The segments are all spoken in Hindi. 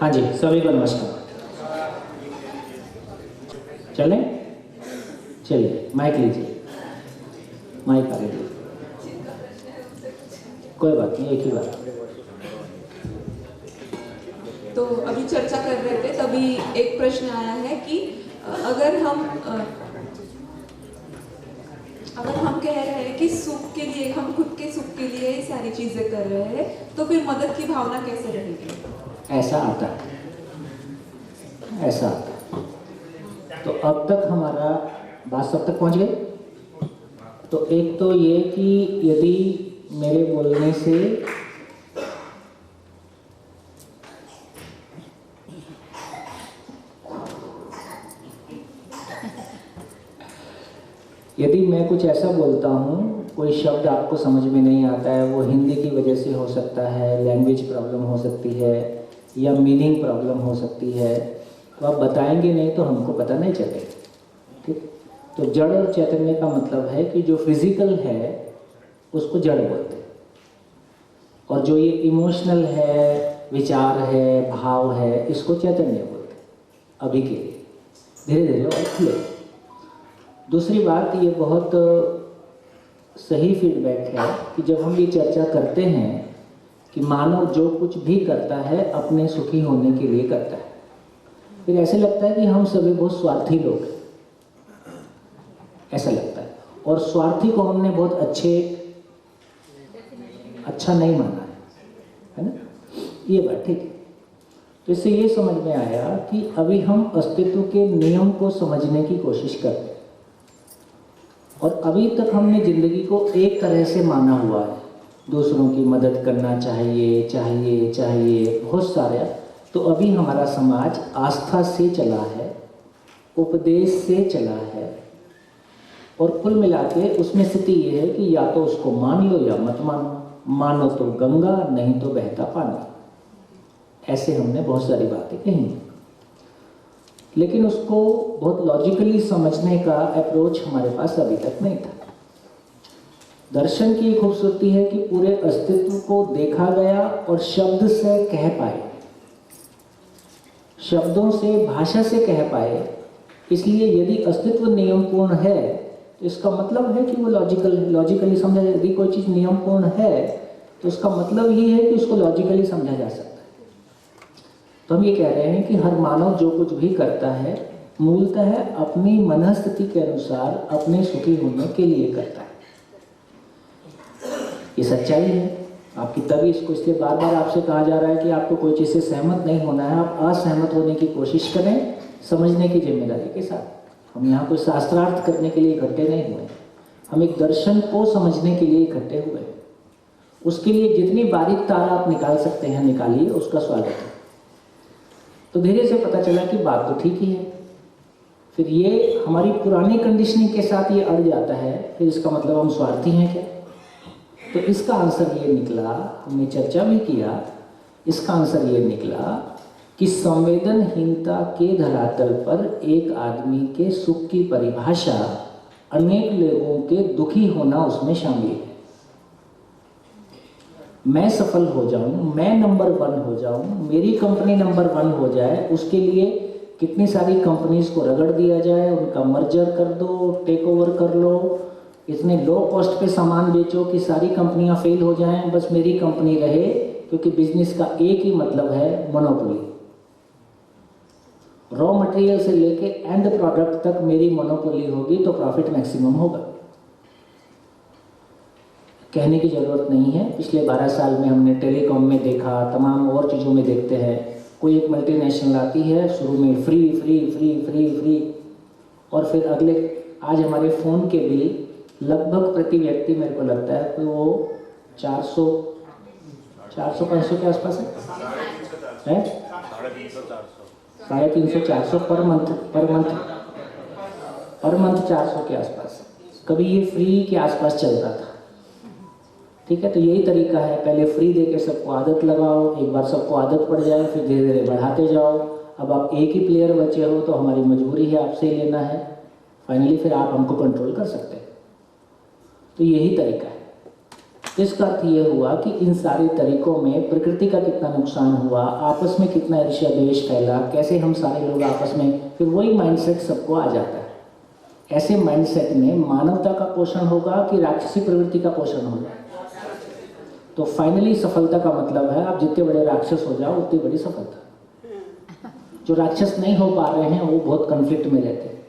हाँ जी, सभी को नमस्कार। चलें? चलिए, माइक लीजिए। माइक आगे लीजिए। कोई बात नहीं, एक ही बात। तो अभी चर्चा कर रहे थे, तभी एक प्रश्न आया है कि अगर हम कह रहे हैं कि सुख के लिए, हम खुद के सुख के लिए ये सारी चीजें कर रहे हैं, तो फिर मदद की भावना कैसे रहेगी? ऐसा आता है, ऐसा आता है। तो अब तक हमारा बात सब तक पहुंच गई। तो एक तो ये कि यदि मेरे बोलने से यदि मैं कुछ ऐसा बोलता हूँ, कोई शब्द आपको समझ में नहीं आता है, वो हिंदी की वजह से हो सकता है, लैंग्वेज प्रॉब्लम हो सकती है, या मीनिंग प्रॉब्लम हो सकती है, तो आप बताएंगे नहीं तो हमको पता नहीं चलेगा। ठीक? तो जड़ और चैतन्य का मतलब है कि जो फिजिकल है उसको जड़ बोलते हैं, और जो ये इमोशनल है, विचार है, भाव है, इसको चैतन्य बोलते हैं अभी के लिए। धीरे धीरे और खुले। दूसरी बात, ये बहुत सही फीडबैक है कि जब हम ये चर्चा करते हैं कि मानव जो कुछ भी करता है अपने सुखी होने के लिए करता है, फिर ऐसे लगता है कि हम सभी बहुत स्वार्थी लोग हैं, ऐसा लगता है। और स्वार्थी को हमने बहुत अच्छा नहीं माना है ना? ये बात ठीक है। तो इससे ये समझ में आया कि अभी हम अस्तित्व के नियम को समझने की कोशिश करते हैं, और अभी तक हमने जिंदगी को एक तरह से माना हुआ है, दूसरों की मदद करना चाहिए चाहिए चाहिए, बहुत सारे। तो अभी हमारा समाज आस्था से चला है, उपदेश से चला है, और कुल मिला के उसमें स्थिति ये है कि या तो उसको मान लो या मत मानो, मानो तो गंगा, नहीं तो बहता पानी। ऐसे हमने बहुत सारी बातें कही हैं, लेकिन उसको बहुत लॉजिकली समझने का अप्रोच हमारे पास अभी तक नहीं था। दर्शन की खूबसूरती है कि पूरे अस्तित्व को देखा गया और शब्द से कह पाए, शब्दों से, भाषा से कह पाए। इसलिए यदि अस्तित्व नियमपूर्ण है तो इसका मतलब है कि वो लॉजिकली समझा जाए। यदि कोई चीज़ नियमपूर्ण है तो उसका मतलब ही है कि उसको लॉजिकली समझा जा सकता है। तो हम ये कह रहे हैं कि हर मानव जो कुछ भी करता है मूलतः अपनी मनस्थिति के अनुसार अपने सुखी होने के लिए करता है। ये सच्चाई है आपकी, तभी इसको इसलिए बार बार आपसे कहा जा रहा है कि आपको कोई चीज़ से सहमत नहीं होना है, आप असहमत होने की कोशिश करें, समझने की जिम्मेदारी के साथ। हम यहाँ कोई शास्त्रार्थ करने के लिए इकट्ठे नहीं हुए, हम एक दर्शन को समझने के लिए इकट्ठे हुए। उसके लिए जितनी बारीक तार आप निकाल सकते हैं निकालिए, उसका स्वागत है। तो धीरे से पता चला कि बात तो ठीक ही है। फिर ये हमारी पुरानी कंडीशनिंग के साथ ये अड़ जाता है, फिर इसका मतलब हम स्वार्थी हैं क्या? तो इसका आंसर ये निकला, हमने चर्चा भी किया, इसका आंसर ये निकला कि संवेदनहीनता के धरातल पर एक आदमी के सुख की परिभाषा अनेक लोगों के दुखी होना उसमें शामिल है। मैं सफल हो जाऊं, मैं नंबर 1 हो जाऊं, मेरी कंपनी नंबर 1 हो जाए, उसके लिए कितनी सारी कंपनीज को रगड़ दिया जाए, उनका मर्जर कर दो, टेक ओवर कर लो, इतने लो कॉस्ट पे सामान बेचो कि सारी कंपनियां फेल हो जाएं, बस मेरी कंपनी रहे। क्योंकि बिजनेस का एक ही मतलब है, मोनोपोली। रॉ मटेरियल से लेके एंड प्रोडक्ट तक मेरी मोनोपोली होगी तो प्रॉफिट मैक्सिमम होगा। कहने की ज़रूरत नहीं है, पिछले 12 साल में हमने टेलीकॉम में देखा, तमाम और चीज़ों में देखते हैं। कोई एक मल्टीनेशनल आती है, शुरू में free free free free free, और फिर अगले, आज हमारे फ़ोन के बिल लगभग प्रति व्यक्ति मेरे को लगता है कि वो 400-500 के आसपास है, 350-400 पर मंथ 400 के आसपास। कभी ये फ्री के आसपास चलता था। ठीक है, तो यही तरीका है, पहले फ्री देके सबको आदत लगाओ, एक बार सबको आदत पड़ जाए, फिर धीरे धीरे बढ़ाते जाओ। अब आप एक ही प्लेयर बचे हो तो हमारी मजबूरी है आपसे ही लेना है, फाइनली फिर आप हमको कंट्रोल कर सकते हैं। तो यही तरीका है। इसका अर्थ ये हुआ कि इन सारे तरीकों में प्रकृति का कितना नुकसान हुआ, आपस में कितना ईर्ष्या द्वेष फैला, कैसे हम सारे लोग आपस में, फिर वही माइंडसेट सबको आ जाता है। ऐसे माइंडसेट में मानवता का पोषण होगा कि राक्षसी प्रवृत्ति का पोषण होगा? तो फाइनली सफलता का मतलब है आप जितने बड़े राक्षस हो जाओ उतनी बड़ी सफलता। जो राक्षस नहीं हो पा रहे हैं वो बहुत कन्फ्लिक्ट में रहते हैं।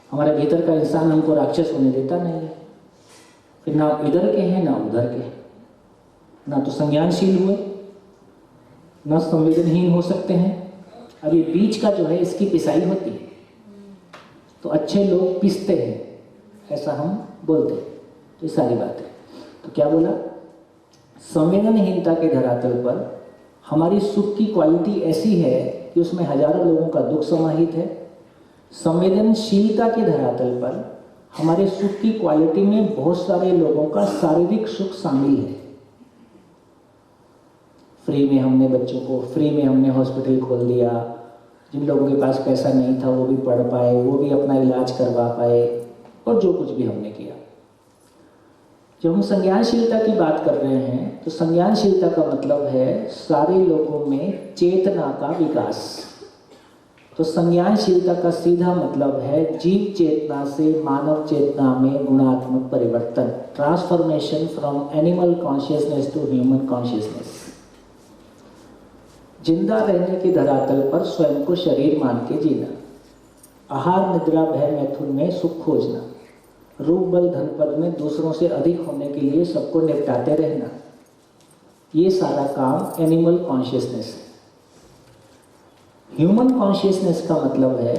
हमारे भीतर का इंसान हमको राक्षस होने देता नहीं है। फिर ना इधर के हैं ना उधर के, ना तो संज्ञानशील हुए ना संवेदनहीन हो सकते हैं। अब ये बीच का जो है इसकी पिसाई होती है, तो अच्छे लोग पिसते हैं, ऐसा हम बोलते हैं। तो ये सारी बात है। तो क्या बोला, संवेदनहीनता के धरातल पर हमारी सुख की क्वालिटी ऐसी है कि उसमें हजारों लोगों का दुख समाहित है। संवेदनशीलता के धरातल पर हमारे सुख की क्वालिटी में बहुत सारे लोगों का शारीरिक सुख शामिल है। फ्री में हमने बच्चों को, फ्री में हमने हॉस्पिटल खोल दिया, जिन लोगों के पास पैसा नहीं था वो भी पढ़ पाए, वो भी अपना इलाज करवा पाए, और जो कुछ भी हमने किया। जब हम संज्ञानशीलता की बात कर रहे हैं तो संज्ञानशीलता का मतलब है सारे लोगों में चेतना का विकास। तो संज्ञानशीलता का सीधा मतलब है जीव चेतना से मानव चेतना में गुणात्मक परिवर्तन, transformation from animal consciousness to human consciousness. जिंदा रहने के धरातल पर स्वयं को शरीर मान के जीना, आहार निद्रा भय मैथुन में सुख खोजना, रूप बल धन पद में दूसरों से अधिक होने के लिए सबको निपटाते रहना, ये सारा काम एनिमल कॉन्शियसनेस है। ह्यूमन कॉन्शियसनेस का मतलब है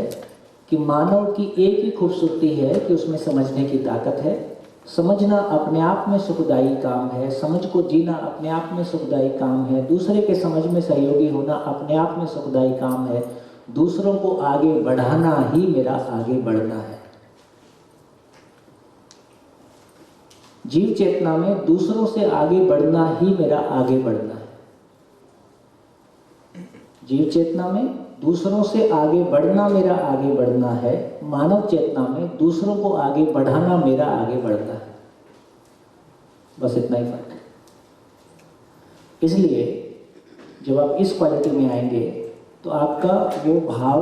कि मानव की एक ही खूबसूरती है कि उसमें समझने की ताकत है। समझना अपने आप में सुखदायी काम है, समझ को जीना अपने आप में सुखदायी काम है, दूसरे के समझ में सहयोगी होना अपने आप में सुखदायी काम है, दूसरों को आगे बढ़ाना ही मेरा आगे बढ़ना है। जीव चेतना में दूसरों से आगे बढ़ना ही मेरा आगे बढ़ना है। जीव चेतना में दूसरों से आगे बढ़ना मेरा आगे बढ़ना है, मानव चेतना में दूसरों को आगे बढ़ाना मेरा आगे बढ़ना है। बस इतना ही फर्क है। इसलिए जब आप इस क्वालिटी में आएंगे तो आपका वो भाव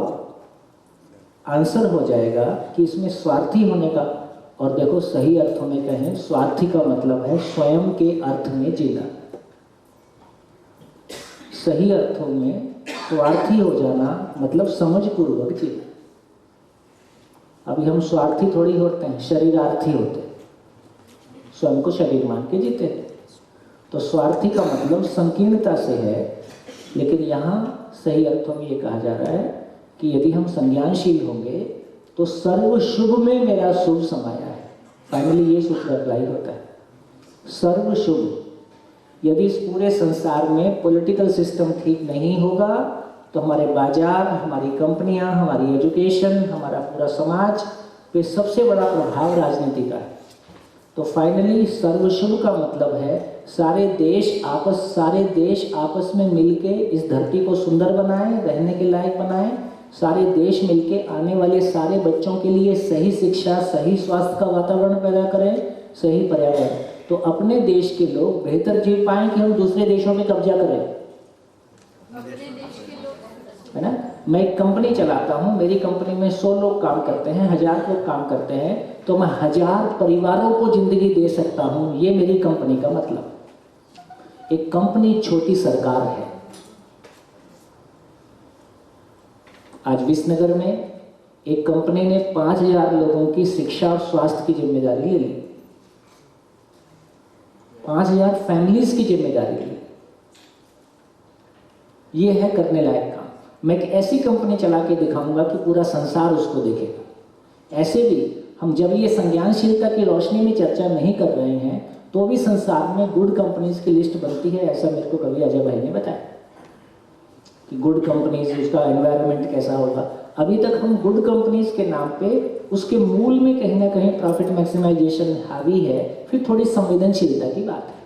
आंसर हो जाएगा कि इसमें स्वार्थी होने का, और देखो सही अर्थों में कहें स्वार्थी का मतलब है स्वयं के अर्थ में जीना। सही अर्थों में स्वार्थी हो जाना मतलब समझपूर्वक जीना। अभी हम स्वार्थी थोड़ी होते हैं, शरीरार्थी होते हैं, स्वयं को शरीर मान के जीते हैं। तो स्वार्थी का मतलब संकीर्णता से है, लेकिन यहाँ सही अर्थों में ये कहा जा रहा है कि यदि हम संज्ञानशील होंगे तो सर्व शुभ में मेरा शुभ समाया है। फाइनली ये सूत्र अप्लाई होता है, सर्व शुभ। यदि इस पूरे संसार में पॉलिटिकल सिस्टम ठीक नहीं होगा तो हमारे बाजार, हमारी कंपनियां, हमारी एजुकेशन, हमारा पूरा समाज पे सबसे बड़ा प्रभाव राजनीति का है। तो फाइनली सर्वशुभ का मतलब है सारे देश आपस में मिलके इस धरती को सुंदर बनाएं, रहने के लायक बनाएं। सारे देश मिलके आने वाले सारे बच्चों के लिए सही शिक्षा, सही स्वास्थ्य का वातावरण पैदा करें, सही पर्यावरण। तो अपने देश के लोग बेहतर जी पाएं कि हम दूसरे देशों में कब्जा करें, है ना। मैं एक कंपनी चलाता हूँ, मेरी कंपनी में 100 लोग काम करते हैं, 1000 लोग काम करते हैं, तो मैं 1000 परिवारों को जिंदगी दे सकता हूँ। ये मेरी कंपनी का मतलब। एक कंपनी छोटी सरकार है। आज विसनगर में एक कंपनी ने 5000 लोगों की शिक्षा और स्वास्थ्य की जिम्मेदारी ले ली, 5000 फैमिलीज की जिम्मेदारी ली। ये है करने लायक काम। मैं एक ऐसी कंपनी चला के दिखाऊंगा कि पूरा संसार उसको देखेगा। ऐसे भी हम जब ये संज्ञानशीलता की रोशनी में चर्चा नहीं कर रहे हैं तो भी संसार में गुड कंपनीज की लिस्ट बनती है। ऐसा मेरे को कभी अजय भाई ने बताया कि गुड कंपनीज, उसका एनवायरनमेंट कैसा होगा। अभी तक हम गुड कंपनीज के नाम पे उसके मूल में कहीं ना कहीं प्रॉफिट मैक्सिमाइजेशन हावी है, फिर थोड़ी संवेदनशीलता की बात है।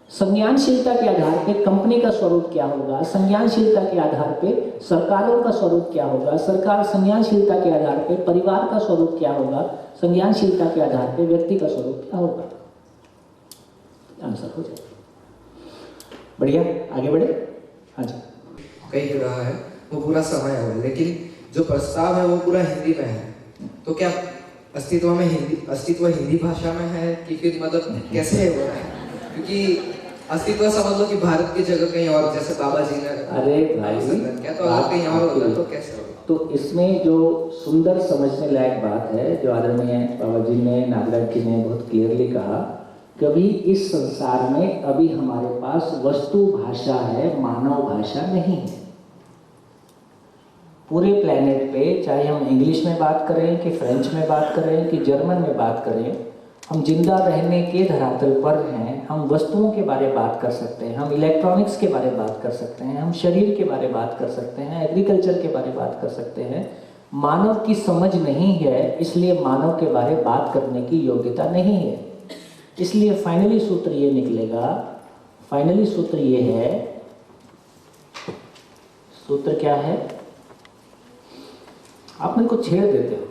संज्ञानशीलता के आधार पे कंपनी का स्वरूप क्या होगा, संज्ञानशीलता के आधार पे सरकारों का स्वरूप क्या होगा, सरकार संज्ञानशीलता के आधार पे परिवार का स्वरूप क्या होगा, संज्ञानशीलता के आधार पे व्यक्ति का स्वरूप क्या होगा। आंसर हो जाएगा। बढ़िया, आगे बढ़े। हाँ जी। कही रहा है वो पूरा समय है, लेकिन जो प्रस्ताव है वो पूरा हिंदी में है, तो क्या अस्तित्व हिंदी भाषा में है कि फिर मतलब कैसे हो रहा है? क्योंकि अस्तित्व समझ लो कि भारत की जगह कहीं और, जैसे बाबा जी ने अरे भाई, क्या, तो अगर कहीं और होगा तो कैसे होगा? तो इसमें जो सुंदर समझने लायक बात है, जो आदरणीय बाबा जी ने, नागराज जी ने बहुत क्लियरली कहा, कभी इस संसार में अभी हमारे पास वस्तु भाषा है, मानव भाषा नहीं है। पूरे प्लेनेट पे, चाहे हम इंग्लिश में बात करें कि फ्रेंच में बात करें कि जर्मन में बात करें, हम जिंदा रहने के धरातल पर हैं। हम वस्तुओं के बारे में बात कर सकते हैं, हम इलेक्ट्रॉनिक्स के बारे में बात कर सकते हैं, हम शरीर के बारे में बात कर सकते हैं, एग्रीकल्चर के बारे में बात कर सकते हैं। मानव की समझ नहीं है, इसलिए मानव के बारे में बात करने की योग्यता नहीं है। इसलिए फाइनली सूत्र ये निकलेगा, फाइनली सूत्र ये है, सूत्र क्या है? आप मेरे को छेड़ देते हो।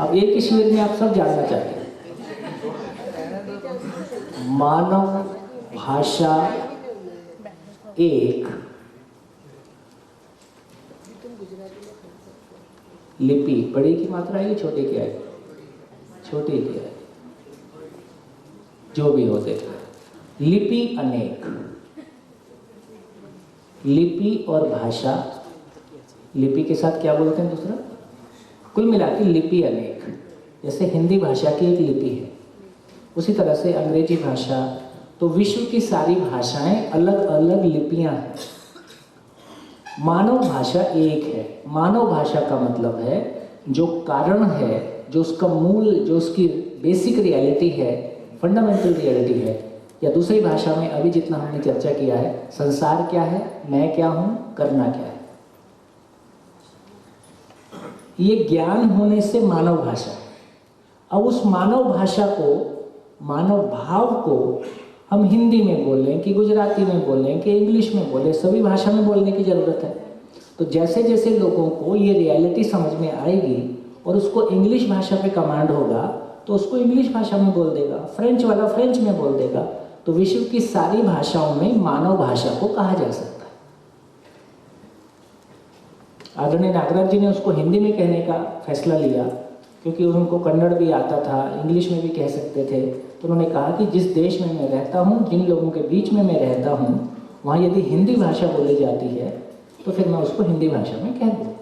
अब एक ही शिविर में आप सब जानना चाहते हैं। मानव भाषा एक लिपि, बड़ी की मात्रा आएगी, छोटी की आएगी? छोटी की आएगी, जो भी होते थे। लिपि अनेक, लिपि और भाषा, लिपि के साथ क्या बोलते हैं दूसरा? कुल मिला के लिपि अनेक। जैसे हिंदी भाषा की एक लिपि है, उसी तरह से अंग्रेजी भाषा, तो विश्व की सारी भाषाएं अलग अलग लिपियां हैं। मानव भाषा एक है। मानव भाषा का मतलब है जो कारण है, जो उसका मूल, जो उसकी बेसिक रियलिटी है, फंडामेंटल रियलिटी है, या दूसरी भाषा में अभी जितना हमने चर्चा किया है, संसार क्या है, मैं क्या हूँ, करना क्या है। ये ज्ञान होने से मानव भाषा है। अब उस मानव भाषा को, मानव भाव को हम हिंदी में बोलें कि गुजराती में बोलें कि इंग्लिश में बोलें, सभी भाषा में बोलने की ज़रूरत है। तो जैसे जैसे लोगों को ये रियलिटी समझ में आएगी और उसको इंग्लिश भाषा पे कमांड होगा तो उसको इंग्लिश भाषा में बोल देगा, फ्रेंच वाला फ्रेंच में बोल देगा। तो विश्व की सारी भाषाओं में मानव भाषा को कहा जा सकता है। आदरणीय नागराज जी ने उसको हिंदी में कहने का फैसला लिया क्योंकि उनको कन्नड़ भी आता था, इंग्लिश में भी कह सकते थे। तो उन्होंने कहा कि जिस देश में मैं रहता हूँ, जिन लोगों के बीच में मैं रहता हूँ, वहाँ यदि हिंदी भाषा बोली जाती है तो फिर मैं उसको हिंदी भाषा में कह दूँ।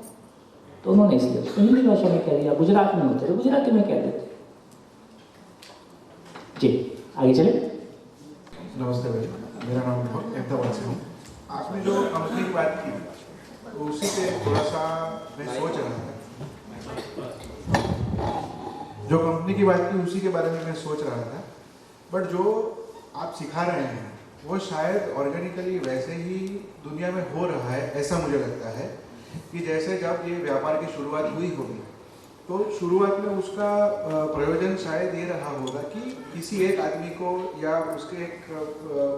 तो उन्होंने इसलिए उसको हिंदी भाषा में कह दिया। गुजरात में होते तो गुजराती में कह देते। जी आगे चले। नमस्ते भाई, मेरा नाम अहमदाबाद से हूँ। आपने जो कंपनी की बात की तो उसी पे थोड़ा सा मैं सोच रहा था। जो कंपनी की बात की उसी के बारे में मैं सोच रहा था, बट जो आप सिखा रहे हैं वो शायद ऑर्गेनिकली वैसे ही दुनिया में हो रहा है, ऐसा मुझे लगता है कि जैसे जब ये व्यापार की शुरुआत हुई होगी तो शुरुआत में उसका प्रयोजन शायद ये रहा होगा कि किसी एक आदमी को या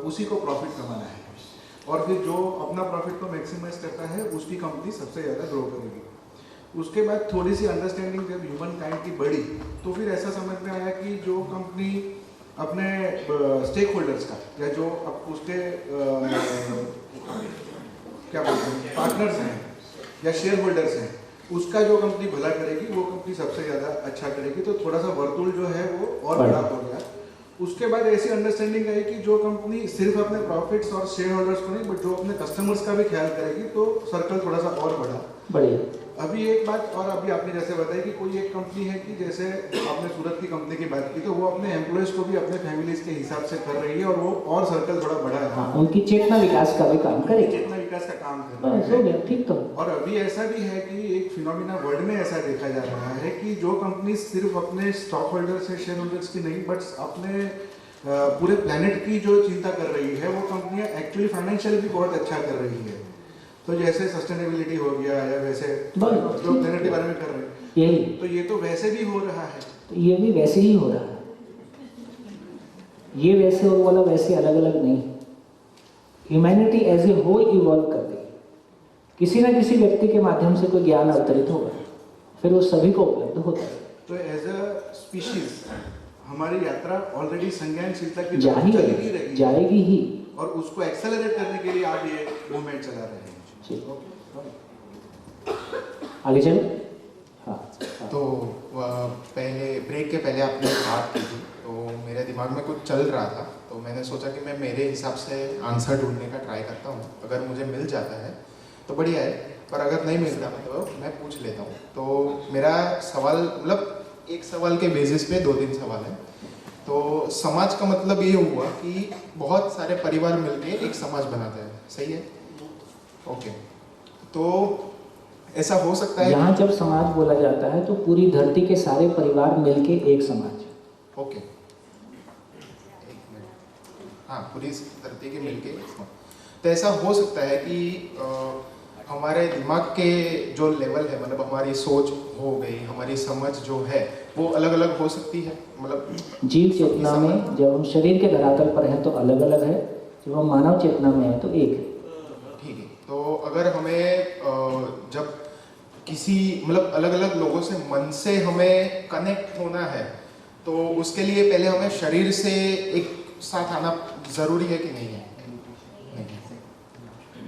उसी को प्रॉफिट कमाना है, और फिर जो अपना प्रॉफिट को मैक्सिमाइज करता है उसकी कंपनी सबसे ज़्यादा ग्रो करेगी। उसके बाद थोड़ी सी अंडरस्टैंडिंग जब ह्यूमन काइंड की बढ़ी तो फिर ऐसा समझ में आया कि जो कंपनी अपने स्टेक होल्डर्स का या जो अब उसके क्या बोलते हैं पार्टनर्स हैं या शेयर होल्डर्स हैं, उसका जो कंपनी भला करेगी वो कंपनी सबसे ज़्यादा अच्छा करेगी। तो थोड़ा सा वर्तुल जो है वो और बड़ा हो गया। उसके बाद ऐसी अंडरस्टैंडिंग आई कि जो कंपनी सिर्फ अपने प्रॉफिट्स और शेयर होल्डर्स को नहीं बट जो अपने कस्टमर्स का भी ख्याल करेगी, तो सर्कल थोड़ा सा और बढ़ा। अभी एक बात और अभी आपने जैसे बताया कि कोई एक कंपनी है कि जैसे आपने सूरत की कंपनी की बात की, तो वो अपने एम्प्लॉयज़ को भी अपने फैमिलीज के हिसाब से कर रही है और वो और सर्कल थोड़ा बड़ा है। हाँ, उनकी चेतना विकास का भी काम करेगी। चेतना विकास का काम कर रही है। ठीक। तो और अभी ऐसा भी है कि एक फिनोमिना वर्ल्ड में ऐसा देखा जा रहा है कि जो कंपनी सिर्फ अपने स्टॉक होल्डर्स या शेयर होल्डर्स की नहीं बट अपने पूरे प्लेनेट की जो चिंता कर रही है, वो कंपनियां एक्चुअली फाइनेंशियल भी बहुत अच्छा कर रही है। तो जैसे सस्टेनेबिलिटी हो गया या वैसे जो प्लेनेट के बारे में कर रहे हैं, यही तो ये तो वैसे भी हो रहा है। तो ये भी वैसे ही हो रहा है। ये वैसे और वाला वैसे अलग अलग नहीं। Humanity as a whole evolve कर रही है। किसी ना किसी व्यक्ति के माध्यम से कोई ज्ञान अवतरित होगा, फिर वो सभी को उपलब्ध होता है। तो एज अ स्पीशीज हमारी यात्रा ऑलरेडी संज्ञानशीलता की जा ही तरफ चली रही ही है, रही है जाएगी ही। और उसको एक्सेलरेट करने के लिए आप ये मूवमेंट चला रहे हैं। जी। ओके। आगे चलो। हाँ हाँ। तो पहले ब्रेक के पहले आपने एक बात की थी, तो मेरे दिमाग में कुछ चल रहा था, तो मैंने सोचा कि मैं मेरे हिसाब से आंसर ढूंढने का ट्राई करता हूँ। अगर मुझे मिल जाता है तो बढ़िया है, पर अगर नहीं मिलता तो मैं पूछ लेता हूँ। तो मेरा सवाल, मतलब एक सवाल के बेसिस पे 2-3 सवाल हैं। तो समाज का मतलब ये हुआ कि बहुत सारे परिवार मिलके एक समाज बनाते हैं, सही है? ओके, तो ऐसा हो सकता है। यहाँ जब समाज बोला जाता है तो पूरी धरती के सारे परिवार मिलके एक समाज। ओके, एक मिनट। हाँ, पूरी धरती के मिलके एक समाज। तो ऐसा हो सकता है कि हमारे दिमाग के जो लेवल है, मतलब हमारी सोच हो गई, हमारी समझ जो है वो अलग अलग हो सकती है। मतलब जीव चेतना में जब हम शरीर के धरातल पर हैं तो अलग अलग है, जब हम मानव चेतना में हैं तो एक है। ठीक है, तो अगर हमें जब किसी मतलब अलग अलग लोगों से मन से हमें कनेक्ट होना है, तो उसके लिए पहले हमें शरीर से एक साथ आना ज़रूरी है कि नहीं है?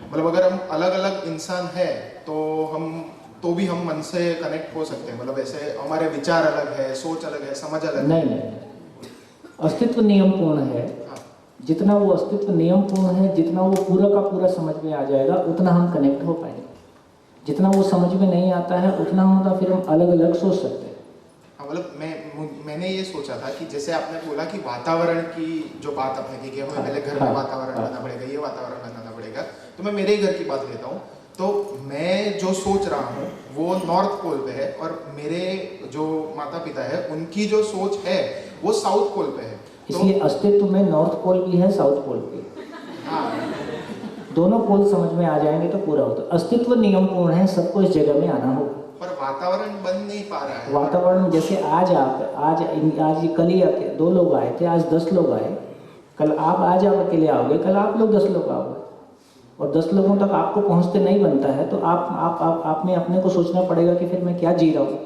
मतलब अगर हम अलग अलग इंसान है तो भी हम मन से कनेक्ट हो सकते हैं। मतलब ऐसे हमारे विचार अलग है, सोच अलग है, समझ अलग है। नहीं, अस्तित्व नियमपूर्ण है। हाँ। जितना वो अस्तित्व नियमपूर्ण है, जितना वो पूरा का पूरा समझ में आ जाएगा उतना हम कनेक्ट हो पाएंगे। जितना वो समझ में नहीं आता है उतना होता फिर हम अलग अलग सोच सकते हैं। मतलब मैंने ये सोचा था कि जैसे आपने बोला कि वातावरण की जो बात आपने की कि हमें पहले घर में वातावरण बनाना पड़ेगा, ये वातावरण बनाना पड़ेगा, तो मैं मेरे ही घर की बात लेता हूँ। तो मैं जो सोच रहा हूँ वो नॉर्थ पोल पे है, और मेरे जो माता पिता है उनकी जो सोच है वो साउथ पोल पे है। इसलिए अस्तित्व में नॉर्थ पोल भी है, साउथ पोल भी है। हाँ, दोनों पोल समझ में आ जाएंगे तो पूरा होता है। अस्तित्व नियमपूर्ण है, सबको इस जगह में आना होगा। पर वातावरण बन नहीं पा रहा है। वातावरण जैसे आज कल ही 2 लोग आए थे, आज 10 लोग आए। कल आप अकेले आओगे, कल आप लोग 10 लोग आओगे, और 10 लोगों तक आपको पहुंचते नहीं बनता है तो आप में अपने को सोचना पड़ेगा कि फिर मैं क्या जी रहा हूँ।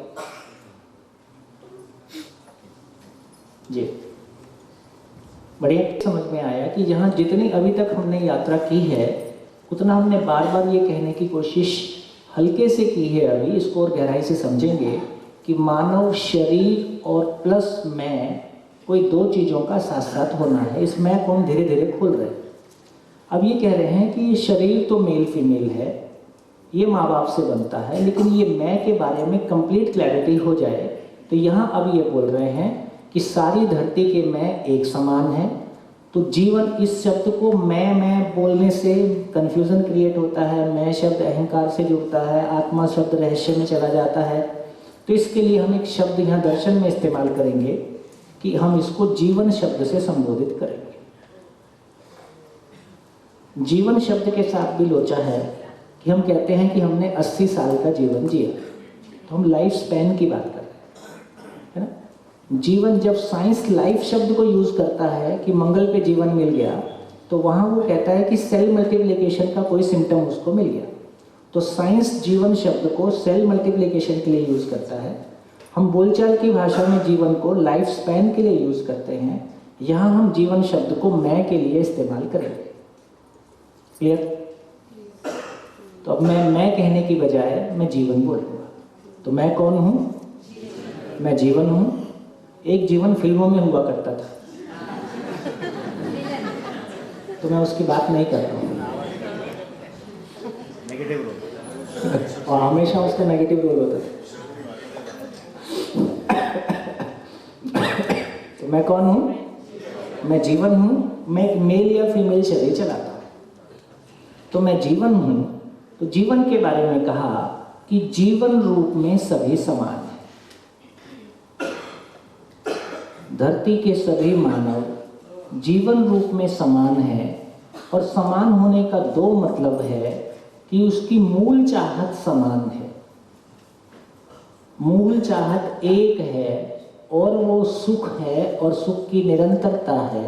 जी, बढ़िया समझ में आया कि जहाँ जितनी अभी तक हमने यात्रा की है उतना हमने बार बार ये कहने की कोशिश हल्के से की है। अभी इसको और गहराई से समझेंगे कि मानव शरीर और प्लस मैं, कोई 2 चीज़ों का साथ साथ होना है। इस मैं को हम धीरे धीरे खोल रहे हैं। अब ये कह रहे हैं कि ये शरीर तो मेल फीमेल है, ये माँ बाप से बनता है, लेकिन ये मैं के बारे में कंप्लीट क्लैरिटी हो जाए तो यहाँ अब ये बोल रहे हैं कि सारी धरती के मैं एक समान है। तो जीवन, इस शब्द को मैं बोलने से कन्फ्यूज़न क्रिएट होता है। मैं शब्द अहंकार से जुड़ता है, आत्मा शब्द रहस्य में चला जाता है। तो इसके लिए हम एक शब्द यहाँ दर्शन में इस्तेमाल करेंगे कि हम इसको जीवन शब्द से संबोधित करेंगे। जीवन शब्द के साथ भी लोचा है कि हम कहते हैं कि हमने 80 साल का जीवन जिया, तो हम लाइफ स्पैन की बात कर रहे हैं, है ना। जीवन, जब साइंस लाइफ शब्द को यूज करता है कि मंगल पे जीवन मिल गया, तो वहां वो कहता है कि सेल मल्टीप्लिकेशन का कोई सिम्टम उसको मिल गया। तो साइंस जीवन शब्द को सेल मल्टीप्लिकेशन के लिए यूज करता है। हम बोलचाल की भाषा में जीवन को लाइफ स्पैन के लिए यूज करते हैं। यहाँ हम जीवन शब्द को मैं के लिए इस्तेमाल करेंगे। क्लियर? तो अब मैं कहने की बजाय मैं जीवन बोलूँगा। तो मैं कौन हूँ? मैं जीवन हूँ। एक जीवन फिल्मों में हुआ करता था, तो मैं उसकी बात नहीं कर रहा हूँ। नेगेटिव रोल और हमेशा उसका नेगेटिव रोल होता था। तो मैं कौन हूँ? मैं जीवन हूँ। मैं एक मेल या फीमेल शरीर चलाता हूँ। तो मैं जीवन हूँ। तो जीवन के बारे में कहा कि जीवन रूप में सभी समान हैं। धरती के सभी मानव जीवन रूप में समान है, और समान होने का 2 मतलब है कि उसकी मूल चाहत समान है। मूल चाहत एक है और वो सुख है, और सुख की निरंतरता है।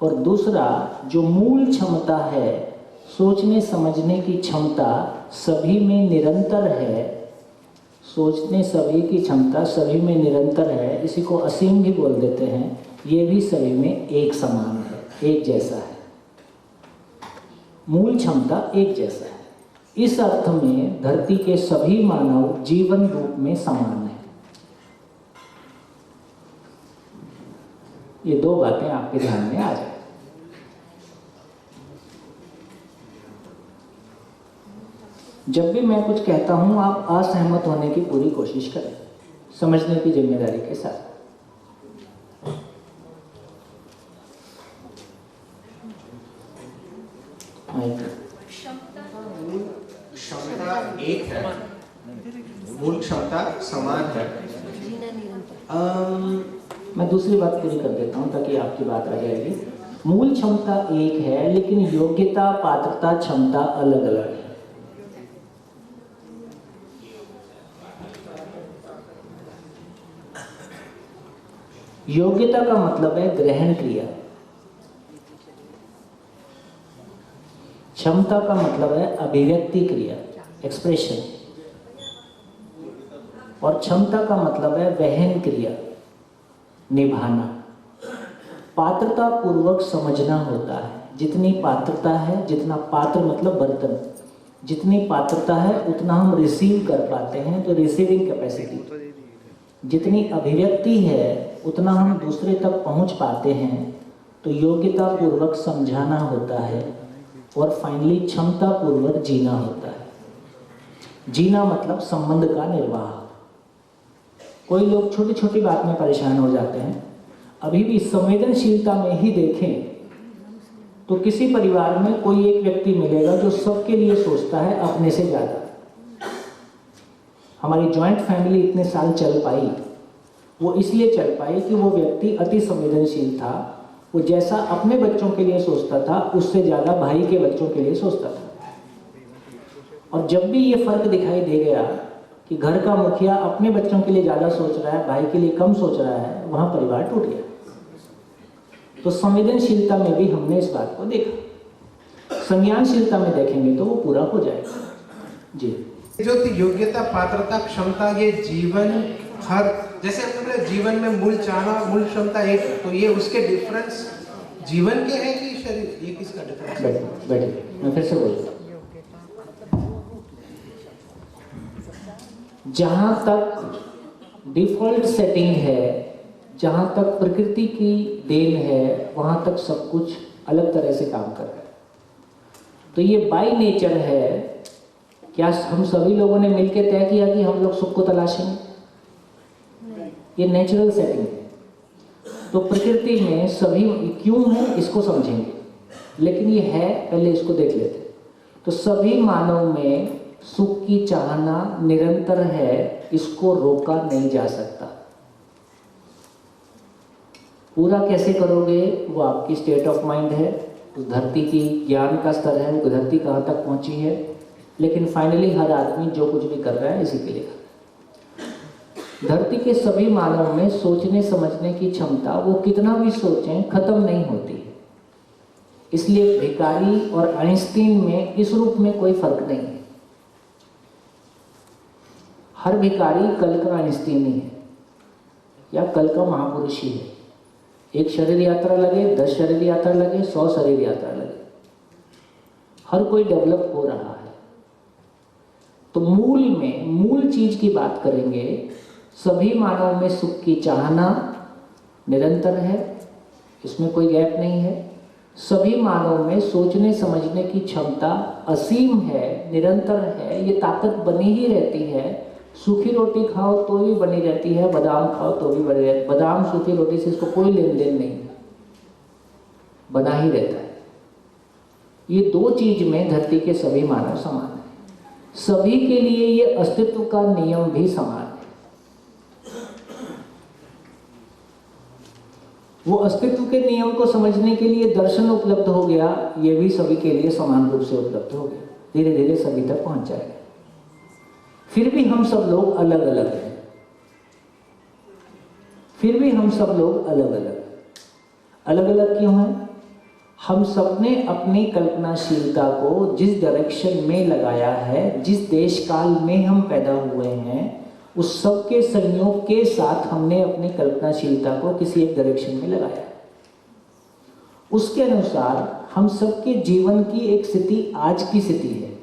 और दूसरा, जो मूल क्षमता है, सोचने समझने की क्षमता, सभी में निरंतर है। सोचने सभी की क्षमता सभी में निरंतर है, इसी को असीम भी बोल देते हैं। ये भी सभी में एक समान है, एक जैसा है। मूल क्षमता एक जैसा है। इस अर्थ में धरती के सभी मानव जीवन रूप में समान है। ये दो बातें आपके ध्यान में आ जाए। जब भी मैं कुछ कहता हूं, आप असहमत होने की पूरी कोशिश करें, समझने की जिम्मेदारी के साथ। क्षमता एक है, मूल क्षमता समान है। मैं दूसरी बात पूरी कर देता हूं ताकि आपकी बात आ जाएगी। मूल क्षमता एक है, लेकिन योग्यता, पात्रता, क्षमता अलग अलग है। योग्यता का मतलब है ग्रहण क्रिया, क्षमता का मतलब है अभिव्यक्ति क्रिया, एक्सप्रेशन, और क्षमता का मतलब है वहन क्रिया, निभाना। पात्रता पूर्वक समझना होता है। जितनी पात्रता है, जितना पात्र मतलब बर्तन, जितनी पात्रता है उतना हम रिसीव कर पाते हैं, तो रिसीविंग कैपेसिटी। जितनी अभिव्यक्ति है उतना हम दूसरे तक पहुंच पाते हैं, तो योग्यता पूर्वक समझाना होता है। और फाइनली क्षमता पूर्वक जीना होता है। जीना मतलब संबंध का निर्वाह। कोई लोग छोटी छोटी बात में परेशान हो जाते हैं। अभी भी संवेदनशीलता में ही देखें तो किसी परिवार में कोई एक व्यक्ति मिलेगा जो सबके लिए सोचता है अपने से ज़्यादा। हमारी जॉइंट फैमिली इतने साल चल पाई, वो इसलिए चल पाई कि वो व्यक्ति अति संवेदनशील था। वो जैसा अपने बच्चों के लिए सोचता था, उससे ज़्यादा भाई के बच्चों के लिए सोचता था। और जब भी ये फर्क दिखाई दे गया कि घर का मुखिया अपने बच्चों के लिए ज़्यादा सोच रहा है, भाई के लिए कम सोच रहा है, वहाँ परिवार टूट गया। तो संवेदनशीलता में भी हमने इस बात को देखा। संज्ञानशीलता में देखेंगे तो वो पूरा हो जाएगा। जी, जो योग्यता, पात्रता, क्षमता, ये जीवन हर, जैसे हमने बोला जीवन में मूल चाहना, मूल क्षमता एक, तो ये उसके डिफरेंस जीवन के हैं कि शरीर, ये किसका डिफरेंस है? बैठिए, मैं फिर से बोलूँ। जहाँ तक डिफॉल्ट सेटिंग है, जहाँ तक प्रकृति की देन है, वहाँ तक सब कुछ अलग तरह से काम कर रहा है। तो ये बाय नेचर है। क्या हम सभी लोगों ने मिलकर तय किया कि हम लोग सुख को तलाशेंगे? ये नेचुरल सेटिंग है। तो प्रकृति में सभी क्यों है इसको समझेंगे, लेकिन ये है, पहले इसको देख लेते। तो सभी मानव में सुख की चाहना निरंतर है, इसको रोका नहीं जा सकता। पूरा कैसे करोगे वो आपकी स्टेट ऑफ माइंड है, उस धरती की ज्ञान का स्तर है, वो धरती कहाँ तक पहुंची है। लेकिन फाइनली हर आदमी जो कुछ भी कर रहा है इसी के लिए। धरती के सभी मानव में सोचने समझने की क्षमता, वो कितना भी सोचें खत्म नहीं होती। इसलिए भिखारी और आइंस्टीन में इस रूप में कोई फर्क नहीं है। हर भिखारी कल का आइंस्टीन ही है या कल का महापुरुष ही है। एक शरीर यात्रा लगे, 10 शरीर यात्रा लगे, 100 शरीर यात्रा लगे, हर कोई डेवलप हो रहा है। तो मूल चीज की बात करेंगे, सभी मानव में सुख की चाहना निरंतर है, इसमें कोई गैप नहीं है। सभी मानव में सोचने समझने की क्षमता असीम है, निरंतर है, ये ताकत बनी ही रहती है। सूखी रोटी खाओ तो भी बनी रहती है, बादाम खाओ तो भी बनी रहती है। बादाम सूखी रोटी से इसको कोई लेन देन नहीं है, बना ही रहता है। ये दो चीज में धरती के सभी मानव समान है। सभी के लिए ये अस्तित्व का नियम भी समान है। वो अस्तित्व के नियम को समझने के लिए दर्शन उपलब्ध हो गया, ये भी सभी के लिए समान रूप से उपलब्ध हो गया। धीरे धीरे सभी तक पहुंच जाएगा। फिर भी हम सब लोग अलग अलग हैं। फिर भी हम सब लोग अलग अलग क्यों हैं? हम सबने अपनी कल्पनाशीलता को जिस डायरेक्शन में लगाया है, जिस देश काल में हम पैदा हुए हैं, उस सब के संयोग के साथ हमने अपनी कल्पनाशीलता को किसी एक डायरेक्शन में लगाया। उसके अनुसार हम सबके जीवन की एक स्थिति आज की स्थिति है।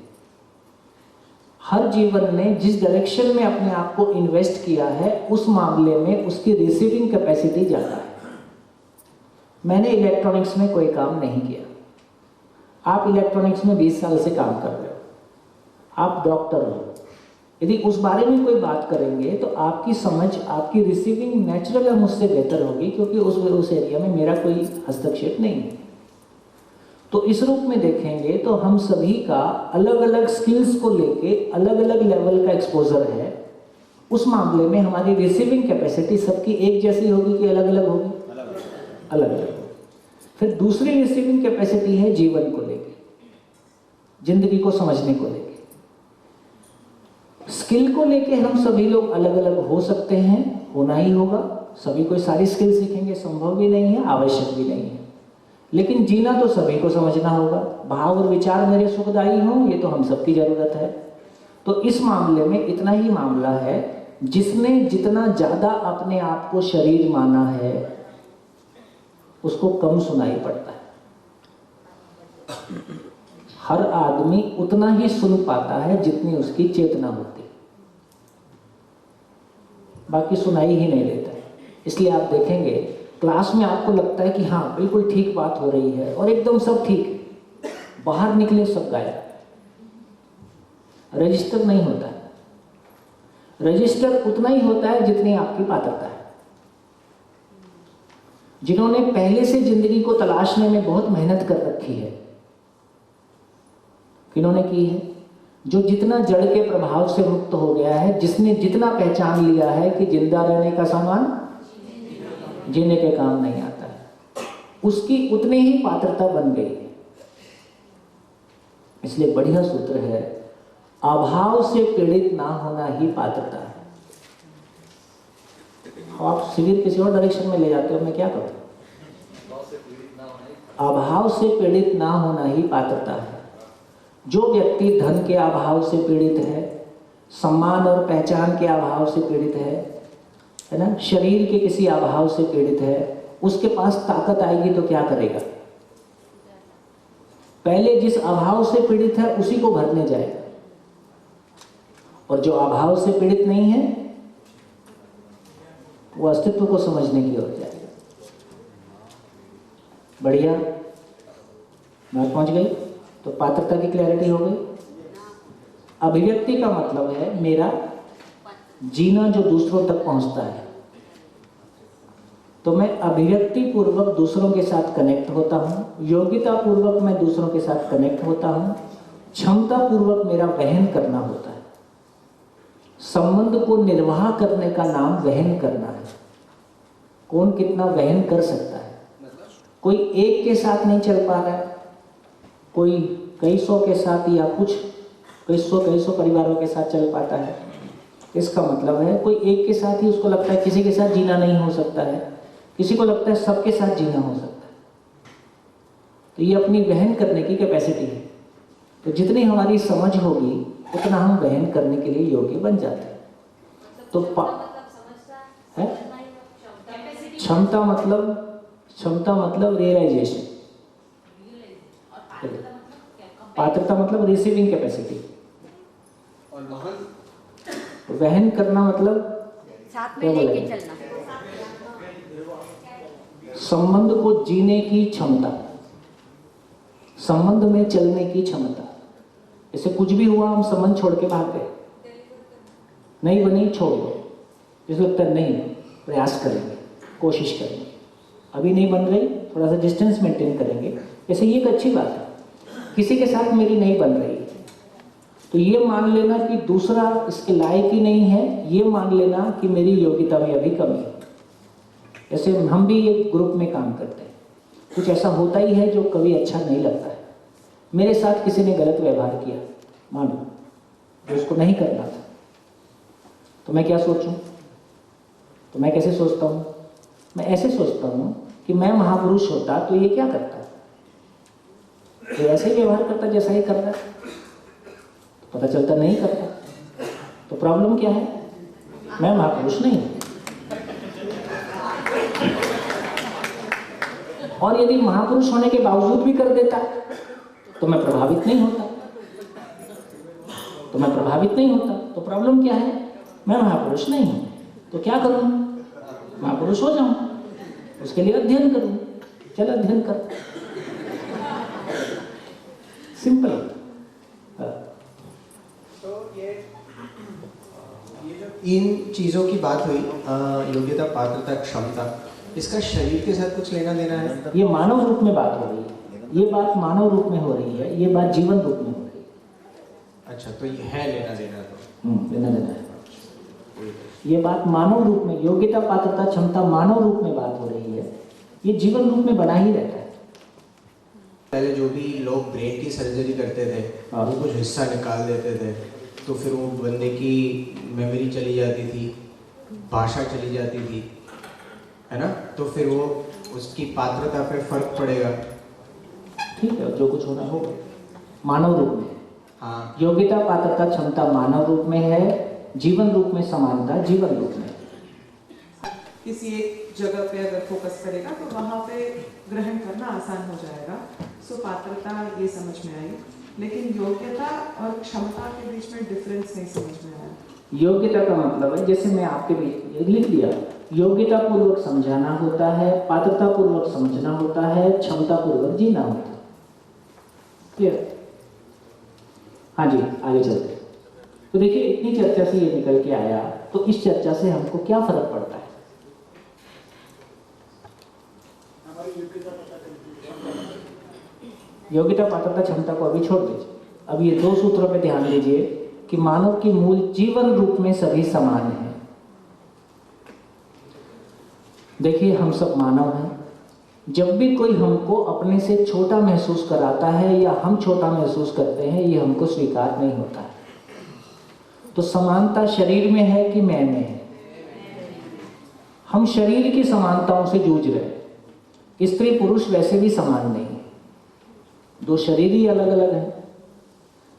हर जीवन ने जिस डायरेक्शन में अपने आप को इन्वेस्ट किया है उस मामले में उसकी रिसीविंग कैपेसिटी ज़्यादा है। मैंने इलेक्ट्रॉनिक्स में कोई काम नहीं किया, आप इलेक्ट्रॉनिक्स में 20 साल से काम कर रहे हो, आप डॉक्टर हो। यदि उस बारे में कोई बात करेंगे तो आपकी समझ, आपकी रिसीविंग नेचुरल मुझसे बेहतर होगी, क्योंकि उस एरिया में मेरा कोई हस्तक्षेप नहीं है। तो इस रूप में देखेंगे तो हम सभी का अलग अलग स्किल्स को लेके अलग अलग लेवल का एक्सपोजर है। उस मामले में हमारी रिसीविंग कैपेसिटी सबकी एक जैसी होगी कि अलग अलग होगी? अलग अलग होगी। फिर दूसरी रिसीविंग कैपेसिटी है जीवन को लेके, जिंदगी को समझने को लेके। स्किल को लेके हम सभी लोग अलग अलग हो सकते हैं, होना ही होगा। सभी कोई सारी स्किल सीखेंगे संभव भी नहीं है, आवश्यक भी नहीं है। लेकिन जीना तो सभी को समझना होगा। भाव और विचार मेरे सुखदायी हों, ये तो हम सबकी जरूरत है। तो इस मामले में इतना ही मामला है, जिसने जितना ज्यादा अपने आप को शरीर माना है उसको कम सुनाई पड़ता है। हर आदमी उतना ही सुन पाता है जितनी उसकी चेतना होती, बाकी सुनाई ही नहीं देता है। इसलिए आप देखेंगे क्लास में आपको लगता है कि हाँ बिल्कुल ठीक बात हो रही है और एकदम सब ठीक, बाहर निकले सब गायब, रजिस्टर नहीं होता है। रजिस्टर उतना ही होता है जितनी आपकी पात्रता है। जिन्होंने पहले से जिंदगी को तलाशने में बहुत मेहनत कर रखी है, किन्होंने की है? जो जितना जड़ के प्रभाव से मुक्त हो गया है, जिसने जितना पहचान लिया है कि जिंदा रहने का सामान जीने के काम नहीं आता है, उसकी उतनी ही पात्रता बन गई है। इसलिए बढ़िया सूत्र है, अभाव से पीड़ित ना होना ही पात्रता है। आप शिविर किसी और डायरेक्शन में ले जाते हो, मैं क्या करूं? अभाव से पीड़ित ना होना ही पात्रता है। जो व्यक्ति धन के अभाव से पीड़ित है, सम्मान और पहचान के अभाव से पीड़ित है ना, शरीर के किसी अभाव से पीड़ित है, उसके पास ताकत आएगी तो क्या करेगा? पहले जिस अभाव से पीड़ित है उसी को भरने जाएगा, और जो अभाव से पीड़ित नहीं है वो अस्तित्व को समझने की ओर जाएगा। बढ़िया, बात पहुंच गई? तो पात्रता की क्लैरिटी हो गई। अभिव्यक्ति का मतलब है मेरा जीना जो दूसरों तक पहुंचता है। तो मैं अभिव्यक्ति पूर्वक दूसरों के साथ कनेक्ट होता हूं, योग्यता पूर्वक मैं दूसरों के साथ कनेक्ट होता हूं, क्षमता पूर्वक मेरा वहन करना होता है। संबंध को निर्वाह करने का नाम वहन करना है। कौन कितना वहन कर सकता है? कोई एक के साथ नहीं चल पा रहा है, कोई कई सौ के साथ या कुछ कई सौ परिवारों के साथ चल पाता है। इसका मतलब है कोई एक के साथ ही उसको लगता है किसी के साथ जीना नहीं हो सकता है, किसी को लगता है सबके साथ जीना हो सकता है। तो ये अपनी वहन करने की कैपेसिटी है। तो जितनी हमारी समझ होगी उतना हम वहन करने के लिए योग्य बन जाते हैं। तो है क्षमता मतलब रियलाइजेशन, पात्रता मतलब रिसीविंग कैपेसिटी, और वहन करना मतलब साथ में लेके चलना, संबंध को जीने की क्षमता, संबंध में चलने की क्षमता। जैसे कुछ भी हुआ हम संबंध छोड़ के भाग गए, नहीं बनी छोड़ दो, जैसे लगता है नहीं प्रयास करेंगे, कोशिश करेंगे, अभी नहीं बन रही थोड़ा सा डिस्टेंस मेंटेन करेंगे। जैसे ये एक अच्छी बात है, किसी के साथ मेरी नहीं बन रही तो ये मान लेना कि दूसरा इसके लायक ही नहीं है, ये मान लेना कि मेरी योग्यता में अभी कमी है। जैसे हम भी एक ग्रुप में काम करते हैं, कुछ ऐसा होता ही है जो कभी अच्छा नहीं लगता है। मेरे साथ किसी ने गलत व्यवहार किया, मानो जो उसको नहीं करना था, तो मैं क्या सोचूं? तो मैं कैसे सोचता हूं? मैं ऐसे सोचता हूं कि मैं महापुरुष होता तो ये क्या करता, तो ऐसे ही व्यवहार करता जैसा ही कर रहा है। तो पता चलता नहीं करता। तो प्रॉब्लम क्या है? मैं महापुरुष नहीं हूं। और यदि महापुरुष होने के बावजूद भी कर देता तो मैं प्रभावित नहीं होता, तो प्रॉब्लम क्या है? मैं महापुरुष नहीं हूं, तो क्या करूं? महापुरुष हो जाऊं, उसके लिए अध्ययन करूं। चल अध्ययन कर, सिंपल। तो ये जो तीन चीज़ों की बात हुई, योग्यता, पात्रता, क्षमता, इसका शरीर के साथ कुछ लेना देना है? ये मानव रूप में बात हो रही है, ये बात मानव रूप में हो रही है, ये बात जीवन रूप में हो रही है। अच्छा, तो ये है लेना देना? तो लेना देना है। ये बात मानव रूप में, योग्यता, पात्रता, क्षमता मानव रूप में बात हो रही है, ये जीवन रूप में बना ही रहता है। पहले जो भी लोग ब्रेन की सर्जरी करते थे, वो कुछ हिस्सा निकाल देते थे, तो फिर वो बंदे की मेमोरी चली जाती थी, भाषा चली जाती थी, है ना? तो फिर वो उसकी पात्रता पे फर्क पड़ेगा। ठीक है, जो कुछ होना होगा मानव रूप में। हाँ, योग्यता, पात्रता, क्षमता मानव रूप में है, जीवन रूप में समानता जीवन रूप में। किसी एक जगह पे अगर फोकस करेगा तो वहाँ पे ग्रहण करना आसान हो जाएगा। सो पात्रता ये समझ में आई, लेकिन योग्यता और क्षमता के बीच में डिफरेंस नहीं समझ में आया। योग्यता का मतलब है, जैसे मैं आपके बीच लिख दिया, योग्यता पूर्वक समझाना होता है, पात्रता पूर्वक समझना होता है, क्षमता पूर्वक जीना होता है। क्लियर? हाँ जी, आगे चलते। तो देखिए, इतनी चर्चा से ये निकल के आया, तो इस चर्चा से हमको क्या फर्क पड़ता है? योग्यता, पात्रता, क्षमता को अभी छोड़ दीजिए। अब ये दो सूत्रों पे ध्यान दीजिए कि मानव की मूल जीवन रूप में सभी समान हैं। देखिए, हम सब मानव हैं। जब भी कोई हमको अपने से छोटा महसूस कराता है या हम छोटा महसूस करते हैं, ये हमको स्वीकार नहीं होता है। तो समानता शरीर में है कि मैं में है? हम शरीर की समानताओं से जूझ रहे हैं। स्त्री पुरुष वैसे भी समान नहीं है, दो शरीर ही अलग अलग हैं।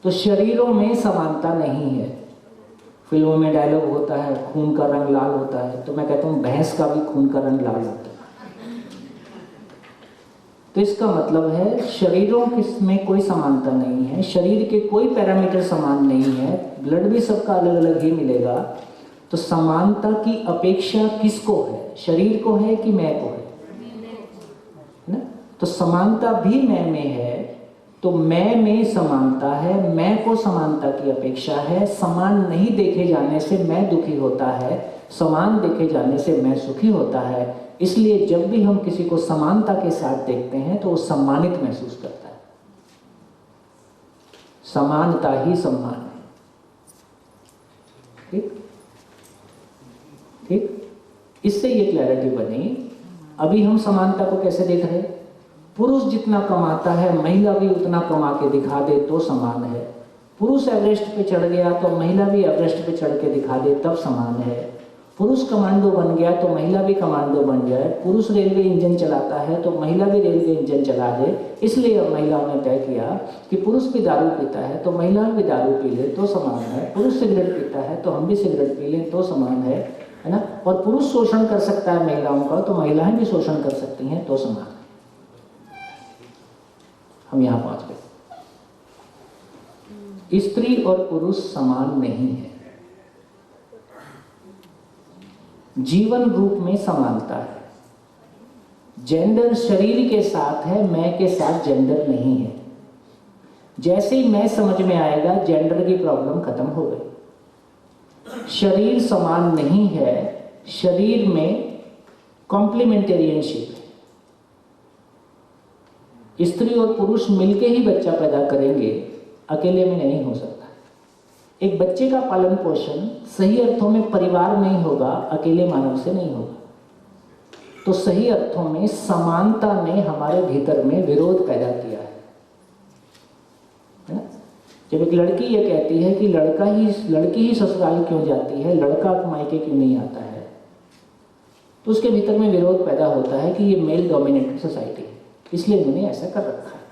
तो शरीरों में समानता नहीं है। फिल्मों में डायलॉग होता है, खून का रंग लाल होता है, तो मैं कहता हूं भैंस का भी खून का रंग लाल होता है। तो इसका मतलब है शरीरों में कोई समानता नहीं है, शरीर के कोई पैरामीटर समान नहीं है, ब्लड भी सबका अलग अलग ही मिलेगा। तो समानता की अपेक्षा किसको है? शरीर को है कि मैं को है ना? तो समानता भी मैं में है, तो मैं में समानता है, मैं को समानता की अपेक्षा है। समान नहीं देखे जाने से मैं दुखी होता है, समान देखे जाने से मैं सुखी होता है। इसलिए जब भी हम किसी को समानता के साथ देखते हैं तो वो सम्मानित महसूस करता है। समानता ही सम्मान है। ठीक ठीक, इससे ये क्लैरिटी बनी। अभी हम समानता को कैसे देख रहे हैं? पुरुष जितना कमाता है महिला भी उतना कमा के दिखा दे तो समान है। पुरुष एवरेस्ट पे चढ़ गया तो महिला भी एवरेस्ट पे चढ़ के दिखा दे तब समान है। पुरुष कमांडो बन गया तो महिला भी कमांडो बन जाए। पुरुष रेलवे इंजन चलाता है तो महिला भी रेलवे इंजन चला दे। इसलिए अब महिलाओं ने तय किया कि पुरुष भी दारू पीता है तो महिला भी दारू पी ले तो समान है। पुरुष सिगरेट पीता है तो हम भी सिगरेट पी लें तो समान है ना? और पुरुष शोषण कर सकता है महिलाओं का तो महिलाएं भी शोषण कर सकती हैं तो समान है। हम यहाँ पहुंच गए। स्त्री और पुरुष समान नहीं है। जीवन रूप में समानता है। जेंडर शरीर के साथ है, मैं के साथ जेंडर नहीं है। जैसे ही मैं समझ में आएगा जेंडर की प्रॉब्लम खत्म हो गई। शरीर समान नहीं है, शरीर में कॉम्प्लीमेंटेरियनशिप है। स्त्री और पुरुष मिलके ही बच्चा पैदा करेंगे, अकेले में नहीं हो सकता। एक बच्चे का पालन पोषण सही अर्थों में परिवार में ही होगा, अकेले मानव से नहीं होगा। तो सही अर्थों में समानता ने हमारे भीतर में विरोध पैदा किया है ना? जब एक लड़की ये कहती है कि लड़की ही ससुराल क्यों जाती है, लड़का मायके क्यों नहीं आता है, तो उसके भीतर में विरोध पैदा होता है कि ये मेल डोमिनेटेड सोसाइटी है, इसलिए इन्होंने ऐसा कर रखा है।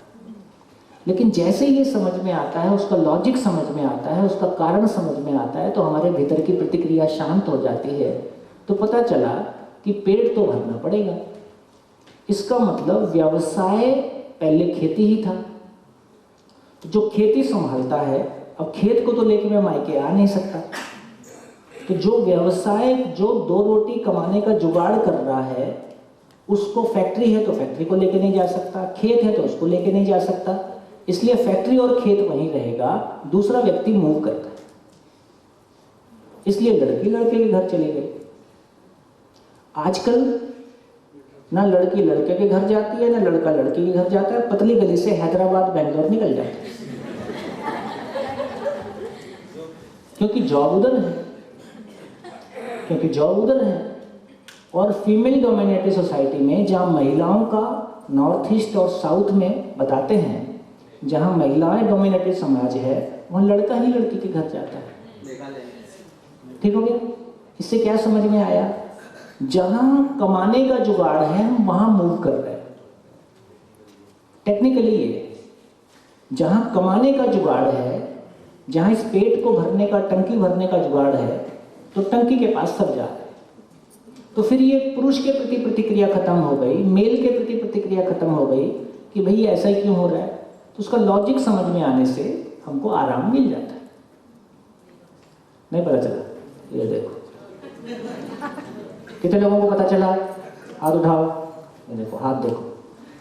लेकिन जैसे ये समझ में आता है, उसका लॉजिक समझ में आता है, उसका कारण समझ में आता है, तो हमारे भीतर की प्रतिक्रिया शांत हो जाती है। तो पता चला कि पेट तो भरना पड़ेगा। इसका मतलब व्यवसाय पहले खेती ही था। जो खेती संभालता है, अब खेत को तो लेके मैं मायके आ नहीं सकता, तो जो व्यवसाय जो 2 रोटी कमाने का जुगाड़ कर रहा है, उसको फैक्ट्री है तो फैक्ट्री को लेके नहीं जा सकता, खेत है तो उसको लेके नहीं जा सकता, इसलिए फैक्ट्री और खेत वहीं रहेगा, दूसरा व्यक्ति मूव करता है। इसलिए लड़की लड़के के घर चली गई। आजकल ना लड़की लड़के के घर जाती है, ना लड़का लड़की के घर जाता है, पतली गली से हैदराबाद बेंगलोर निकल जाता है, क्योंकि जॉब उधर है, क्योंकि जॉब उधर है। और फीमेल डोमिनेटेड सोसाइटी में, जहाँ महिलाओं का नॉर्थ ईस्ट और साउथ में बताते हैं, जहाँ महिलाएं डोमिनेटेड समाज है, वहाँ लड़का ही लड़की के घर जाता है। ठीक हो गया? इससे क्या समझ में आया? जहाँ कमाने का जुगाड़ है, हम वहाँ मूव कर रहे हैं। टेक्निकली ये, जहाँ कमाने का जुगाड़ है, जहाँ इस पेट को भरने का, टंकी भरने का जुगाड़ है, तो टंकी के पास सब जा रहे हैं। तो फिर ये पुरुष के प्रति प्रतिक्रिया खत्म हो गई, मेल के प्रति प्रतिक्रिया खत्म हो गई कि भाई ऐसा ही क्यों हो रहा है। तो उसका लॉजिक समझ में आने से हमको आराम मिल जाता है। नहीं पता चला? ये देखो, कितने लोगों को पता चला? हाथ उठाओ। ये देखो, हाथ देखो।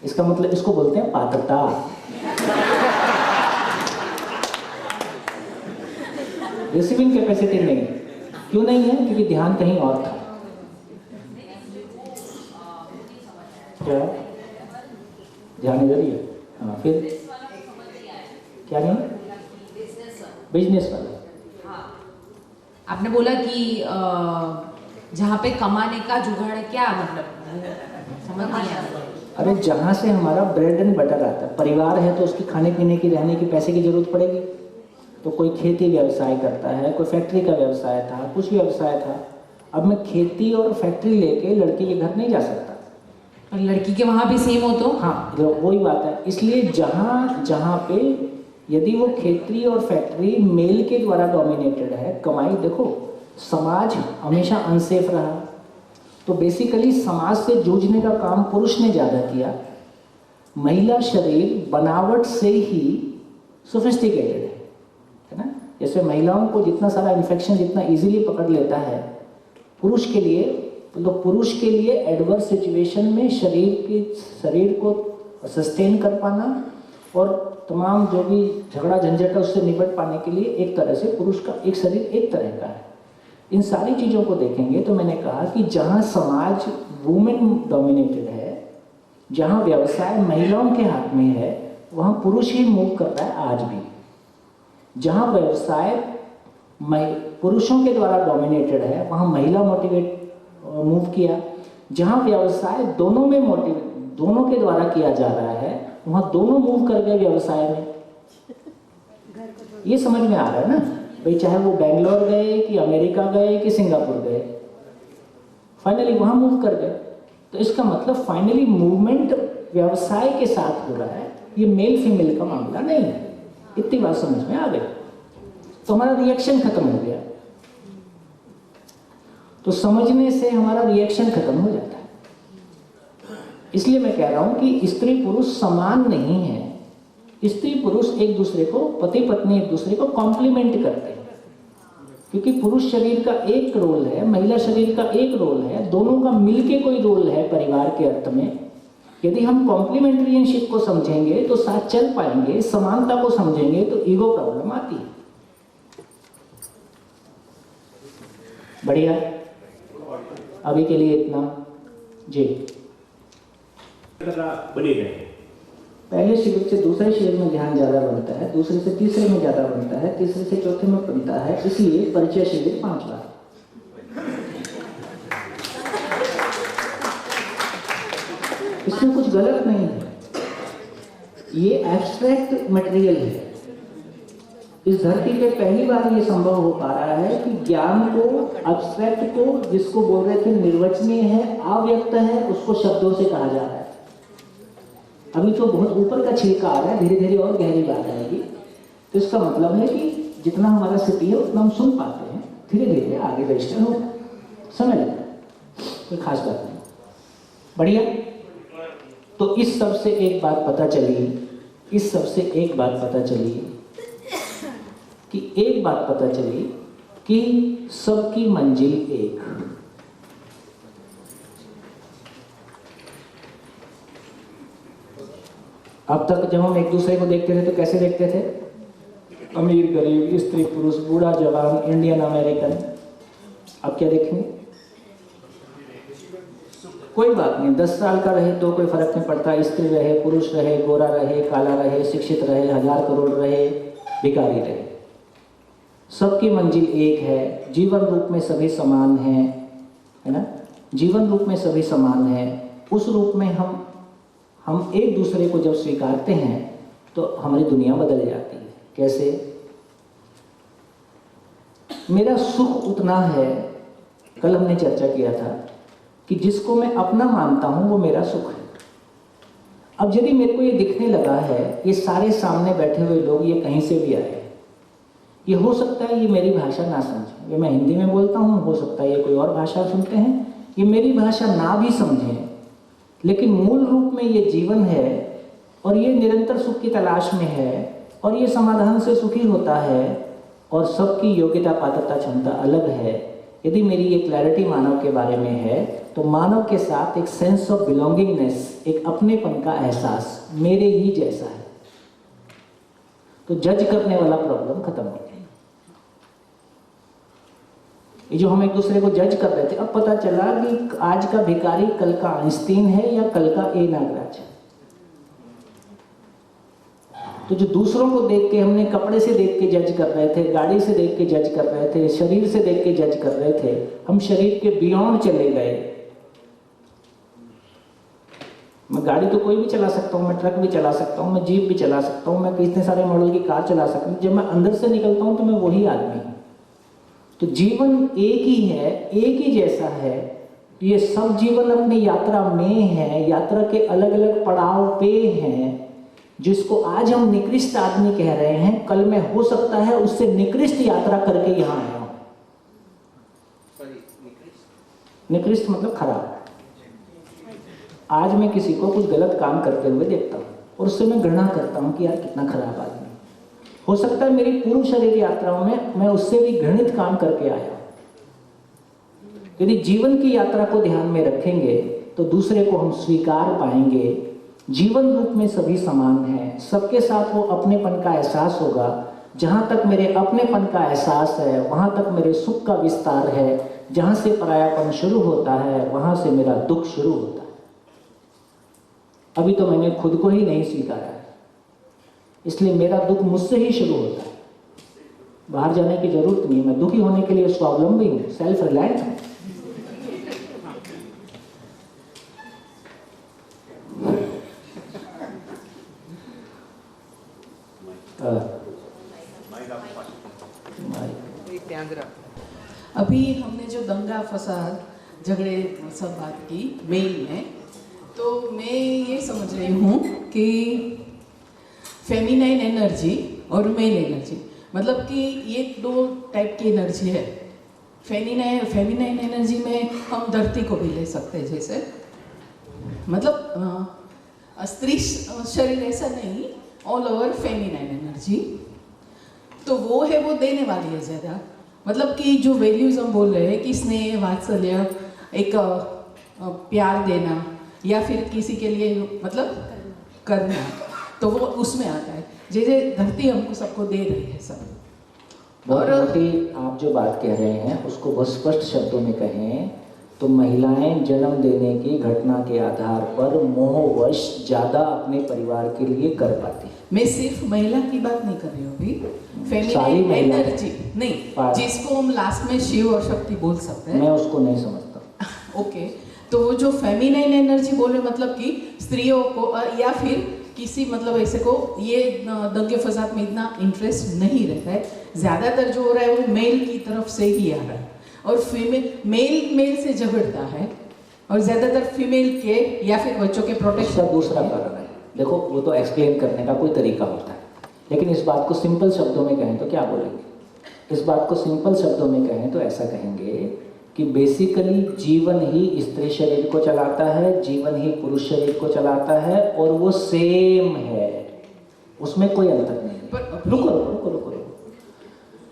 इसका मतलब, इसको बोलते हैं पात्रता। रिसीविंग कैपेसिटी नहीं। क्यों नहीं है? क्योंकि ध्यान कहीं और था। क्या ध्यान इधर ही है? हाँ, फिर क्या नहीं? बिजनेस वाला। आपने बोला कि जहाँ पे कमाने का जुगाड़ है, क्या मतलब? समझ नहीं आया। अरे जहाँ से हमारा ब्रेड एंड बटर आता है, परिवार है तो उसकी खाने पीने की, रहने की, पैसे की जरूरत पड़ेगी। तो कोई खेती व्यवसाय करता है, कोई फैक्ट्री का व्यवसाय था, कुछ व्यवसाय था। अब मैं खेती और फैक्ट्री लेके लड़की के घर नहीं जा सकता। और लड़की के वहाँ भी सेम हो तो? हाँ, वही बात है। इसलिए जहाँ पे यदि वो खेती और फैक्ट्री मेल के द्वारा डोमिनेटेड है, कमाई, देखो समाज हमेशा अनसेफ रहा, तो बेसिकली समाज से जूझने का काम पुरुष ने ज़्यादा किया। महिला शरीर बनावट से ही सोफिस्टिकेटेड है ना। जैसे महिलाओं को जितना सारा इन्फेक्शन जितना इजीली पकड़ लेता है, पुरुष के लिए, तो पुरुष के लिए एडवर्स सिचुएशन में शरीर को सस्टेन कर पाना और तमाम जो भी झगड़ा झंझट है उससे निपट पाने के लिए एक तरह से पुरुष का एक शरीर एक तरह का है। इन सारी चीज़ों को देखेंगे तो मैंने कहा कि जहाँ समाज वुमेन डोमिनेटेड है, जहाँ व्यवसाय महिलाओं के हाथ में है, वहाँ पुरुष ही मूव कर रहा है आज भी। जहाँ व्यवसाय पुरुषों के द्वारा डोमिनेटेड है, वहाँ महिला मूव किया। जहाँ व्यवसाय दोनों के द्वारा किया जा रहा है, वहाँ दोनों मूव कर गए व्यवसाय में। ये समझ में आ रहा है ना भाई? चाहे वो बेंगलोर गए कि अमेरिका गए कि सिंगापुर गए, फाइनली वहाँ मूव कर गए। तो इसका मतलब फाइनली मूवमेंट व्यवसाय के साथ हो रहा है, ये मेल फीमेल का मामला नहीं है। इतनी बात समझ में आ गई, तो हमारा रिएक्शन खत्म हो गया। तो समझने से हमारा रिएक्शन खत्म हो जाता है। इसलिए मैं कह रहा हूं कि स्त्री पुरुष समान नहीं है। स्त्री पुरुष एक दूसरे को, पति पत्नी एक दूसरे को कॉम्प्लीमेंट करते हैं, क्योंकि पुरुष शरीर का एक रोल है, महिला शरीर का एक रोल है, दोनों का मिलके कोई रोल है परिवार के अर्थ में। यदि हम कॉम्प्लीमेंट्रियनशिप को समझेंगे तो साथ चल पाएंगे, समानता को समझेंगे तो ईगो प्रॉब्लम आती है। बढ़िया, अभी के लिए इतना जी। बने गए, पहले शिविर से दूसरे शिविर में ध्यान ज़्यादा बनता है, दूसरे से तीसरे में ज़्यादा बनता है, तीसरे से चौथे में बनता है, इसलिए परिचय शिविर 5 बार। इसमें कुछ गलत नहीं है, ये एब्स्ट्रैक्ट मटेरियल है। इस धरती पे पहली बार ये संभव हो पा रहा है कि ज्ञान को, एब्स्ट्रैक्ट को, जिसको बोल रहे थे निर्वचनीय है, अव्यक्त है, उसको शब्दों से कहा जा रहा है। अभी तो बहुत ऊपर का छिलका आ रहा है, धीरे धीरे और गहरी बात आएगी। तो इसका मतलब है कि जितना हमारा सिटी है उतना हम सुन पाते हैं, धीरे धीरे आगे रजिस्टर होगा, समय लगता है, कोई खास बात नहीं। बढ़िया। तो इस सब से एक बात पता चली कि सबकी मंजिल एक। अब तक जब हम एक दूसरे को देखते थे तो कैसे देखते थे? अमीर गरीब, स्त्री पुरुष, बूढ़ा जवान, इंडियन अमेरिकन। अब क्या देखेंगे? कोई बात नहीं, 10 साल का रहे तो कोई फर्क नहीं पड़ता, स्त्री रहे, पुरुष रहे, गोरा रहे, काला रहे, शिक्षित रहे, 1000 करोड़ रहे, भिखारी रहे, सबकी मंजिल एक है। जीवन रूप में सभी समान हैं, है ना? जीवन रूप में सभी समान हैं। उस रूप में हम एक दूसरे को जब स्वीकारते हैं तो हमारी दुनिया बदल जाती है। कैसे? मेरा सुख उतना है, कल हमने चर्चा किया था कि जिसको मैं अपना मानता हूं वो मेरा सुख है। अब यदि मेरे को ये दिखने लगा है, ये सारे सामने बैठे हुए लोग ये कहीं से भी आए, ये हो सकता है ये मेरी भाषा ना समझें, ये मैं हिंदी में बोलता हूँ, हो सकता है ये कोई और भाषा सुनते हैं, ये मेरी भाषा ना भी समझें, लेकिन मूल रूप में ये जीवन है और ये निरंतर सुख की तलाश में है और ये समाधान से सुखी होता है और सबकी योग्यता, पात्रता, क्षमता अलग है। यदि मेरी ये क्लैरिटी मानव के बारे में है तो मानव के साथ एक सेंस ऑफ बिलोंगिंगनेस, एक अपनेपन का एहसास मेरे ही जैसा है, तो जज करने वाला प्रॉब्लम खत्म हो गया। ये जो हम एक दूसरे को जज कर रहे थे, अब पता चला कि आज का भिखारी कल का आइंस्टीन है या कल का ए नागराज है। तो जो दूसरों को देख के हमने कपड़े से देख के जज कर रहे थे, गाड़ी से देख के जज कर रहे थे, शरीर से देख के जज कर रहे थे, हम शरीर के बियॉन्ड चले गए। मैं गाड़ी तो कोई भी चला सकता हूँ, मैं ट्रक भी चला सकता हूँ, मैं जीप भी चला सकता हूँ, मैं कितने सारे मॉडल की कार चला सकता हूँ। जब मैं अंदर से निकलता हूँ तो मैं वही आदमी हूँ। तो जीवन एक ही है, एक ही जैसा है। ये सब जीवन अपनी यात्रा में है, यात्रा के अलग अलग पड़ाव पे हैं। जिसको आज हम निकृष्ट आदमी कह रहे हैं, कल में हो सकता है उससे निकृष्ट यात्रा करके यहाँ आया हूं। निकृष्ट मतलब खराब। आज मैं किसी को कुछ गलत काम करते हुए देखता हूँ और उससे मैं घृणा करता हूँ कि यार कितना खराब आदमी। हो सकता है मेरी पूर्ण शरीर यात्राओं में मैं उससे भी घृणित काम करके आया। यदि जीवन की यात्रा को ध्यान में रखेंगे तो दूसरे को हम स्वीकार पाएंगे। जीवन रूप में सभी समान हैं, सबके साथ वो अपनेपन का एहसास होगा। जहाँ तक मेरे अपनेपन का एहसास है वहाँ तक मेरे सुख का विस्तार है। जहाँ से परायापन शुरू होता है वहाँ से मेरा दुख शुरू होता है। अभी तो मैंने खुद को ही नहीं स्वीकारा है, इसलिए मेरा दुख मुझसे ही शुरू होता है। बाहर जाने की जरूरत नहीं, मैं दुखी होने के लिए स्वावलंबी हूँ, सेल्फ रिलायंट हूँ। अभी हमने जो दंगा फसाद झगड़े सब बात की मेल में, तो मैं ये समझ रही हूँ कि फेमिनाइन एनर्जी और मेल एनर्जी, मतलब कि ये 2 टाइप की एनर्जी है। फेमिनाइन एनर्जी में हम धरती को भी ले सकते हैं, जैसे मतलब स्त्री शरीर ऐसा नहीं, ऑल ओवर फेमिनाइन एनर्जी, तो वो है, वो देने वाली है ज़्यादा। मतलब कि जो वैल्यूज हम बोल रहे हैं कि स्नेह, वात्सल्य, एक प्यार देना या फिर किसी के लिए मतलब करना, तो वो उसमें आता है। जैसे धरती हमको सबको दे रही है सब। बहुत मोटी आप जो बात कह रहे हैं उसको बहुत स्पष्ट शब्दों में कहें तो महिलाएं जन्म देने की घटना के आधार पर मोहवश ज़्यादा अपने परिवार के लिए कर पाती है। मैं सिर्फ महिला की बात नहीं कर रही हूँ अभी, फेमिनाइन एनर्जी नहीं, जिसको हम लास्ट में शिव और शक्ति बोल सकते हैं। मैं उसको नहीं समझता। ओके, तो वो जो फेमिनाइन एनर्जी बोल रहे मतलब कि स्त्रियों को या फिर किसी मतलब ऐसे को ये दंगे फसाद में इतना इंटरेस्ट नहीं रहता है। ज़्यादातर जो हो रहा है वो मेल की तरफ से ही आ रहा है और फीमेल मेल से झगड़ता है और ज़्यादातर फीमेल के या फिर बच्चों के प्रोटेक्शन। दूसरा कारण है, देखो वो तो एक्सप्लेन करने का कोई तरीका होता है, लेकिन इस बात को सिंपल शब्दों में कहें तो क्या बोलेंगे? इस बात को सिंपल शब्दों में कहें तो ऐसा कहेंगे कि बेसिकली जीवन ही स्त्री शरीर को चलाता है, जीवन ही पुरुष शरीर को चलाता है, और वो सेम है, उसमें कोई अंतर नहीं है। रुको।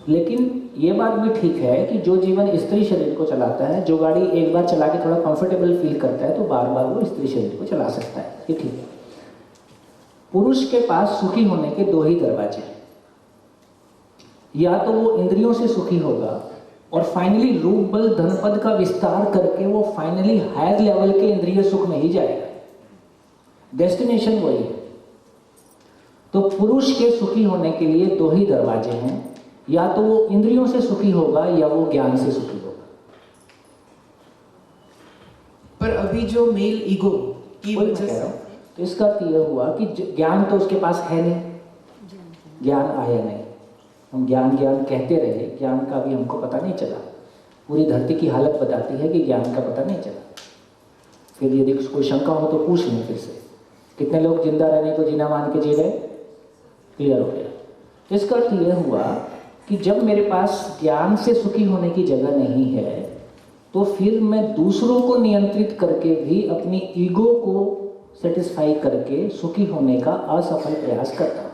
लेकिन ये बात भी ठीक है कि जो जीवन स्त्री शरीर को चलाता है, जो गाड़ी एक बार चला के थोड़ा कंफर्टेबल फील करता है तो बार बार वो स्त्री शरीर को चला सकता है, ये ठीक है। पुरुष के पास सुखी होने के दो ही दरवाजे हैं, या तो वो इंद्रियों से सुखी होगा और फाइनली रूप बल धनपद का विस्तार करके वो फाइनली हायर लेवल के इंद्रिय सुख में ही जाएगा, डेस्टिनेशन वही है। तो पुरुष के सुखी होने के लिए दो ही दरवाजे हैं, या तो वो इंद्रियों से सुखी होगा या वो ज्ञान से सुखी होगा। पर अभी जो मेल ईगो की वजह से, तो इसका अर्थ यह हुआ कि ज्ञान तो उसके पास है नहीं, ज्ञान आया नहीं। हम ज्ञान कहते रहे, ज्ञान का भी हमको पता नहीं चला। पूरी धरती की हालत बताती है कि ज्ञान का पता नहीं चला। फिर यदि कोई शंका हो तो पूछ लें फिर से, कितने लोग जिंदा रहने को जीना मान के जी रहे? क्लियर हो गया। इसका अर्थ यह हुआ कि जब मेरे पास ज्ञान से सुखी होने की जगह नहीं है, तो फिर मैं दूसरों को नियंत्रित करके भी अपनी ईगो को सेटिस्फाई करके सुखी होने का असफल प्रयास करता हूँ।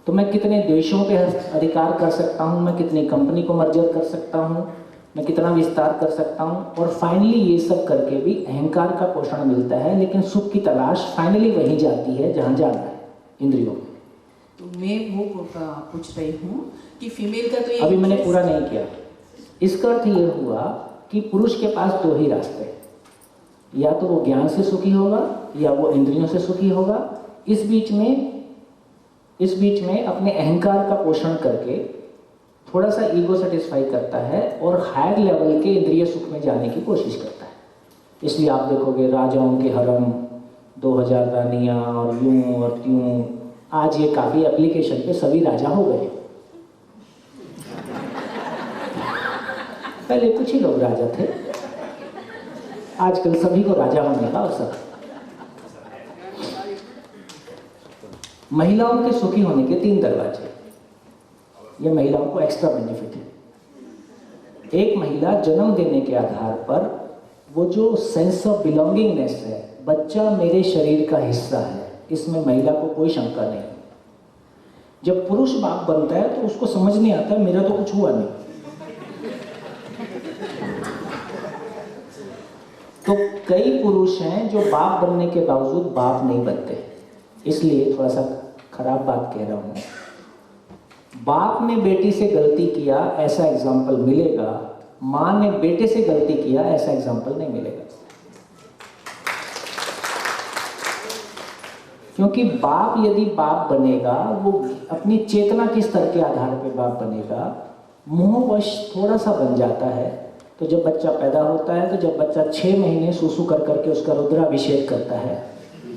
तो मैं कितने देशों पे अधिकार कर सकता हूँ, मैं कितनी कंपनी को मर्जर कर सकता हूँ, मैं कितना विस्तार कर सकता हूँ, और फाइनली ये सब करके भी अहंकार का पोषण मिलता है, लेकिन सुख की तलाश फाइनली वहीं जाती है जहाँ जाना है, इंद्रियों में। तो मैं वो पूछ रही हूँ कि फीमेल का तो ये अभी मैंने पूरा नहीं किया। इसका अर्थ ये हुआ कि पुरुष के पास दो ही रास्ते हैं, या तो वो ज्ञान से सुखी होगा या वो इंद्रियों से सुखी होगा। इस बीच में अपने अहंकार का पोषण करके थोड़ा सा ईगो सेटिस्फाई करता है और हायर लेवल के इंद्रिय सुख में जाने की कोशिश करता है। इसलिए आप देखोगे राजाओं के हरम, 2000 रानियां और यूं और त्यों, आज ये काफी एप्लीकेशन पे सभी राजा हो गए। पहले कुछ ही लोग राजा थे, आजकल सभी को राजा होने का अवसर। महिलाओं के सुखी होने के 3 दरवाजे, ये महिलाओं को एक्स्ट्रा बेनिफिट है। एक महिला जन्म देने के आधार पर वो जो सेंस ऑफ बिलोंगिंगनेस है, बच्चा मेरे शरीर का हिस्सा है, इसमें महिला को कोई शंका नहीं। जब पुरुष बाप बनता है तो उसको समझ नहीं आता मेरा तो कुछ हुआ नहीं। तो कई पुरुष हैं जो बाप बनने के बावजूद बाप नहीं बनते। इसलिए थोड़ा सा खराब बात कह रहा हूं, बाप ने बेटी से गलती किया ऐसा एग्जाम्पल मिलेगा, मां ने बेटे से गलती किया ऐसा एग्जाम्पल नहीं मिलेगा। क्योंकि बाप यदि बाप बनेगा, वो अपनी चेतना के स्तर के आधार पर बाप बनेगा, मोहवश थोड़ा सा बन जाता है। तो जब बच्चा पैदा होता है, तो जब बच्चा 6 महीने सूसू कर करके उसका रुद्राभिषेक करता है,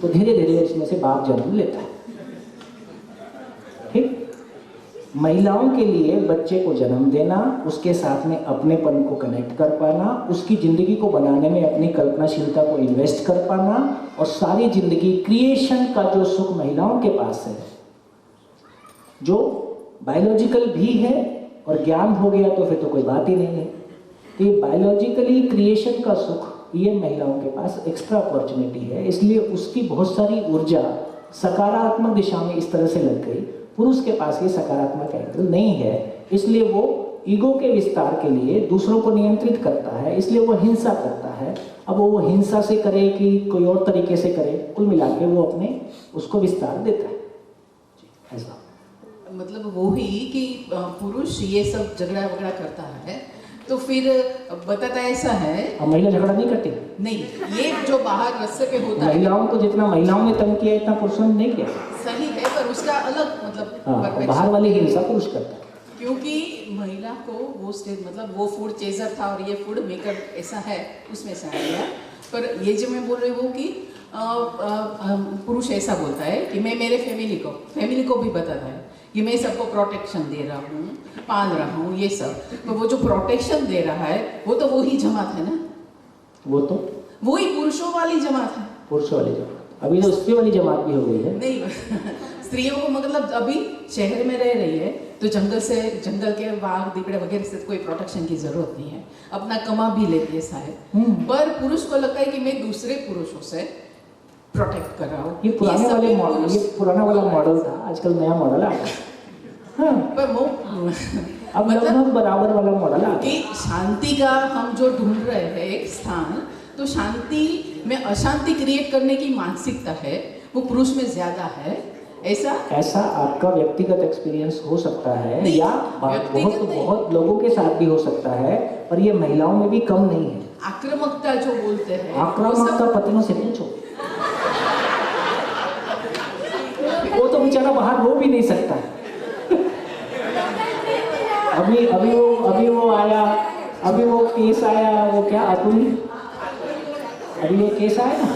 तो धीरे धीरे उसमें से बाप जन्म लेता है। ठीक, महिलाओं के लिए बच्चे को जन्म देना, उसके साथ में अपनेपन को कनेक्ट कर पाना, उसकी जिंदगी को बनाने में अपनी कल्पनाशीलता को इन्वेस्ट कर पाना, और सारी जिंदगी क्रिएशन का जो सुख महिलाओं के पास है, जो बायोलॉजिकल भी है, और ज्ञान हो गया तो फिर तो कोई बात ही नहीं है। तो ये बायोलॉजिकली क्रिएशन का सुख ये महिलाओं के पास एक्स्ट्रा अपॉर्चुनिटी है, इसलिए उसकी बहुत सारी ऊर्जा सकारात्मक दिशा में इस तरह से लग गई। पुरुष के पास ये सकारात्मक एंगल नहीं है, इसलिए वो ईगो के विस्तार के लिए दूसरों को नियंत्रित करता है, इसलिए वो हिंसा करता है। अब वो हिंसा से करे कि कोई और तरीके से करे, कुल मिला के वो अपने उसको विस्तार देता है। ऐसा मतलब वो ही कि पुरुष ये सब झगड़ा वगड़ा करता है, तो फिर बताता ऐसा है। अब महिला झगड़ा नहीं करती? नहीं, ये जो बाहर रस्ते पे होता है, महिलाओं को जितना महिलाओं ने तंग किया इतना पुरुषों ने नहीं किया। सही है, पर उसका अलग मतलब बाहर वाली हिंसा पुरुष करता है। क्योंकि महिला को वो स्टेज, मतलब वो फूड चेजर था और ये फूड मेकर ऐसा है, उसमें से आ गया। पर ये जो मैं बोल रही हूँ कि पुरुष ऐसा बोलता है कि मैं मेरे फैमिली को भी बताता है कि मैं सबको प्रोटेक्शन दे रहा हूँ, पाल रहा हूँ, ये सब। तो वो जो प्रोटेक्शन दे रहा है वो तो वही जमात है ना, वो तो वही पुरुषों वाली जमात है। पुरुषों वाली जमात अभी तो स्त्री वाली जमात भी हो गई है। नहीं स्त्रियों को मतलब अभी शहर में रह रही है तो जंगल के बाघ दीपड़े वगैरह से कोई प्रोटेक्शन की जरूरत नहीं है, अपना कमा भी लेती है शायद। पर पुरुष को लगता है कि मैं दूसरे पुरुषों से प्रोटेक्ट कर रहा हूँ। ये पुराना वाला मॉडल था, आजकल नया मॉडल आ गया। हाँ, पर वो अब लगभग बराबर वाला मॉडल आ कि गया। शांति का हम जो ढूंढ रहे हैं एक स्थान, तो शांति में अशांति क्रिएट करने की मानसिकता है वो पुरुष में ज्यादा है। ऐसा आपका व्यक्तिगत एक्सपीरियंस हो सकता है या व्यक्तिगत बहुत लोगों के साथ भी हो सकता है, पर ये महिलाओं में भी कम नहीं है। आक्रामकता जो बोलते हैं, आक्रामकता पतियों से पूछो, वो तो बेचारा बाहर रो भी नहीं सकता। अभी वो आया, अभी वो केस आया, वो क्या अतुल, अभी वो केस आया ना,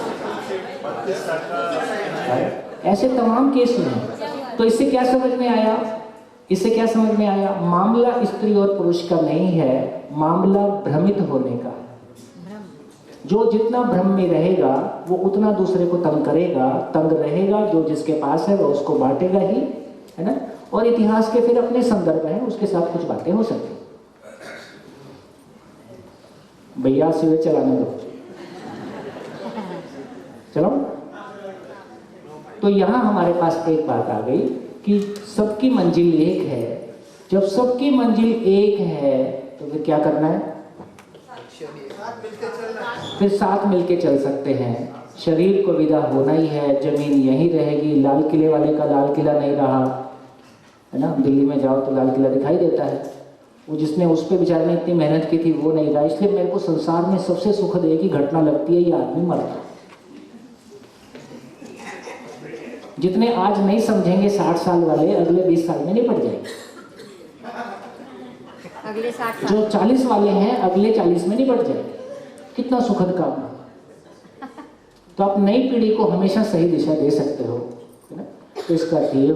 ऐसे तमाम केस हैं। तो इससे क्या समझ में आया? मामला स्त्री और पुरुष का नहीं है, मामला भ्रमित होने का। जो जितना भ्रम में रहेगा वो उतना दूसरे को तंग रहेगा। जो जिसके पास है वो उसको बांटेगा ही, है ना। और इतिहास के फिर अपने संदर्भ है, उसके साथ कुछ बातें हो सकती। भैया सिवे चलाने दो, चलो। तो यहाँ हमारे पास एक बात आ गई कि सबकी मंजिल एक है। जब सबकी मंजिल एक है तो फिर क्या करना है? फिर साथ मिलके चल सकते हैं। शरीर को विदा होना ही है, जमीन यहीं रहेगी। लाल किले वाले का लाल किला नहीं रहा, है ना। दिल्ली में जाओ तो लाल किला दिखाई देता है, वो जिसने उस पर बेचारे ने इतनी मेहनत की थी वो नहीं रहा। इसलिए मेरे को संसार में सबसे सुखद एक ही घटना लगती है, ये आदमी मरता। जितने आज नहीं समझेंगे 60 साल वाले अगले 20 साल में निपट जाएंगे। अगले 60 साल जो 40 वाले हैं अगले 40 में निपट जाएंगे। कितना सुखद काम है। तो आप नई पीढ़ी को हमेशा सही दिशा दे सकते हो, है ना। तो इसका अर्थ ये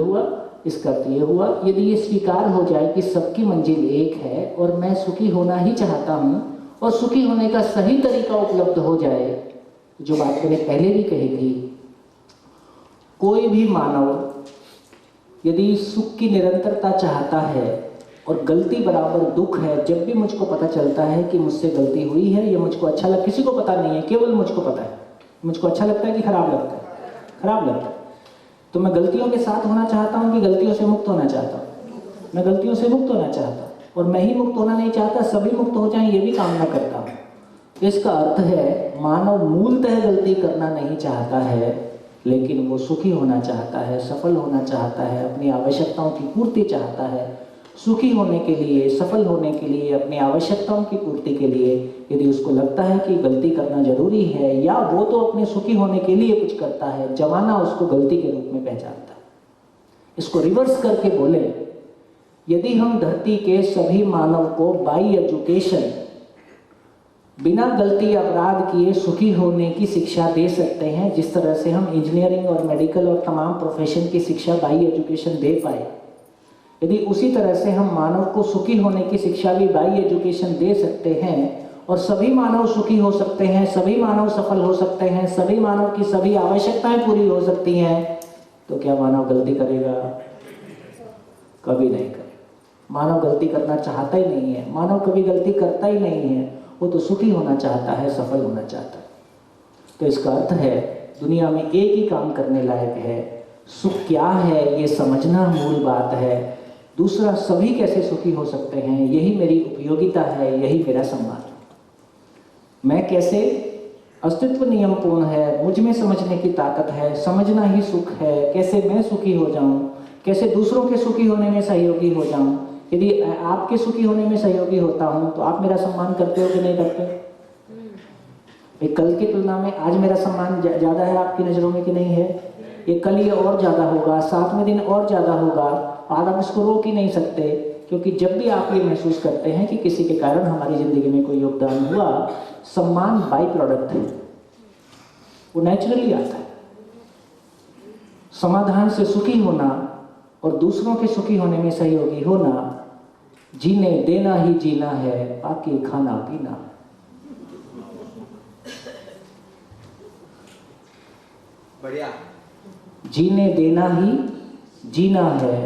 हुआ, यदि ये स्वीकार हो जाए कि सबकी मंजिल एक है और मैं सुखी होना ही चाहता हूँ और सुखी होने का सही तरीका उपलब्ध हो जाए, जो बात मैंने पहले भी कही थी, कोई भी मानव यदि सुख की निरंतरता चाहता है और गलती बराबर दुख है, जब भी मुझको पता चलता है कि मुझसे गलती हुई है, ये मुझको अच्छा लग, किसी को पता नहीं है, केवल मुझको पता है, मुझको अच्छा लगता है कि खराब लगता है, खराब लगता है, तो मैं गलतियों के साथ होना चाहता हूँ कि गलतियों से मुक्त होना चाहता हूँ? मैं गलतियों से मुक्त होना चाहता हूँ, और मैं ही मुक्त होना नहीं चाहता, सभी मुक्त हो जाएं ये भी कामना करता हूँ। तो इसका अर्थ है मानव मूलतः गलती करना नहीं चाहता है, लेकिन वो सुखी होना चाहता है, सफल होना चाहता है, अपनी आवश्यकताओं की पूर्ति चाहता है। सुखी होने के लिए, सफल होने के लिए, अपनी आवश्यकताओं की पूर्ति के लिए यदि उसको लगता है कि गलती करना जरूरी है, या वो तो अपने सुखी होने के लिए कुछ करता है, जमाना उसको गलती के रूप में पहचानता है। इसको रिवर्स करके बोले, यदि हम धरती के सभी मानव को बाई एजुकेशन बिना गलती अपराध किए सुखी होने की शिक्षा दे सकते हैं, जिस तरह से हम इंजीनियरिंग और मेडिकल और तमाम प्रोफेशन की शिक्षा बाई एजुकेशन दे पाए, यदि उसी तरह से हम मानव को सुखी होने की शिक्षा भी बाई एजुकेशन दे सकते हैं और सभी मानव सुखी हो सकते हैं, सभी मानव सफल हो सकते हैं, सभी मानव की सभी आवश्यकताएं पूरी हो सकती हैं, तो क्या मानव गलती करेगा? कभी नहीं करेगा। मानव गलती करना चाहता ही नहीं है, मानव कभी गलती करता ही नहीं है, वो तो सुखी होना चाहता है, सफल होना चाहता है। तो इसका अर्थ है दुनिया में एक ही काम करने लायक है, सुख क्या है ये समझना मूल बात है। दूसरा, सभी कैसे सुखी हो सकते हैं, यही मेरी उपयोगिता है, यही मेरा सम्मान। मैं कैसे, अस्तित्व नियमपूर्ण है, मुझ में समझने की ताकत है, समझना ही सुख है। कैसे मैं सुखी हो जाऊं, कैसे दूसरों के सुखी होने में सहयोगी हो जाऊं। यदि आपके सुखी होने में सहयोगी होता हूं तो आप मेरा सम्मान करते हो कि नहीं करते? कल की तुलना में आज मेरा सम्मान ज्यादा है आपकी नजरों में कि नहीं है? ये कल ये और ज्यादा होगा, 7वें दिन और ज्यादा होगा। आज आप इसको रोक ही नहीं सकते, क्योंकि जब भी आप ये महसूस करते हैं कि किसी के कारण हमारी जिंदगी में कोई योगदान हुआ, सम्मान बाई प्रोडक्ट है, वो नेचुरली आता है। समाधान से सुखी होना और दूसरों के सुखी होने में सहयोगी होना, जीने देना ही जीना है, बाकी खाना पीना। बढ़िया। जीने देना ही जीना है।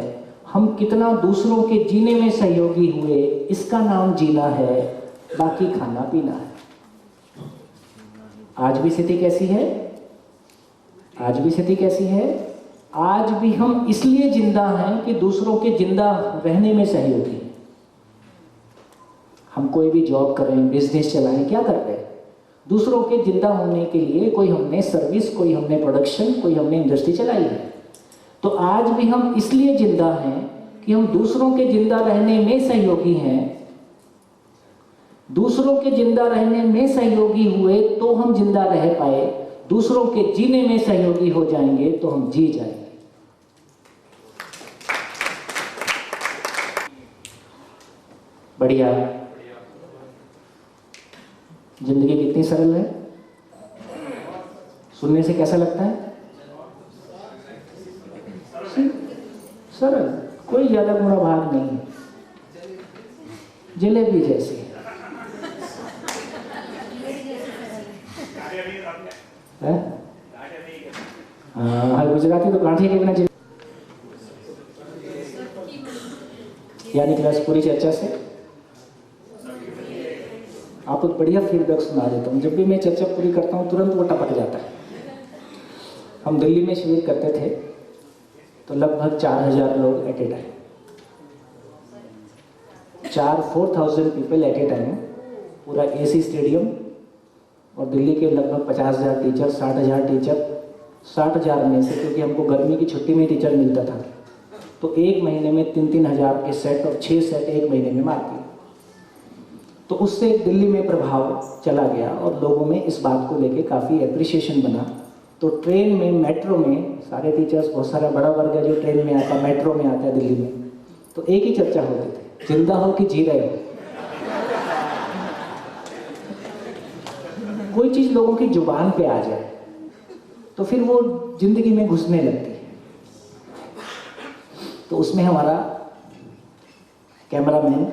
हम कितना दूसरों के जीने में सहयोगी हुए, इसका नाम जीना है, बाकी खाना पीना है। आज भी स्थिति कैसी है? आज भी स्थिति कैसी है? आज भी हम इसलिए जिंदा हैं कि दूसरों के जिंदा रहने में सहयोगी हैं। हम कोई भी जॉब कर रहे हैं, बिजनेस चलाएं, क्या कर रहे हैं? दूसरों के जिंदा होने के लिए कोई हमने सर्विस, कोई हमने प्रोडक्शन, कोई हमने इंडस्ट्री चलाई है। तो आज भी हम इसलिए जिंदा हैं कि हम दूसरों के जिंदा रहने में सहयोगी हैं। दूसरों के जिंदा रहने में सहयोगी हुए तो हम जिंदा रह पाए, दूसरों के जीने में सहयोगी हो जाएंगे तो हम जी जाएंगे। बढ़िया। जिंदगी कितनी सरल है, सुनने से कैसा लगता है? सरल, कोई ज्यादा बुरा भाग नहीं है, जलेबी जैसी है। हाँ, गुजराती तो गांठी के बिना यानी क्लास पूरी चर्चा से आपको बढ़िया फीडबैक सुना देता हूँ। जब भी मैं चर्चा पूरी करता हूँ तुरंत वो टपक जाता है। हम दिल्ली में शिविर करते थे तो लगभग 4000 लोग at a time, 4,000 people at a time, पूरा एसी स्टेडियम, और दिल्ली के लगभग 50,000 टीचर, 60,000 टीचर, 60,000 में से क्योंकि हमको गर्मी की छुट्टी में टीचर मिलता था तो एक महीने में 3-3 हज़ार के सेट और 6 सेट एक महीने में मारती। तो उससे दिल्ली में प्रभाव चला गया और लोगों में इस बात को लेके काफ़ी एप्रिसिएशन बना। तो ट्रेन में, मेट्रो में सारे टीचर्स, बहुत सारा बड़ा वर्ग है जो ट्रेन में आता, मेट्रो में आता है दिल्ली में, तो एक ही चर्चा होती थी, जिंदा हो कि जी रहे हो। कोई चीज़ लोगों की जुबान पे आ जाए तो फिर वो जिंदगी में घुसने लगती है। तो उसमें हमारा कैमरामैन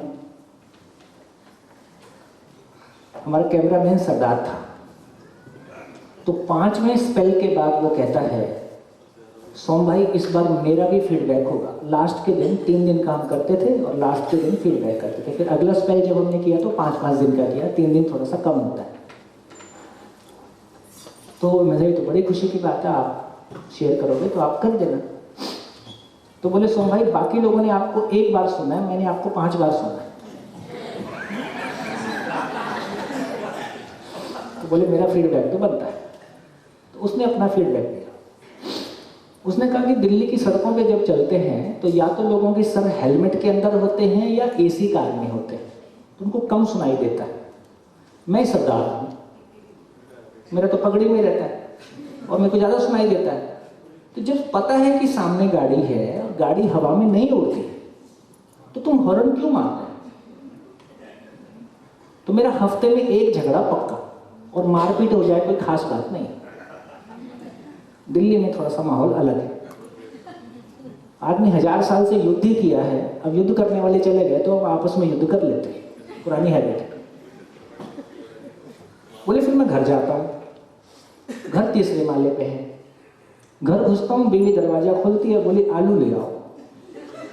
सरदार था। तो 5वें स्पेल के बाद वो कहता है, सोम भाई इस बार मेरा भी फीडबैक होगा। लास्ट के दिन 3 दिन काम करते थे और लास्ट के दिन फीडबैक करते थे। फिर अगला स्पेल जब हमने किया तो 5-5 दिन का किया, 3 दिन थोड़ा सा कम होता है। तो मुझे तो बड़ी खुशी की बात है, आप शेयर करोगे तो आप कर देना। तो बोले सोम भाई बाकी लोगों ने आपको 1 बार सुना है, मैंने आपको 5 बार सुना है। तो बोले मेरा फीडबैक तो बनता है। तो उसने अपना फीडबैक दिया। उसने कहा कि दिल्ली की सड़कों पे जब चलते हैं तो या तो लोगों के सर हेलमेट के अंदर होते हैं या एसी कार में होते हैं, तो उनको कम सुनाई देता है। मैं सरदार हूँ, मेरा तो पगड़ी में रहता है और मेरे को ज़्यादा सुनाई देता है। तो जब पता है कि सामने गाड़ी है और गाड़ी हवा में नहीं उड़ती तो तुम हॉर्न क्यों मार रहे हो? तो मेरा हफ्ते में 1 झगड़ा पक्का और मारपीट हो जाए कोई खास बात नहीं। दिल्ली में थोड़ा सा माहौल अलग है। आदमी 1000 साल से युद्ध ही किया है, अब युद्ध करने वाले चले गए तो अब आपस में युद्ध कर लेते हैं, पुरानी हैबिट है। बोले फिर मैं घर जाता हूँ, घर 3रे माले पे है। घर घुसता हूँ, बीवी दरवाजा खोलती है, बोली आलू ले आओ,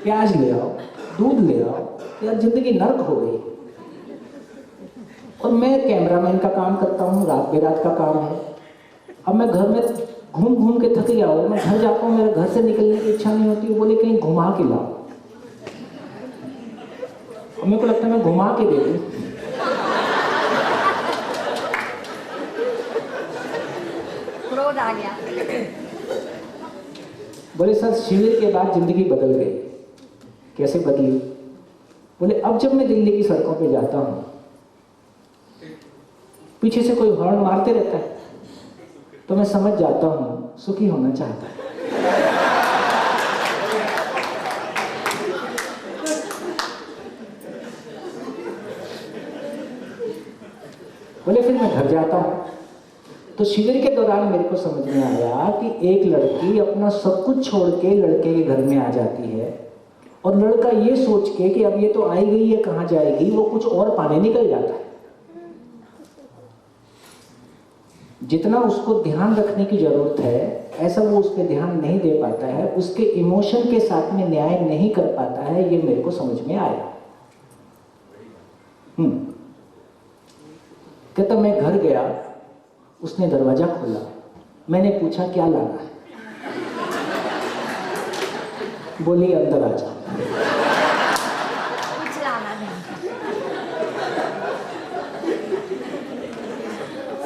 प्याज ले आओ, दूध ले आओ। यार जिंदगी नर्क हो गई। और मैं कैमरामैन का काम करता हूँ, रात बेरात का काम है। अब मैं घर में घूम घूम के थक गया हूँ, मैं घर जाता हूँ, मेरे घर से निकलने की इच्छा नहीं होती। बोले कहीं घुमा के लाओ, और मेरे को लगता है मैं घुमा के दे दूँ। क्रोध आ गया। बोले सर शिविर के बाद जिंदगी बदल गई। कैसे बदली? बोले अब जब मैं दिल्ली की सड़कों पे जाता हूँ, पीछे से कोई हॉर्न मारते रहता है तो मैं समझ जाता हूँ सुखी होना चाहता है। बोले फिर मैं घर जाता हूँ। तो शिविर के दौरान मेरे को समझ में आया कि एक लड़की अपना सब कुछ छोड़ के लड़के के घर में आ जाती है और लड़का ये सोच के कि अब ये तो आई गई है, कहाँ जाएगी, वो कुछ और पाने निकल जाता है। जितना उसको ध्यान रखने की जरूरत है ऐसा वो उस पर ध्यान नहीं दे पाता है, उसके इमोशन के साथ में न्याय नहीं कर पाता है, ये मेरे को समझ में आया। कहता मैं घर गया, उसने दरवाजा खोला, मैंने पूछा क्या लाना है, बोली अंदर आ जा। कुछ लाना नहीं।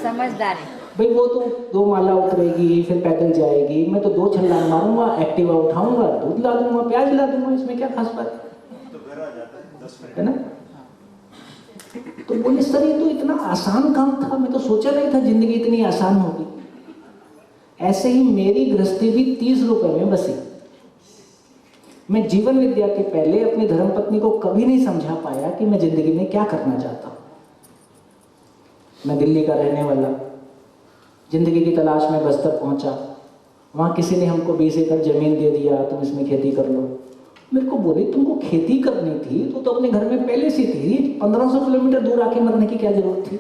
समझदारी। भाई वो तो 2 माला उतरेगी, फिर पैदल जाएगी, मैं तो 2 छलांग मारूंगा, एक्टिवा उठाऊंगा, दूध ला दूंगा, प्याज ला दूंगा, इसमें क्या खास बात है ना? तो बोले सर ये तो इतना आसान काम था, मैं तो सोचा नहीं था जिंदगी इतनी आसान होगी। ऐसे ही मेरी गृहस्थी भी 30 रुपए में बसी। मैं जीवन विद्या के पहले अपनी धर्मपत्नी को कभी नहीं समझा पाया कि मैं जिंदगी में क्या करना चाहता हूं। मैं दिल्ली का रहने वाला, जिंदगी की तलाश में बस्तर पहुंचा, वहां किसी ने हमको 20 एकड़ जमीन दे दिया, तुम इसमें खेती कर लो। मेरे को बोले तुमको खेती करनी थी तो अपने घर में पहले से थी, 1500 किलोमीटर दूर आके मरने की क्या जरूरत थी।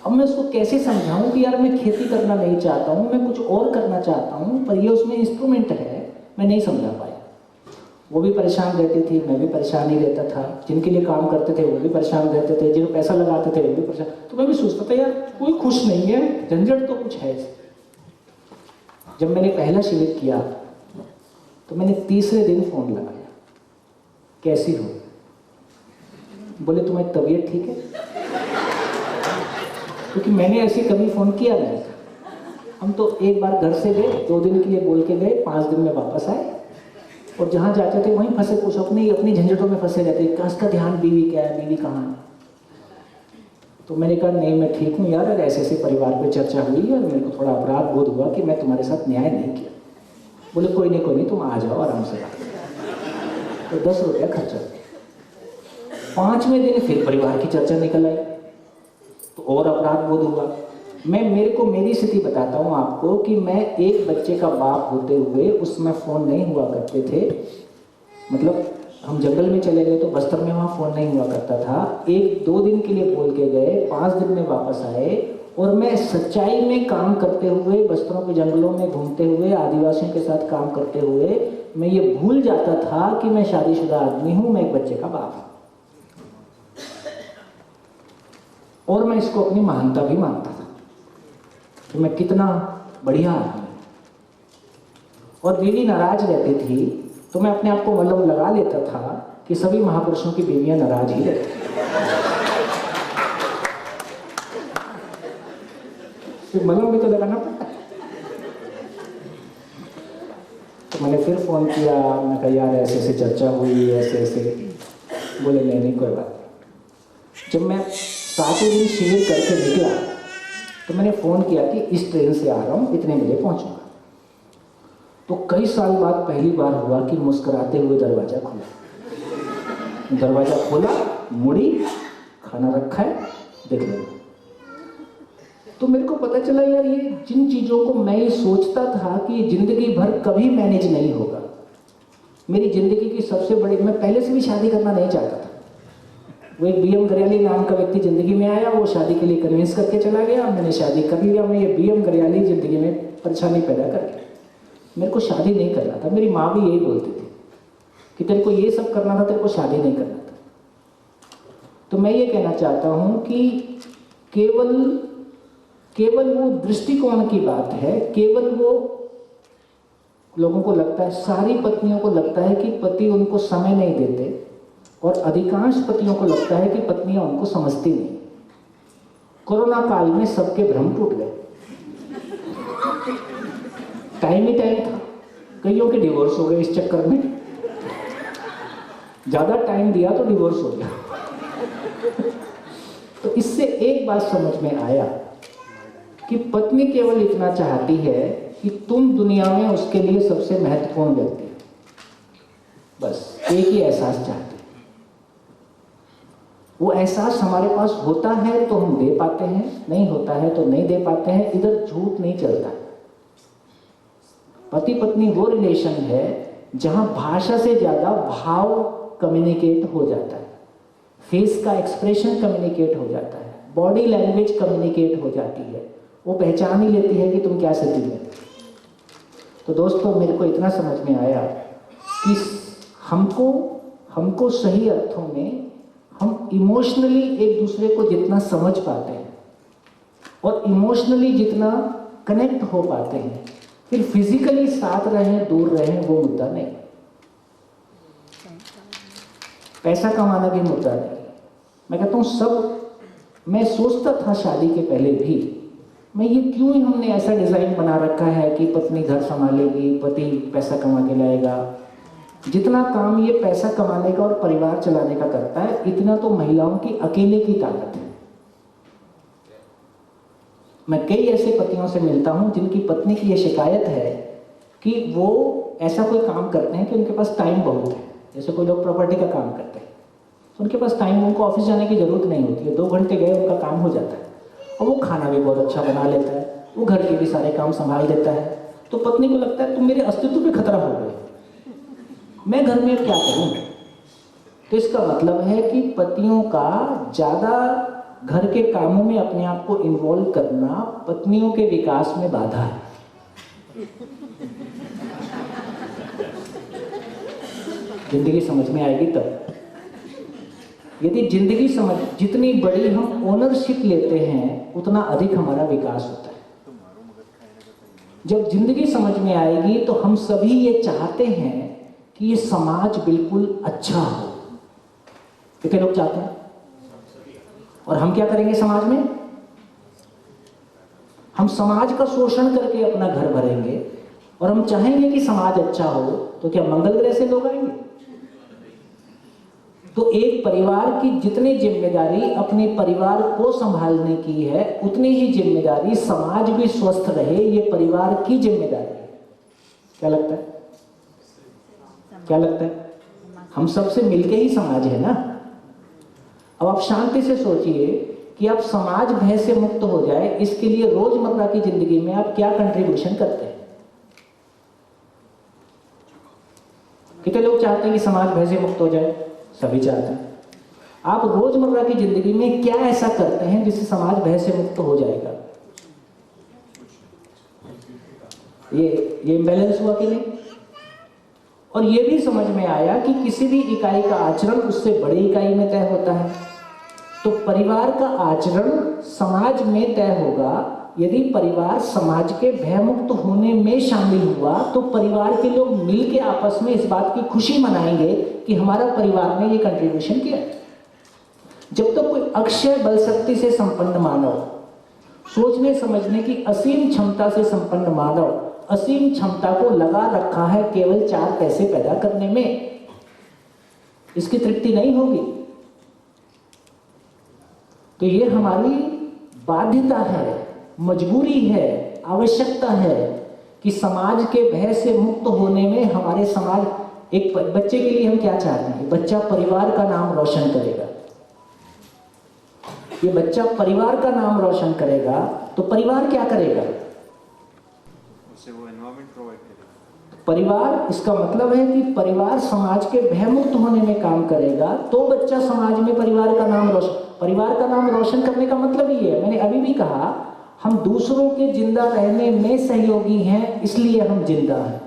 अब मैं उसको कैसे समझाऊं कि यार मैं खेती करना नहीं चाहता हूं, मैं कुछ और करना चाहता हूं, पर ये उसमें इंस्ट्रूमेंट है। मैं नहीं समझा पाया। वो भी परेशान रहती थी, मैं भी परेशान ही रहता था, जिनके लिए काम करते थे वो भी परेशान रहते थे, जिनको पैसा लगाते थे वो भी परेशान। तो मैं भी सोचता था यार कोई खुश नहीं है, झंझट तो कुछ है। जब मैंने पहला शिविर किया तो मैंने तीसरे दिन फोन लगाया, कैसी हो? बोले तुम्हारी तबीयत ठीक है? क्योंकि मैंने ऐसे कभी फोन किया नहीं था। हम तो एक बार घर से गए, 2 दिन के लिए बोल के गए, 5 दिन में वापस आए, और जहाँ जाते थे वहीं फंसे, कुछ अपनी झंझटों में फंसे रहते। उसका ध्यान बीवी क्या है, बीवी कहाँ है? तो मैंने कहा नहीं मैं ठीक हूँ यार, ऐसे ऐसे परिवार पे चर्चा हुई और मेरे को थोड़ा अपराध बोध हुआ कि मैं तुम्हारे साथ न्याय नहीं किया। बोले कोई नहीं तुम आ जाओ आराम से बात। तो 10 रुपया खर्चा। 5वें दिन फिर परिवार की चर्चा निकल आई, तो और अपराध बोध हुआ। मेरे को मेरी स्थिति बताता हूँ आपको कि मैं एक बच्चे का बाप होते हुए, उसमें फ़ोन नहीं हुआ करते थे, मतलब हम जंगल में चले गए तो बस्तर में वहाँ फ़ोन नहीं हुआ करता था। 1-2 दिन के लिए बोल के गए, 5 दिन में वापस आए, और मैं सच्चाई में काम करते हुए, बस्तरों के जंगलों में घूमते हुए, आदिवासियों के साथ काम करते हुए, मैं ये भूल जाता था कि मैं शादीशुदा आदमी हूँ, मैं एक बच्चे का बाप हूँ। और मैं इसको अपनी महानता भी मानता था कि मैं कितना बढ़िया आदमी। और बीवी नाराज रहती थी तो मैं अपने आप को मतलब लगा लेता था कि सभी महापुरुषों की बीवियां नाराज ही रहती। तो मलम भी तो लगाना पड़ता। तो मैंने फिर फोन किया, मैंने कहा यार ऐसे ऐसे चर्चा हुई, ऐसे ऐसे। बोले नहीं कोई बात नहीं। जब मैं 7वें दिन शिविर करके निकला तो मैंने फ़ोन किया कि इस ट्रेन से आ रहा हूँ, इतने बजे पहुँचूंगा। तो कई साल बाद पहली बार हुआ कि मुस्कुराते हुए दरवाज़ा खुला। दरवाज़ा खोला, मुड़ी, खाना रखा है, देख लो। तो मेरे को पता चला यार ये जिन चीज़ों को मैं ये सोचता था कि ये ज़िंदगी भर कभी मैनेज नहीं होगा, मेरी ज़िंदगी की सबसे बड़ी, मैं पहले से भी शादी करना नहीं चाहता था। वो एक BM गरियाली नाम का व्यक्ति ज़िंदगी में आया, वो शादी के लिए कन्विंस करके चला गया, मैंने शादी कर लिया। मैं ये BM गरियाली ज़िंदगी में परेशानी पैदा कर गया। मेरे को शादी नहीं करना था। मेरी माँ भी यही बोलती थी कि तेरे को ये सब करना था, तेरे को शादी नहीं करना था। तो मैं ये कहना चाहता हूँ कि केवल वो दृष्टिकोण की बात है। केवल वो लोगों को लगता है, सारी पत्नियों को लगता है कि पति उनको समय नहीं देते, और अधिकांश पतियों को लगता है कि पत्नियां उनको समझती नहीं। कोरोना काल में सबके भ्रम टूट गए। टाइम ही टाइम था, कईयों के डिवोर्स हो गए इस चक्कर में। ज्यादा टाइम दिया तो डिवोर्स हो गया। तो इससे एक बात समझ में आया कि पत्नी केवल इतना चाहती है कि तुम दुनिया में उसके लिए सबसे महत्वपूर्ण व्यक्ति हो, बस एक ही एहसास चाहती है। वो एहसास हमारे पास होता है तो हम दे पाते हैं, नहीं होता है तो नहीं दे पाते हैं। इधर झूठ नहीं चलता। पति पत्नी वो रिलेशन है जहां भाषा से ज्यादा भाव कम्युनिकेट हो जाता है, फेस का एक्सप्रेशन कम्युनिकेट हो जाता है, बॉडी लैंग्वेज कम्युनिकेट हो जाती है, वो पहचान ही लेती है कि तुम क्या स्थिति में। तो दोस्तों मेरे को इतना समझ में आया कि हमको सही अर्थों में हम इमोशनली एक दूसरे को जितना समझ पाते हैं और इमोशनली जितना कनेक्ट हो पाते हैं, फिर फिजिकली साथ रहें दूर रहें वो मुद्दा नहीं, पैसा कमाना भी मुद्दा नहीं। मैं कहता हूँ मैं सोचता था शादी के पहले भी, मैं ये क्यों ही हमने ऐसा डिजाइन बना रखा है कि पत्नी घर संभालेगी, पति पैसा कमा के लाएगा। जितना काम ये पैसा कमाने का और परिवार चलाने का करता है, इतना तो महिलाओं की अकेले की ताकत है। मैं कई ऐसे पतियों से मिलता हूं जिनकी पत्नी की ये शिकायत है कि वो ऐसा कोई काम करते हैं कि उनके पास टाइम बहुत है। जैसे कोई लोग प्रॉपर्टी का काम करते हैं तो उनके पास टाइम, उनको ऑफिस जाने की जरूरत नहीं होती है, 2 घंटे गए उनका काम हो जाता है और वो खाना भी बहुत अच्छा बना लेता है, वो घर के भी सारे काम संभाल देता है। तो पत्नी को लगता है तुम मेरे अस्तित्व पे खतरा हो गए, मैं घर में क्या करूं। तो इसका मतलब है कि पतियों का ज्यादा घर के कामों में अपने आप को इन्वॉल्व करना पत्नियों के विकास में बाधा है। जिंदगी समझ में आएगी तब। यदि जिंदगी जितनी बड़ी हम ओनरशिप लेते हैं उतना अधिक हमारा विकास होता है। जब जिंदगी समझ में आएगी तो हम सभी ये चाहते हैं कि ये समाज बिल्कुल अच्छा हो। कितने लोग चाहते हैं? और हम क्या करेंगे समाज में? हम समाज का शोषण करके अपना घर भरेंगे और हम चाहेंगे कि समाज अच्छा हो। तो क्या मंगल ग्रह से लोग आएंगे? तो एक परिवार की जितनी जिम्मेदारी अपने परिवार को संभालने की है, उतनी ही जिम्मेदारी समाज भी स्वस्थ रहे ये परिवार की जिम्मेदारी है। क्या लगता है? क्या लगता है? हम सबसे मिलके ही समाज है ना। अब आप शांति से सोचिए कि आप समाज भय से मुक्त हो जाए, इसके लिए रोजमर्रा की जिंदगी में आप क्या कंट्रीब्यूशन करते हैं? कितने लोग चाहते हैं कि समाज भय से मुक्त हो जाए? सभी चाहते हैं। आप रोजमर्रा की जिंदगी में क्या ऐसा करते हैं जिससे समाज भय से मुक्त हो जाएगा? ये इम्बैलेंस हुआ कि नहीं? और ये भी समझ में आया कि किसी भी इकाई का आचरण उससे बड़ी इकाई में तय होता है। तो परिवार का आचरण समाज में तय होगा। यदि परिवार समाज के भयमुक्त होने में शामिल हुआ तो परिवार के लोग मिलके आपस में इस बात की खुशी मनाएंगे कि हमारा परिवार ने ये कंट्रीब्यूशन किया। जब तक कोई अक्षय बल शक्ति से संपन्न मानव, सोचने समझने की असीम क्षमता से संपन्न मानव असीम क्षमता को लगा रखा है केवल 4 पैसे पैदा करने में, इसकी तृप्ति नहीं होगी। तो ये हमारी बाध्यता है, मजबूरी है, आवश्यकता है कि समाज के भय से मुक्त होने में हमारे समाज, एक बच्चे के लिए हम क्या चाहते हैं? बच्चा परिवार का नाम रोशन करेगा। ये बच्चा परिवार का नाम रोशन करेगा तो परिवार क्या करेगा? उससे वो एनवायरनमेंट प्रोवाइड करेगा। परिवार, इसका मतलब है कि परिवार समाज के भयमुक्त होने में काम करेगा तो बच्चा समाज में परिवार का नाम रोशन करने का मतलब ही है। मैंने अभी भी कहा, हम दूसरों के जिंदा रहने में सहयोगी हैं, इसलिए हम जिंदा हैं।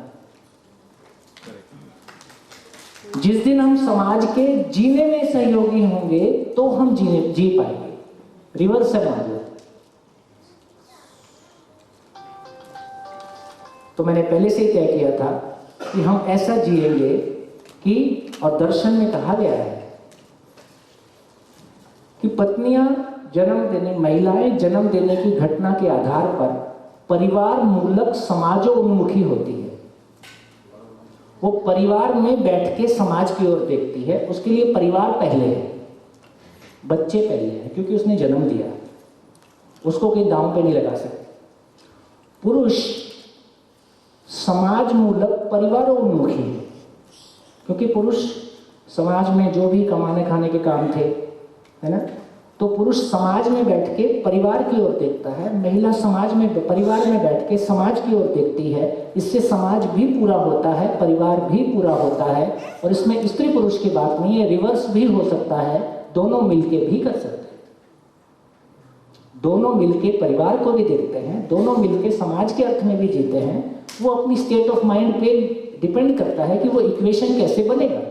जिस दिन हम समाज के जीने में सहयोगी होंगे तो हम जी पाएंगे। रिवर्स है मामला। तो मैंने पहले से ही तय किया था कि हम ऐसा जिएंगे कि, और दर्शन में कहा गया है कि महिलाएं जन्म देने की घटना के आधार पर परिवार मूलक समाजोन्मुखी होती है। वो परिवार में बैठ के समाज की ओर देखती है। उसके लिए परिवार पहले है, बच्चे पहले हैं, क्योंकि उसने जन्म दिया, उसको कोई दांव पे नहीं लगा सकते। पुरुष समाज मूलक परिवारोन्मुखी है, क्योंकि पुरुष समाज में जो भी कमाने खाने के काम थे, है ना, तो पुरुष समाज में बैठ के परिवार की ओर देखता है, महिला परिवार में बैठ के समाज की ओर देखती है। इससे समाज भी पूरा होता है, परिवार भी पूरा होता है। और इसमें स्त्री पुरुष की बात नहीं है, रिवर्स भी हो सकता है, दोनों मिलके भी कर सकते हैं। दोनों मिलके परिवार को भी देखते हैं, दोनों मिलके समाज के अर्थ में भी जीते हैं, वो अपनी स्टेट ऑफ माइंड पे डिपेंड करता है कि वो इक्वेशन कैसे बनेगा।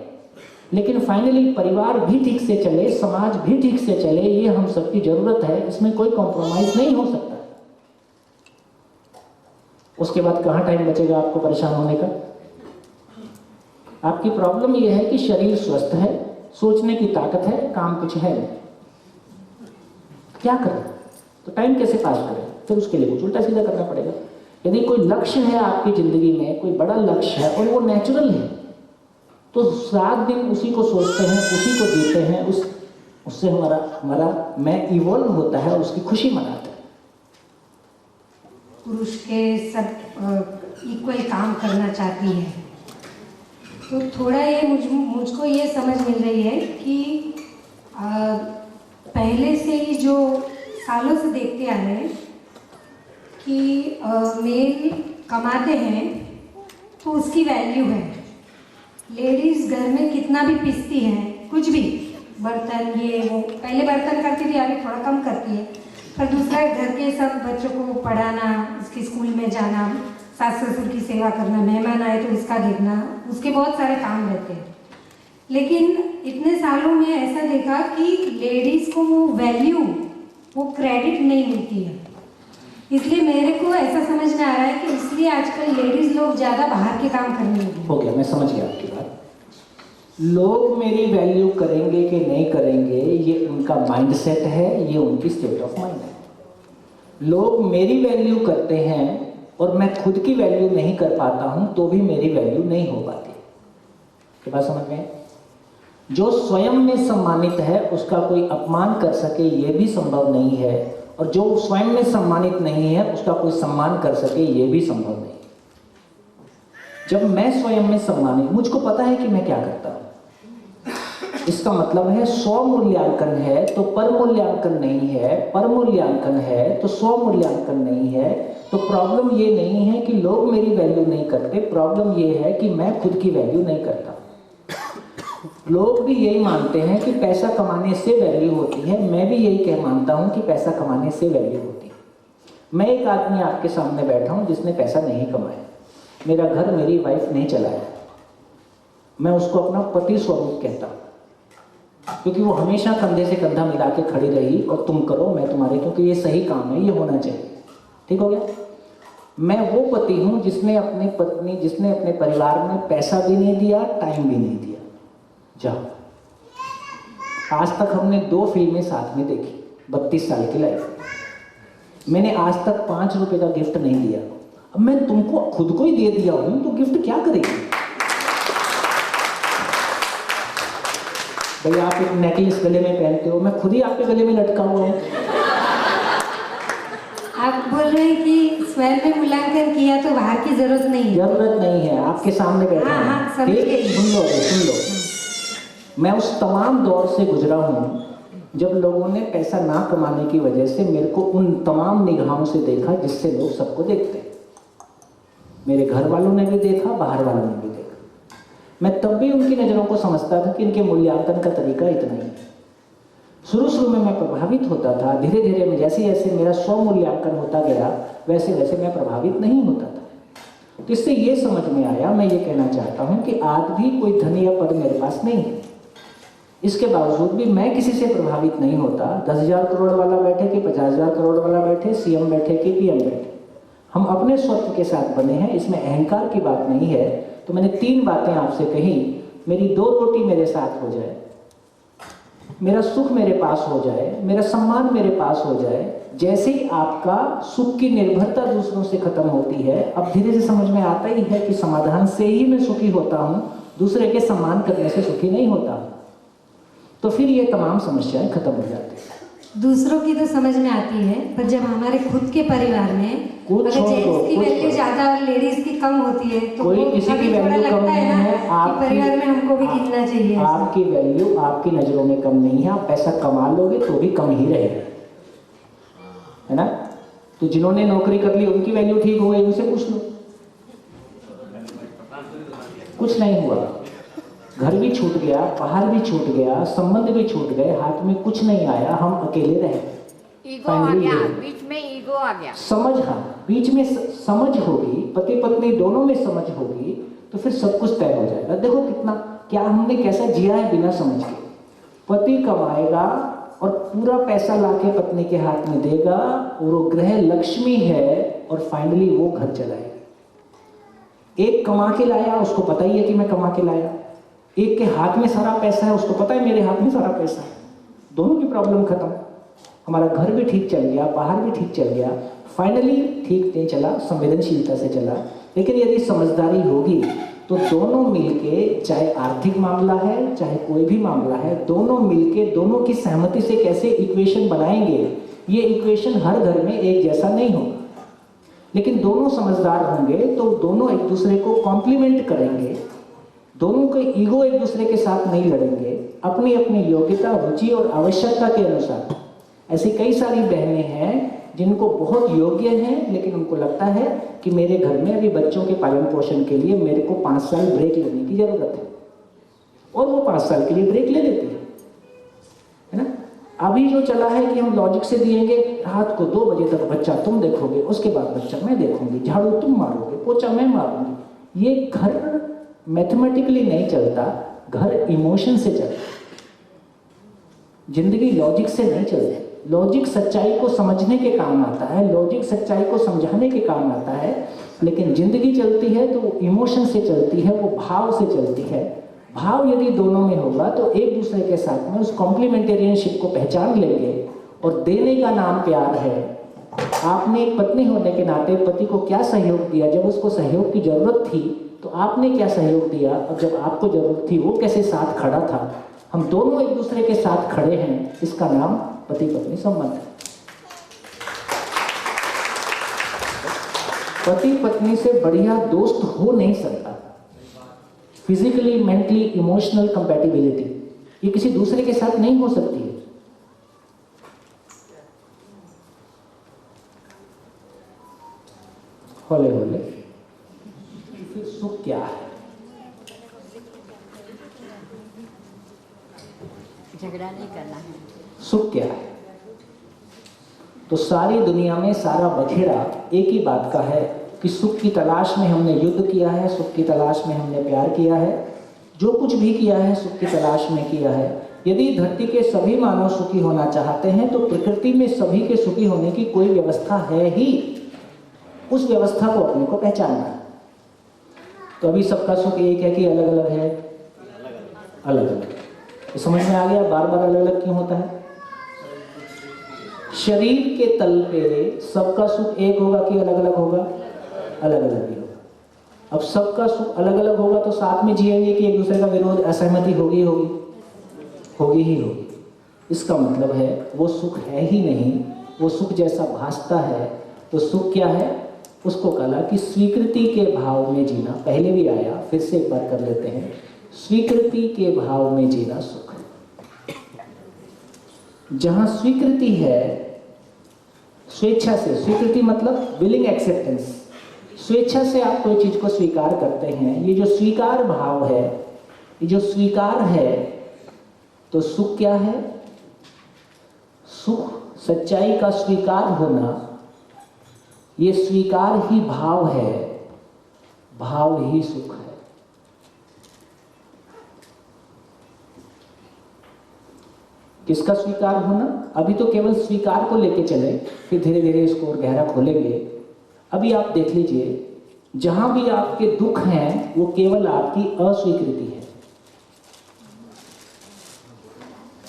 लेकिन फाइनली परिवार भी ठीक से चले, समाज भी ठीक से चले, ये हम सबकी जरूरत है, इसमें कोई कॉम्प्रोमाइज नहीं हो सकता। उसके बाद कहाँ टाइम बचेगा आपको परेशान होने का? आपकी प्रॉब्लम ये है कि शरीर स्वस्थ है, सोचने की ताकत है, काम कुछ है नहीं, क्या करें? तो टाइम कैसे पास करें? फिर उसके लिए कुछ उल्टा सीधा करना पड़ेगा। यदि कोई लक्ष्य है आपकी जिंदगी में, कोई बड़ा लक्ष्य है और वो नेचुरल है, तो रात दिन उसी को सोचते हैं, उसी को जीते हैं, उससे हमारा मैं इवॉल्व होता है, उसकी खुशी मनाते हैं। पुरुष के सब इक्वल काम करना चाहती है, तो थोड़ा ये मुझको ये समझ मिल रही है कि पहले से ही जो सालों से देखते आ रहे हैं कि मेल कमाते हैं तो उसकी वैल्यू है। लेडीज़ घर में कितना भी पीसती हैं, कुछ भी बर्तन ये वो, पहले बर्तन करती थी, अभी थोड़ा कम करती है, पर दूसरा घर के सब बच्चों को पढ़ाना, उसके स्कूल में जाना, सास ससुर की सेवा करना, मेहमान आए तो उसका देखना, उसके बहुत सारे काम रहते हैं। लेकिन इतने सालों में ऐसा देखा कि लेडीज़ को वो वैल्यू, वो क्रेडिट नहीं मिलती है। इसलिए मेरे को ऐसा समझ में आ रहा है कि इसलिए आजकल लेडीज़ लोग ज़्यादा बाहर के काम करने लगे। हो गया, मैं समझ गया आपकी बात। लोग मेरी वैल्यू करेंगे कि नहीं करेंगे, ये उनका माइंडसेट है, ये उनकी स्टेट ऑफ माइंड है। लोग मेरी वैल्यू करते हैं और मैं खुद की वैल्यू नहीं कर पाता हूं, तो भी मेरी वैल्यू नहीं हो पाती। क्या बात समझ में? जो स्वयं में सम्मानित है उसका कोई अपमान कर सके ये भी संभव नहीं है, और जो स्वयं में सम्मानित नहीं है उसका कोई सम्मान कर सके ये भी संभव नहीं। जब मैं स्वयं में सम्मानित, मुझको पता है कि मैं क्या करता हूं, इसका मतलब है स्व मूल्यांकन है तो पर मूल्यांकन नहीं है, पर मूल्यांकन है तो स्व मूल्यांकन नहीं है। तो प्रॉब्लम ये नहीं है कि लोग मेरी वैल्यू नहीं करते, प्रॉब्लम ये है कि मैं खुद की वैल्यू नहीं करता। लोग भी यही मानते हैं कि पैसा कमाने से वैल्यू होती है, मैं भी यही मानता हूं कि पैसा कमाने से वैल्यू होती है। मैं एक आदमी आपके सामने बैठा हूं जिसने पैसा नहीं कमाया, मेरा घर मेरी वाइफ नहीं चलाया, मैं उसको अपना पति स्वरूप कहता हूं, क्योंकि वो हमेशा कंधे से कंधा मिला के खड़ी रही और तुम करो मैं तुम्हारे, क्योंकि ये सही काम है, ये होना चाहिए। ठीक हो गया? मैं वो पति हूं जिसने अपनी पत्नी, जिसने अपने परिवार में पैसा भी नहीं दिया, टाइम भी नहीं दिया। जाओ, आज तक हमने 2 फिल्में साथ में देखी 32 साल की लाइफ। मैंने आज तक 5 रुपए का गिफ्ट नहीं दिया। अब मैं तुमको खुद को ही दे दिया हूं तो गिफ्ट क्या करेगी? भाई आप एक नेकलेस गले में पहनते हो, मैं खुद ही आपके गले में लटका हुआ हूं। आप बोल रहे हैं कि स्वयं में मूल्यांकन किया तो बाहर की जरूरत नहीं है। जरूरत नहीं है, आपके सामने बैठा हूं। हाँ, समझ गई। सुन लो। मैं उस तमाम दौर से गुजरा हूं जब लोगों ने पैसा ना कमाने की वजह से मेरे को उन तमाम निगाहों से देखा जिससे लोग सबको देखते हैं। मेरे घर वालों ने भी देखा, बाहर वालों ने भी देखा। मैं तब भी उनकी नज़रों को समझता था कि इनके मूल्यांकन का तरीका इतना ही है। शुरू में मैं प्रभावित होता था, धीरे धीरे में जैसे जैसे मेरा स्व मूल्यांकन होता गया वैसे वैसे मैं प्रभावित नहीं होता था। तो इससे ये समझ में आया, मैं ये कहना चाहता हूँ कि आज भी कोई धन या पद मेरे पास नहीं है, इसके बावजूद भी मैं किसी से प्रभावित नहीं होता। 10,000 करोड़ वाला बैठे कि 50,000 करोड़ वाला बैठे, सीएम बैठे कि पीएम बैठे, हम अपने स्वत्व के साथ बने हैं, इसमें अहंकार की बात नहीं है। तो मैंने 3 बातें आपसे कही, मेरी 2 रोटी मेरे साथ हो जाए, मेरा सुख मेरे पास हो जाए, मेरा सम्मान मेरे पास हो जाए। जैसे ही आपका सुख की निर्भरता दूसरों से खत्म होती है, अब धीरे से समझ में आता ही है कि समाधान से ही मैं सुखी होता हूँ, दूसरे के सम्मान करने से सुखी नहीं होता। तो फिर ये तमाम समस्याएं खत्म हो जाती हैं। दूसरों की तो समझ में आती है, पर जब हमारे खुद के परिवार में अगर जेंट्स की वैल्यू ज्यादा और लेडीज की कम होती है तो कोई किसी की वैल्यू कम नहीं है। आपकी परिवार में हमको भी गिनना चाहिए। आपकी वैल्यू आपकी नजरों में कम नहीं है, आप पैसा कमा लोगे तो भी कम ही रहेगा, है ना? तो जिन्होंने नौकरी कर ली उनकी वैल्यू ठीक हो गई, उनसे पूछ लो। कुछ नहीं हुआ, घर भी छूट गया, बाहर भी छूट गया, संबंध भी छूट गए, हाथ में कुछ नहीं आया, हम अकेले रहे। ईगो आ गया, बीच में ईगो आ गया। समझ, हाँ, बीच में समझ होगी, पति पत्नी दोनों में समझ होगी तो फिर सब कुछ तय हो जाएगा। देखो कितना, क्या हमने कैसा जिया है बिना समझ के। पति कमाएगा और पूरा पैसा लाके पत्नी के हाथ में देगा और वो ग्रह लक्ष्मी है और फाइनली वो घर चलाएगा। एक कमा के लाया, उसको पता ही है कि मैं कमा के लाया। एक के हाथ में सारा पैसा है, उसको पता है मेरे हाथ में सारा पैसा है। दोनों की प्रॉब्लम खत्म। हमारा घर भी ठीक चल गया, बाहर भी ठीक चल गया। फाइनली ठीक नहीं चला, संवेदनशीलता से चला। लेकिन यदि समझदारी होगी तो दोनों मिलके, चाहे आर्थिक मामला है चाहे कोई भी मामला है, दोनों मिलके दोनों की सहमति से कैसे इक्वेशन बनाएंगे। ये इक्वेशन हर घर में एक जैसा नहीं होगा, लेकिन दोनों समझदार होंगे तो दोनों एक दूसरे को कॉम्प्लीमेंट करेंगे। दोनों के ईगो एक दूसरे के साथ नहीं लड़ेंगे। अपनी अपनी योग्यता, रुचि और आवश्यकता के अनुसार। ऐसी कई सारी बहनें हैं जिनको बहुत योग्य हैं, लेकिन उनको लगता है कि मेरे घर में अभी बच्चों के पालन पोषण के लिए मेरे को 5 साल ब्रेक लेने की जरूरत है, और वो 5 साल के लिए ब्रेक ले लेती है ना। अभी जो चला है कि हम लॉजिक से दिएंगे, रात को 2 बजे तक बच्चा तुम देखोगे, उसके बाद बच्चा मैं देखूंगी, झाड़ू तुम मारोगे, पोछा मैं मारूंगी। ये घर मैथमेटिकली नहीं चलता, घर इमोशन से चलता। जिंदगी लॉजिक से नहीं चलती। लॉजिक सच्चाई को समझने के काम आता है, लॉजिक सच्चाई को समझाने के काम आता है, लेकिन जिंदगी चलती है तो वो इमोशन से चलती है, वो भाव से चलती है। भाव यदि दोनों में होगा तो एक दूसरे के साथ में उस कॉम्प्लीमेंटेरियनशिप को पहचान लेंगे। और देने का नाम प्यार है। आपने एक पत्नी होने के नाते पति को क्या सहयोग दिया जब उसको सहयोग की जरूरत थी, तो आपने क्या सहयोग दिया और जब आपको जरूरत थी वो कैसे साथ खड़ा था। हम दोनों एक दूसरे के साथ खड़े हैं, इसका नाम पति पत्नी संबंध है। पति पत्नी से बढ़िया दोस्त हो नहीं सकता। फिजिकली, मेंटली, इमोशनल कंपैटिबिलिटी ये किसी दूसरे के साथ नहीं हो सकती है। होले होले। फिर सुख क्या है? झगड़ा नहीं करना है। सुख क्या है? तो सारी दुनिया में सारा बखेड़ा एक ही बात का है कि सुख की तलाश में हमने युद्ध किया है, सुख की तलाश में हमने प्यार किया है, जो कुछ भी किया है सुख की तलाश में किया है। यदि धरती के सभी मानव सुखी होना चाहते हैं तो प्रकृति में सभी के सुखी होने की कोई व्यवस्था है ही। उस व्यवस्था को अपने को पहचानना है। तो अभी सबका सुख एक है कि अलग अलग है? अलग अलग। तो समझ में आ गया बार बार अलग अलग क्यों होता है? शरीर के तल पे सबका सुख एक होगा कि अलग अलग होगा? अलग अलग ही होगा। अब सबका सुख अलग अलग होगा तो साथ में जिएंगे कि एक दूसरे का विरोध, असहमति होगी ही होगी। इसका मतलब है वो सुख है ही नहीं, वो सुख जैसा भासता है। तो सुख क्या है? उसको कहा कि स्वीकृति के भाव में जीना। पहले भी आया, फिर से एक बार कर लेते हैं। स्वीकृति के भाव में जीना सुख है। जहां स्वीकृति है, स्वेच्छा से, स्वीकृति मतलब विलिंग एक्सेप्टेंस, स्वेच्छा से आप कोई चीज को स्वीकार करते हैं, ये जो स्वीकार भाव है, ये जो स्वीकार है, तो सुख क्या है? सुख सच्चाई का स्वीकार होना, ये स्वीकार ही भाव है, भाव ही सुख है। किसका स्वीकार होना? अभी तो केवल स्वीकार को लेके चले, फिर धीरे धीरे इसको और गहरा खोलेंगे। अभी आप देख लीजिए, जहां भी आपके दुख हैं वो केवल आपकी अस्वीकृति है,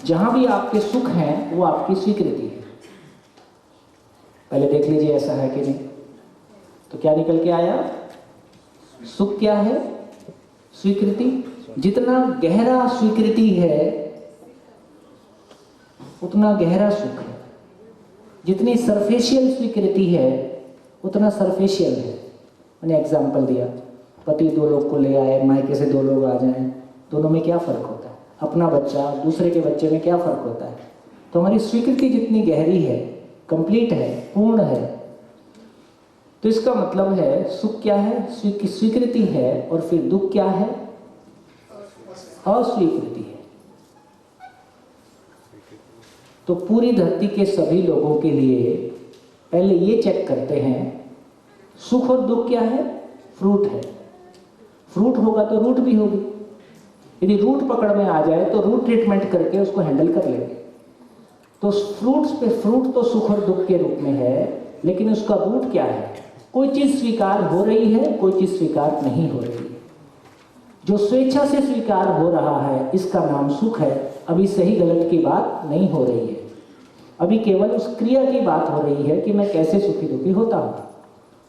जहां भी आपके सुख हैं वो आपकी स्वीकृति है। पहले देख लीजिए ऐसा है कि नहीं। तो क्या निकल के आया? सुख क्या है? स्वीकृति। जितना गहरा स्वीकृति है उतना गहरा सुख है। जितनी सरफेशियल स्वीकृति है उतना सरफेशियल है। मैंने एग्जाम्पल दिया, पति 2 लोग को ले आए, मायके से 2 लोग आ जाएं, दोनों में क्या फर्क होता है? अपना बच्चा दूसरे के बच्चे में क्या फर्क होता है? तो हमारी स्वीकृति जितनी गहरी है, कंप्लीट है, पूर्ण है, तो इसका मतलब है सुख क्या है? स्वीकृति है। और फिर दुख क्या है? अस्वीकृति है। तो पूरी धरती के सभी लोगों के लिए पहले ये चेक करते हैं सुख और दुख क्या है, फ्रूट है। फ्रूट होगा तो रूट भी होगी। यदि रूट पकड़ में आ जाए तो रूट ट्रीटमेंट करके उसको हैंडल कर लेंगे। तो फ्रूट्स पे फ्रूट तो सुख और दुख के रूप में है, लेकिन उसका रूट क्या है? कोई चीज स्वीकार हो रही है, कोई चीज स्वीकार नहीं हो रही है। जो स्वेच्छा से स्वीकार हो रहा है इसका नाम सुख है। अभी सही गलत की बात नहीं हो रही है, अभी केवल उस क्रिया की बात हो रही है कि मैं कैसे सुखी दुखी होता हूं।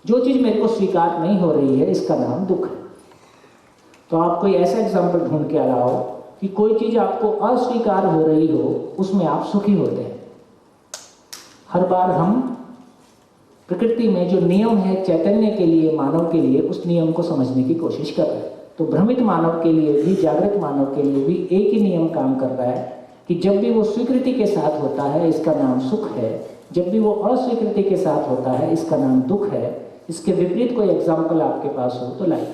जो चीज मेरे को स्वीकार नहीं हो रही है इसका नाम दुख है। तो आप कोई ऐसा एग्जाम्पल ढूंढ के लाओ कि कोई चीज आपको अस्वीकार हो रही हो, उसमें आप सुखी होते हैं। हर बार हम प्रकृति में जो नियम है चैतन्य के लिए, मानव के लिए, उस नियम को समझने की कोशिश कर रहे हैं। तो भ्रमित मानव के लिए भी, जागृत मानव के लिए भी एक ही नियम काम कर रहा है कि जब भी वो स्वीकृति के साथ होता है इसका नाम सुख है, जब भी वो अस्वीकृति के साथ होता है इसका नाम दुख है। इसके विपरीत कोई एग्जाम्पल आपके पास हो तो लाइए।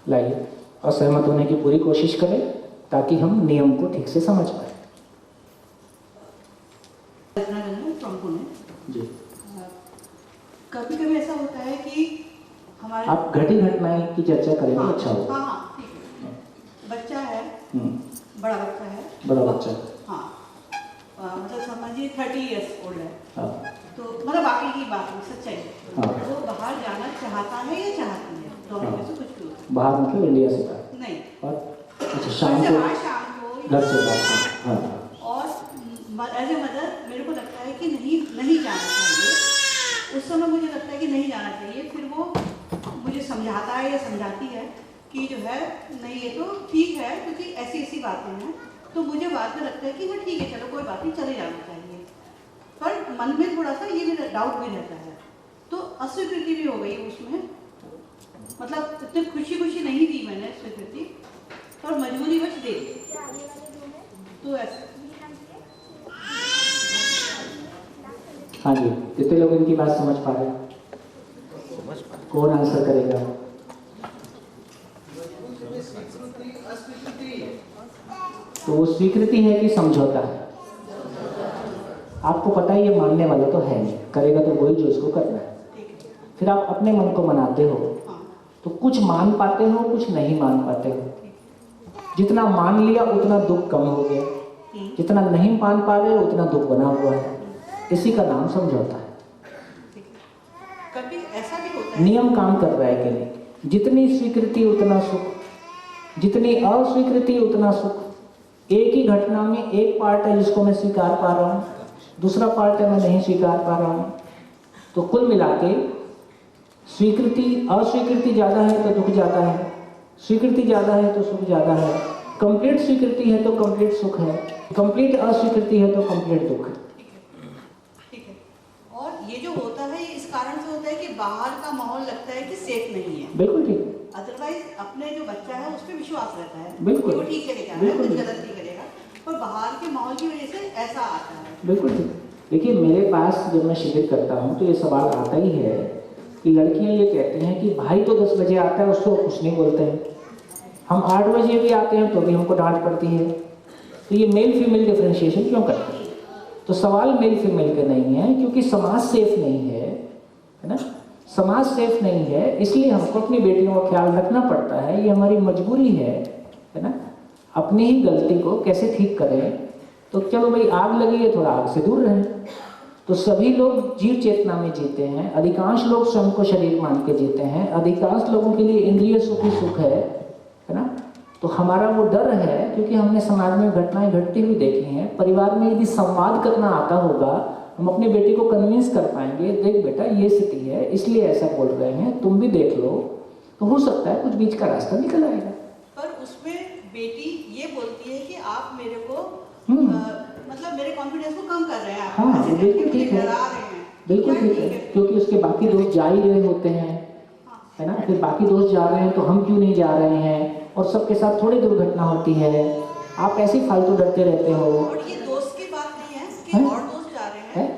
लाइए, असहमत होने की पूरी कोशिश करें ताकि हम नियम को ठीक से समझ पाए। जी, कभी कभी ऐसा होता है कि हमारे आप घटी घटनाएं की चर्चा करें तो अच्छा होगा। हाँ ठीक है। बच्चा है, बड़ा बच्चा है, बड़ा बच्चा, हाँ मतलब समझिए 30 इयर्स ओल्ड है। हाँ। तो मतलब बाकी की बात नहीं, सच्चाई हाँ। वो बाहर जाना चाहता है या चाहती है, दोनों में से कुछ भी होता है। बाहर मतलब इंडिया से बाहर? नहीं, और अच्छा, शाम को घर से बाहर। हाँ। और एज ए मदर मेरे को लगता है कि नहीं जाना चाहिए। उस समय मुझे लगता है कि नहीं जाना चाहिए, फिर वो मुझे समझाता है या समझाती है कि जो है नहीं ये तो ठीक है क्योंकि ऐसी ऐसी बातें हैं। तो मुझे बाद में लगता है कि हाँ ठीक है चलो कोई बात नहीं, चले जाना चाहिए। पर मन में थोड़ा सा ये भी डाउट भी रहता है। तो अस्वीकृति भी हो गई उसमें, मतलब इतनी खुशी खुशी नहीं दी मैंने स्वीकृति, और मजबूरी बस दे दी। तो ऐसा। हाँ जी, कितने लोग इनकी बात समझ पा रहे हैं? कौन आंसर करेगा? तो वो स्वीकृति है कि समझौता है? आपको पता है ये मानने वाला तो है नहीं, करेगा तो वही जो इसको करना है। फिर आप अपने मन को मनाते हो तो कुछ मान पाते हो, कुछ नहीं मान पाते हो। जितना मान लिया उतना दुख कम हो गया, जितना नहीं मान पा रहे उतना दुख बना हुआ है। इसी का नाम समझौता है। कभी ऐसा भी होता है, नियम काम कर रहा है कि नहीं? जितनी स्वीकृति उतना सुख, जितनी अस्वीकृति उतना सुख। एक ही घटना में एक पार्ट है जिसको मैं स्वीकार पा रहा हूँ, दूसरा पार्ट है मैं नहीं स्वीकार पा रहा हूँ। तो कुल मिला के स्वीकृति, अस्वीकृति ज्यादा है तो दुख ज्यादा है, स्वीकृति ज्यादा है तो सुख ज्यादा है। कंप्लीट स्वीकृति है तो कंप्लीट सुख है, कंप्लीट अस्वीकृति है तो कंप्लीट दुख है। ठीक है। और ये जो होता है इस कारण से होता है कि बाहर का माहौल लगता है कि सेफ नहीं है। बिल्कुल ठीक। अदरवाइज अपने जो बच्चा है उस पर विश्वास रहता है, बिल्कुल, कि वो ठीक चलेगा, कुछ गलत नहीं करेगा। पर बाहर के माहौल की वजह से ऐसा आता है। बिल्कुल ठीक। देखिए मेरे पास जब मैं शिविर करता हूँ तो ये सवाल आता ही है कि लड़कियां ये कहती हैं कि भाई तो 10 बजे आता है, उसको कुछ नहीं बोलते हैं। हम 8 बजे भी आते हैं तो भी हमको डांट पड़ती है। तो ये मेल फीमेल डिफरेंशिएशन क्यों करते हैं? तो सवाल मेल फीमेल का नहीं है, क्योंकि समाज सेफ नहीं है ना। समाज सेफ नहीं है, इसलिए हमको अपनी बेटियों का ख्याल रखना पड़ता है। ये हमारी मजबूरी है ना। अपनी ही गलती को कैसे ठीक करें? तो चलो भाई आग लगी है, थोड़ा आग से दूर रहें। तो सभी लोग जीव चेतना में जीते हैं, अधिकांश लोग स्वयं को शरीर मान के जीते हैं, अधिकांश लोगों के लिए इंद्रिय सुख ही सुख है ना। तो हमारा वो डर है क्योंकि हमने समाज में घटनाएं घटती हुई देखी हैं। परिवार में यदि संवाद करना आता होगा, हम अपने बेटे को कन्विंस कर पाएंगे, देख बेटा ये स्थिति है इसलिए ऐसा बोल रहे हैं, तुम भी देख लो, तो हो सकता है कुछ बीच का रास्ता निकल आएगा। पर उसमें बेटी ये बोलती है कि आप मेरे को मतलब मेरे कॉन्फिडेंस को कम कर रहे हैं, हाँ बिल्कुल ठीक है, बिल्कुल ठीक है, क्योंकि उसके बाकी दोस्त जा ही रहे होते हैं है ना। फिर बाकी दोस्त जा रहे हैं तो हम क्यों नहीं जा रहे हैं, और सबके साथ थोड़ी दुर्घटना होती है। आप ऐसे ही फालतू डरते रहते हो। और ये दोस्त की बात नहीं है कि और दोस्त जा रहे हैं।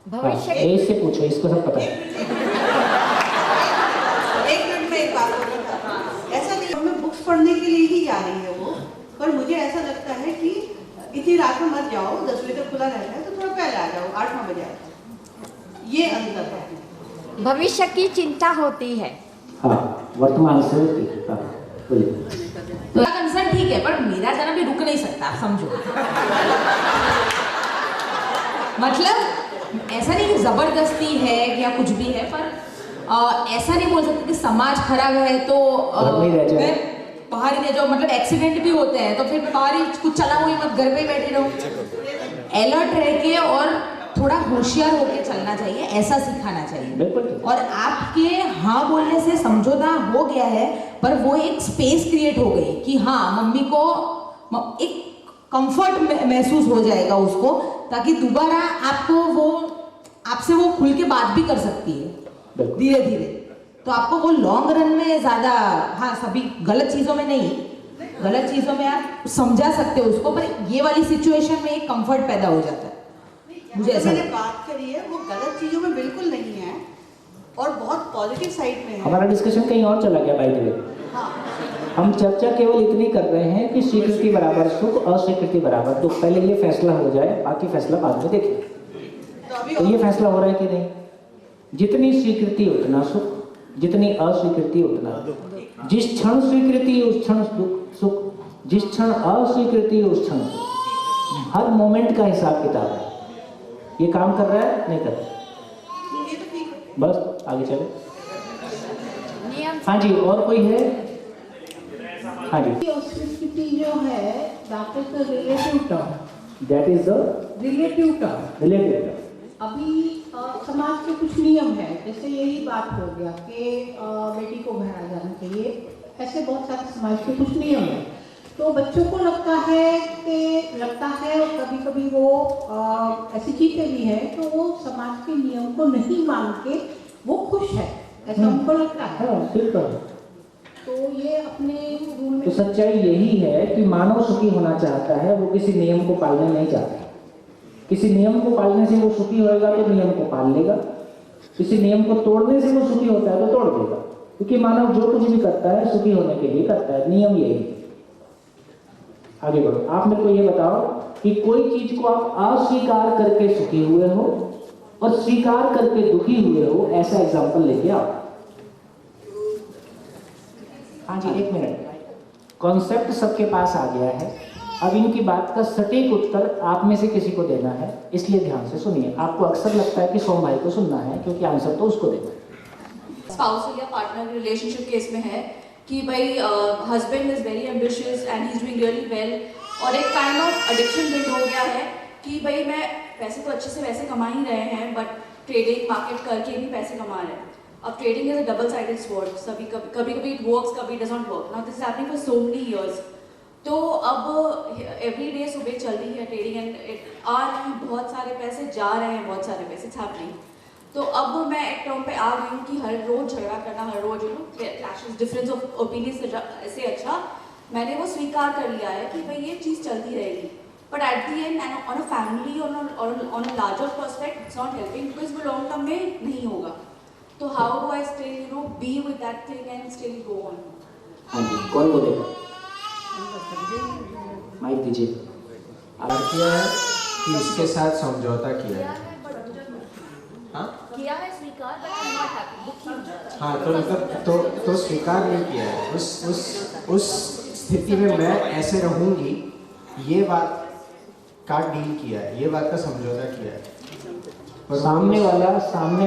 भविष्य इससे पूछो, इसको सब पता है। 1 मिनट में एक बात बोलूंगा, ऐसा नहीं ही जा रही है वो, पर मुझे ऐसा लगता है कि इतनी रात में मत जाओ, 10 बजे तक खुला रहता है तो थोड़ा पहले आ जाओ, 8-9 बजे आ जाओ, ये अंतर है। भविष्य की चिंता होती है। हाँ, वर्तमान से होती है। हाँ, बोलिए। तो कंसर्न ठीक है, पर मेरा जन्म भी रुक नहीं सकता, आप समझो। मतलब ऐसा नहीं कि जबरदस्ती है या कुछ भी है, पर ऐसा नहीं बोल सकते कि समाज खराब है तो मैं बाहर ही रह जाओ। मतलब एक्सीडेंट भी होते हैं तो फिर बाहर ही कुछ चला हुई मत, घर पे बैठे रहो। अलर्ट रह के और थोड़ा होशियार होकर चलना चाहिए, ऐसा सिखाना चाहिए। और आपके हाँ बोलने से समझौता हो गया है, पर वो एक स्पेस क्रिएट हो गई कि हाँ मम्मी को एक कंफर्ट महसूस हो जाएगा उसको, ताकि दोबारा आपसे वो खुल के बात भी कर सकती है धीरे धीरे। तो आपको वो लॉन्ग रन में ज्यादा, हाँ सभी गलत चीजों में नहीं, गलत चीजों में आप समझा सकते हो उसको, पर ये वाली सिचुएशन में एक कंफर्ट पैदा हो जाता है। मुझे ऐसा मैंने बात करी है वो गलत चीजों में बिल्कुल नहीं है और बहुत पॉजिटिव साइड में है। हमारा डिस्कशन कहीं और चला गया बाय द वे। हम चर्चा केवल इतनी कर रहे हैं कि स्वीकृति बराबर सुख, अस्वीकृति बराबर दुख। पहले ये फैसला हो जाए, बाकी फैसला बाद में देखें। तो ये फैसला हो रहा है कि नहीं? जितनी स्वीकृति उतना सुख, जितनी अस्वीकृति उतना दुख। जिस क्षण स्वीकृति उस क्षण सुख, जिस क्षण अस्वीकृति उस क्षण दुख। हर मोमेंट का हिसाब किताब है। ये काम कर रहा है, नहीं कर रहा? बस आगे चले। हाँ जी, और कोई है? हाँ जी। अस्वीकृति जो है, that is the relative term. That is the relative term. relative term. अभी समाज के कुछ नियम है, जैसे यही बात हो गया कि बेटी को घर आ जाना चाहिए, ऐसे बहुत सारे समाज के कुछ नियम है। तो बच्चों को लगता है और कभी कभी वो ऐसी चीजें भी है तो वो समाज के नियम को नहीं मान के वो खुश है, ऐसा उनको लगता है। हाँ, ठीक है। तो ये अपने रूल में तो सच्चाई यही है कि मानव सुखी होना चाहता है, वो किसी नियम को पालना नहीं चाहता। किसी नियम को पालने से वो सुखी होएगा तो नियम को पाल लेगा, किसी नियम को तोड़ने से वो सुखी होता है तो तोड़ देगा। क्योंकि मानव जो कुछ भी करता है सुखी होने के लिए करता है, नियम यही है। आगे बढ़ो। आप मेरे को ये बताओ कि कोई चीज को आप अस्वीकार करके सुखी हुए हो और स्वीकार करके दुखी हुए हो, ऐसा एग्जांपल लेके आओ। हाँ जी, एक मिनट। कॉन्सेप्ट सबके पास आ गया है, अब इनकी बात का सटीक उत्तर आप में से किसी को देना है, इसलिए ध्यान से सुनिए। आपको अक्सर लगता है कि सोम भाई को सुनना है क्योंकि आंसर तो उसको देना है। स्पाउसल या पार्टनर रिलेशनशिप केस में है कि भाई husband is very ambitious and he is doing really well, और एक काइंड ऑफ एडिक्शन बिल्ड हो गया है कि भाई मैं पैसे तो अच्छे से वैसे कमा ही रहे हैं, बट ट्रेडिंग मार्केट करके भी पैसे कमा रहे हैं। अब trading is a double sided sword, कभी कभी इट वर्क्स, कभी it does not work. Now this is happening for so many years. तो अब एवरी डे सुबह चल रही है ट्रेडिंग एंड आ रहे हैं बहुत सारे पैसे, जा रहे हैं बहुत सारे पैसे, इट्स हैपनिंग। तो अब मैं एक टर्म पे आ गई हूँ कि हर रोज झगड़ा करना, हर रोज क्लैशेस, डिफरेंस ऑफ ओपिनियन से अच्छा मैंने वो स्वीकार कर लिया है कि भाई ये चीज़ चलती रहेगी। But at the and on a family on a larger पर्सपेक्ट it's not helping, because वो लॉन्ग टर्म में नहीं होगा। तो how do I still be with that thing and still go on? हाँ जी, कौन बोलेगा? माइक दीजिए। किया है कि इसके साथ समझौता किया है। हाँ किया है स्वीकार, but I am not happy. हाँ, तो मतलब तो स्वीकार नहीं किया है। उस स्थिति में मैं ऐसे रहूंगी, ये बात का डील किया है, ये बात का समझौता किया है। सामने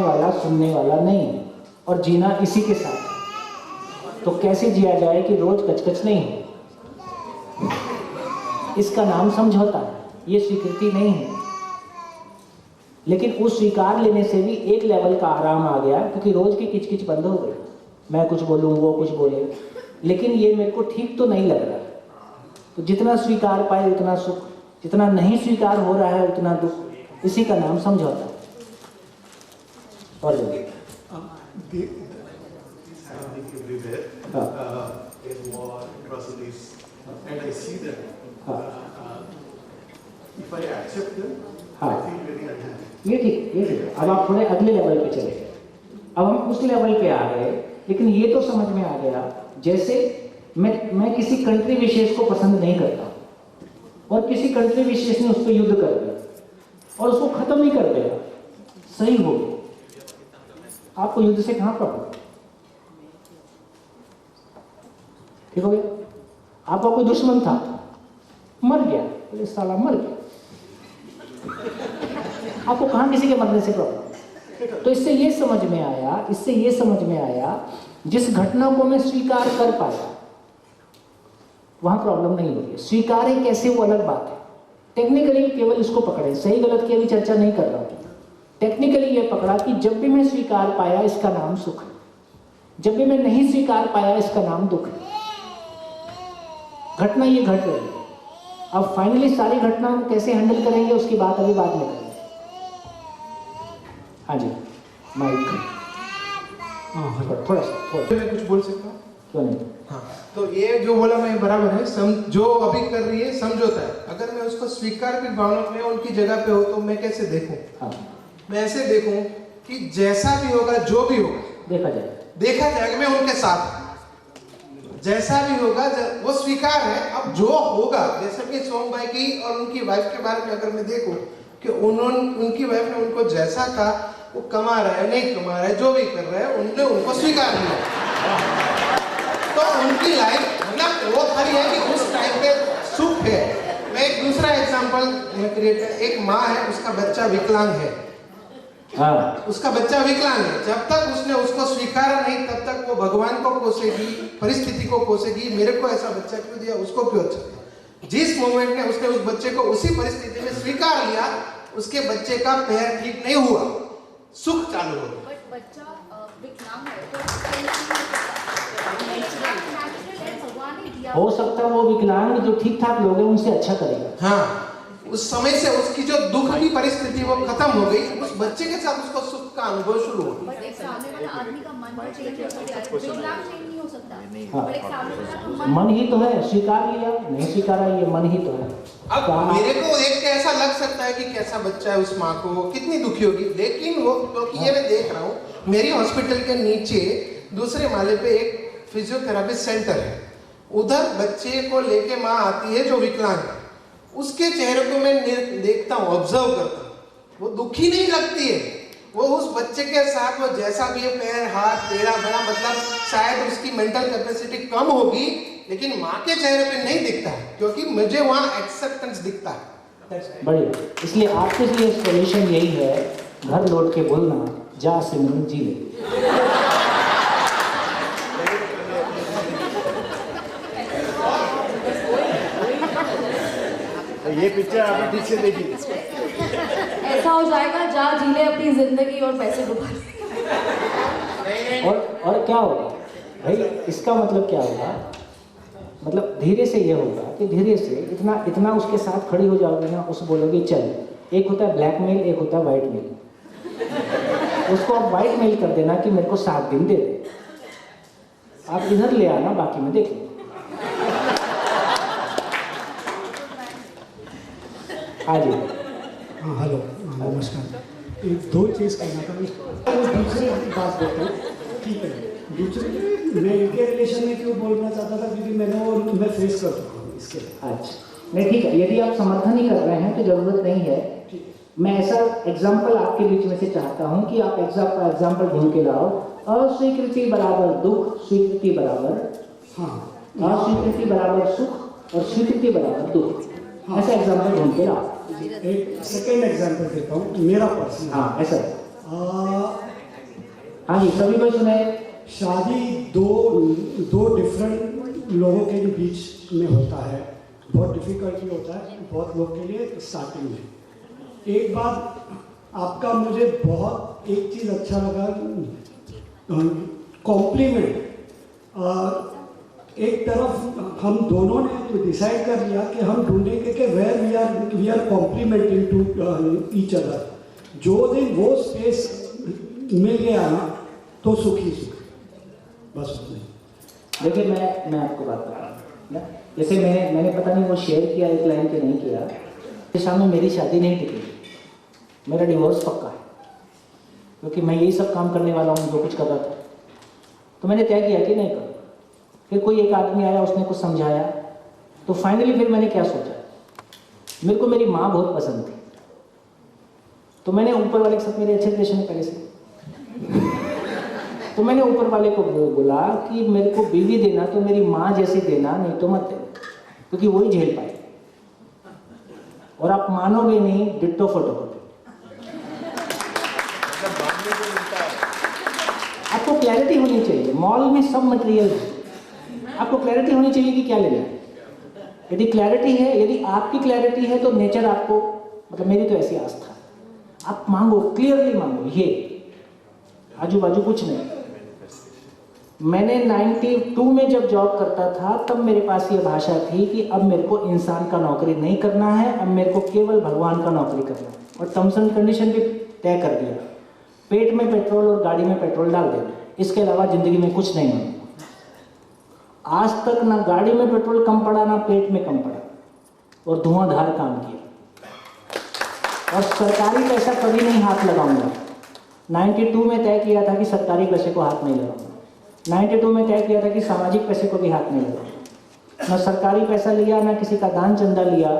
वाला सुनने वाला नहीं, और जीना इसी के साथ। तो कैसे जिया जाए कि रोज कचकच नहीं हो? इसका नाम समझौता है, ये स्वीकृति नहीं है। लेकिन उस स्वीकार लेने से भी एक लेवल का आराम आ गया, क्योंकि रोज की किचकिच बंद हो गई। मैं कुछ बोलूँ, वो कुछ बोले, लेकिन ये मेरे को ठीक तो नहीं लग रहा। तो जितना स्वीकार पाए उतना सुख, जितना नहीं स्वीकार हो रहा है उतना दुख। इसी का नाम समझौता। और ये ठीक। अब आप थोड़े अगले लेवल पे चले। अब हम उस लेवल पे आ गए, लेकिन ये तो समझ में आ गया जैसे मैं किसी कंट्री विशेष को पसंद नहीं करता और किसी कंट्री विशेष ने उस पर युद्ध कर दिया और उसको खत्म नहीं कर दिया, सही हो गया, आपको युद्ध से कहां प्रॉब्लम? ठीक हो गया? आपका कोई दुश्मन था, मर गया, बोले साला मर गया, आपको कहां किसी के मरने से प्रॉब्लम? तो इससे ये समझ में आया जिस घटना को मैं स्वीकार कर पाया वहां प्रॉब्लम नहीं होती। स्वीकार है कैसे, वो अलग बात है। टेक्निकली केवल इसको पकड़े, सही गलत की अभी चर्चा नहीं कर रहा हूं। टेक्निकली ये पकड़ा कि जब भी मैं स्वीकार पाया इसका नाम सुख है, जब भी मैं नहीं स्वीकार पाया इसका नाम दुख है। घटना ये घट रही है, अब फाइनली सारी घटनाओं को कैसे हैंडल करेंगे उसकी बात अभी बाद में करेंगे। हाँ जी, माइक थोड़ा मैं कुछ बोल सकता हूँ? क्यों नहीं? हाँ, तो ये जो बोला मैं बराबर है, जो अभी कर रही है समझौता है। अगर मैं उसको स्वीकार की भावना में उनकी जगह पे हो तो मैं कैसे देखूं? हाँ। मैं ऐसे देखूं कि जैसा भी होगा, जो भी होगा, देखा जाएगा, मैं उनके साथ हूं। जैसा भी होगा वो स्वीकार है। अब जो होगा, जैसे कि सोम भाई की और उनकी वाइफ के बारे में अगर मैं देखूं कि उनकी वाइफ ने उनको जैसा कहा, वो कमा रहा है नहीं कमा रहा है, जो भी कर रहा है, उनने उनको स्वीकार किया, तो उनकी लाइफ मतलब वो खड़ी है कि उस टाइम पे सुख है। मैं एक दूसरा एग्जांपल क्रिएट कर, एक माँ है, उसका बच्चा विकलांग है। हाँ। उसका बच्चा विकलांग है, जब तक उसने उसको स्वीकारा नहीं तब तक वो भगवान को कोसेगी, परिस्थिति को कोसेगी, मेरे को ऐसा बच्चा क्यों दिया, उसको क्यों अच्छा। जिस मोमेंट में उसने उस बच्चे को उसी परिस्थिति में स्वीकार लिया, उसके बच्चे का पैर ठीक नहीं हुआ, सुख चालू हो गया। बच्चा विकलांग है हो सकता है वो विकलांग जो ठीक ठाक लोग हैं उनसे अच्छा करेगा। हाँ, उस समय से उसकी जो दुख की परिस्थिति वो खत्म हो गई, उस बच्चे के साथ उसको सुख का अनुभव शुरू हो गया। बट एक सामने वाला आदमी का मन तो चेंज हो सकता है, विकलांग चेंज नहीं हो सकता। हाँ। बट एक सामने वाला मन ही तो है, स्वीकार लिया नहीं स्वीकारा, ये मन ही तो है। अब मेरे को देख के ऐसा लग सकता है कि कैसा बच्चा है, उस माँ को कितनी दुखी होगी, लेकिन वो क्योंकि ये मैं देख रहा हूँ, मेरी हॉस्पिटल के नीचे दूसरे माले पे एक फिजियोथेरेपी सेंटर है, उधर बच्चे को लेके माँ आती है जो विकलांग है, उसके चेहरे को मैं देखता हूँ, ऑब्जर्व करता हूँ, वो दुखी नहीं लगती है, वो उस बच्चे के साथ वो जैसा भी है, पैर हाथ टेढ़ा मेढ़ा, मतलब शायद उसकी मेंटल कैपेसिटी कम होगी, लेकिन माँ के चेहरे पे नहीं दिखता है, क्योंकि मुझे वहाँ एक्सेप्टेंस दिखता है। बढ़िया, इसलिए आपके लिए सॉल्यूशन यही है, घर लौट के बोलना, जा सिमरन जी ले। ये पिक्चर आपने ठीक से देखी। ऐसा हो जाएगा, जा जी ले अपनी जिंदगी और पैसे डुबा और क्या होगा भाई, इसका मतलब क्या होगा, मतलब धीरे से ये होगा कि धीरे से इतना उसके साथ खड़ी हो जाओगे ना, उसे बोलोगे चल, एक होता है ब्लैकमेल, एक होता है व्हाइट मेल। उसको आप व्हाइट मेल कर देना कि मेरे को 7 दिन दे दे, आप इधर ले आना, बाकी में देख लो। हाँ जी, हाँ हेलो, नमस्कार। एक दो चीज़ कहना था, दूसरी बात देखो, ठीक है, दूसरी मैं इनके रिलेशन में क्यों बोलना चाहता था, क्योंकि मैं फेस कर चुका हूँ इसके। अच्छा, नहीं ठीक है, यदि आप समर्थन ही कर रहे हैं तो जरूरत नहीं है। मैं ऐसा एग्जाम्पल आपके बीच में से चाहता हूँ कि आप एग्जाम्पल ढूंढ के लाओ, अस्वीकृति बराबर दुख, स्वीकृति बराबर, हाँ, अस्वीकृति बराबर सुख और स्वीकृति बराबर दुख, ऐसा एग्जाम्पल ढूंढ के लाओ। एक सेकेंड एग्जाम्पल देता हूँ, मेरा पर्सनल। हाँ ऐसा, हाँ जी, सभी को सुने। शादी दो डिफरेंट लोगों के बीच में होता है, बहुत डिफिकल्टी होता है बहुत लोग के लिए स्टार्टिंग में। एक बात आपका मुझे बहुत एक चीज़ अच्छा लगा, कॉम्प्लीमेंट। एक तरफ हम दोनों ने डिसाइड कर लिया कि हम ढूंढेंगे कि where we are complementing to each other. जो दिन वो स्पेस मिल गया ना तो सुखी सुख, बस। देखिए मैं आपको बात बता रहा हूँ, जैसे मैंने पता नहीं वो शेयर किया एक लाइन के नहीं किया, कि सामने मेरी शादी नहीं टिकी, मेरा डिवोर्स पक्का है, क्योंकि मैं यही सब काम करने वाला हूँ जो कुछ कर रहा था। तो मैंने तय किया कि नहीं करूँ, फिर कोई एक आदमी आया, उसने कुछ समझाया, तो फाइनली फिर मैंने क्या सोचा, मेरे को मेरी माँ बहुत पसंद थी, तो मैंने ऊपर वाले के साथ मेरे अच्छे रिलेशन है पहले से, तो मैंने ऊपर वाले को बोला कि मेरे को बीवी देना तो मेरी माँ जैसी देना, नहीं तो मत देना, क्योंकि वही झेल पाए। और आप मानोगे नहीं, डिट्टो फोटोकॉपी। आपको क्लैरिटी होनी चाहिए, मॉल में सब मटेरियल है, आपको क्लैरिटी होनी चाहिए कि क्या लेना है। यदि क्लैरिटी है, यदि आपकी क्लैरिटी है तो नेचर आपको, मतलब मेरी तो ऐसी आस्था, आप मांगो, क्लियरली मांगो, ये आजू बाजू कुछ नहीं। मैंने 92 में जब जॉब करता था तब मेरे पास ये भाषा थी कि अब मेरे को इंसान का नौकरी नहीं करना है, अब मेरे को केवल भगवान का नौकरी करना है। और टर्म्स एंड कंडीशन भी तय कर दिया, पेट में पेट्रोल और गाड़ी में पेट्रोल डाल देना, इसके अलावा जिंदगी में कुछ नहीं होना। आज तक ना गाड़ी में पेट्रोल कम पड़ा, ना पेट में कम पड़ा, और धुआंधार काम किया। और सरकारी पैसा कभी नहीं हाथ लगाऊंगा। 92 में तय किया था कि सरकारी पैसे को हाथ नहीं लगाऊंगा। 92 में तय किया था कि सामाजिक पैसे को भी हाथ नहीं लगाऊंगा। ना सरकारी पैसा लिया, ना किसी का दान चंदा लिया,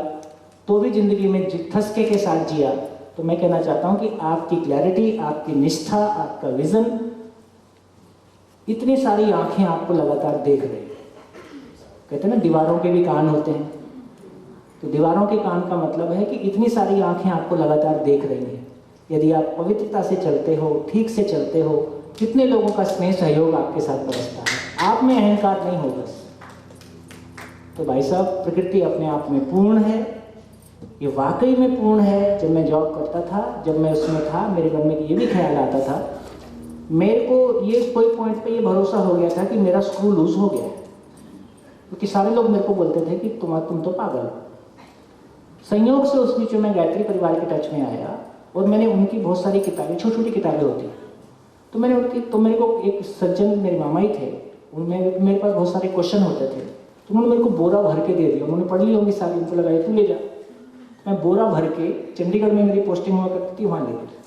तो भी जिंदगी में ठसके के साथ जिया। तो मैं कहना चाहता हूं कि आपकी क्लैरिटी, आपकी निष्ठा, आपका विजन, इतनी सारी आंखें आपको लगातार देख रही है। कहते हैं ना दीवारों के भी कान होते हैं, तो दीवारों के कान का मतलब है कि इतनी सारी आंखें आपको लगातार देख रही हैं। यदि आप पवित्रता से चलते हो, ठीक से चलते हो, कितने लोगों का स्नेह सहयोग आपके साथ बरसता है, आप में अहंकार नहीं होगा। तो भाई साहब, प्रकृति अपने आप में पूर्ण है, ये वाकई में पूर्ण है। जब मैं जॉब करता था, जब मैं उसमें था, मेरे मन में ये भी ख्याल आता था, मेरे को ये कोई पॉइंट पे ये भरोसा हो गया था कि मेरा स्क्रू लूज हो गया है, क्योंकि सारे लोग मेरे को बोलते थे कि तुम तो पागल हो। संयोग से उस बीच में मैं गायत्री परिवार के टच में आया और मैंने उनकी बहुत सारी किताबें, छोटी छोटी किताबें होती, तो मैंने उनकी, तो मेरे को एक सज्जन मेरे मामा ही थे, उनमें मेरे पास बहुत सारे क्वेश्चन होते थे, तो उन्होंने मेरे को बोरा भर के दे दिया। उन्होंने पढ़ ली होंगी सारी, उनको लगा तू ले जा। मैं बोरा भर के, चंडीगढ़ में मेरी पोस्टिंग हुआ करती थी, वहाँ ले गया।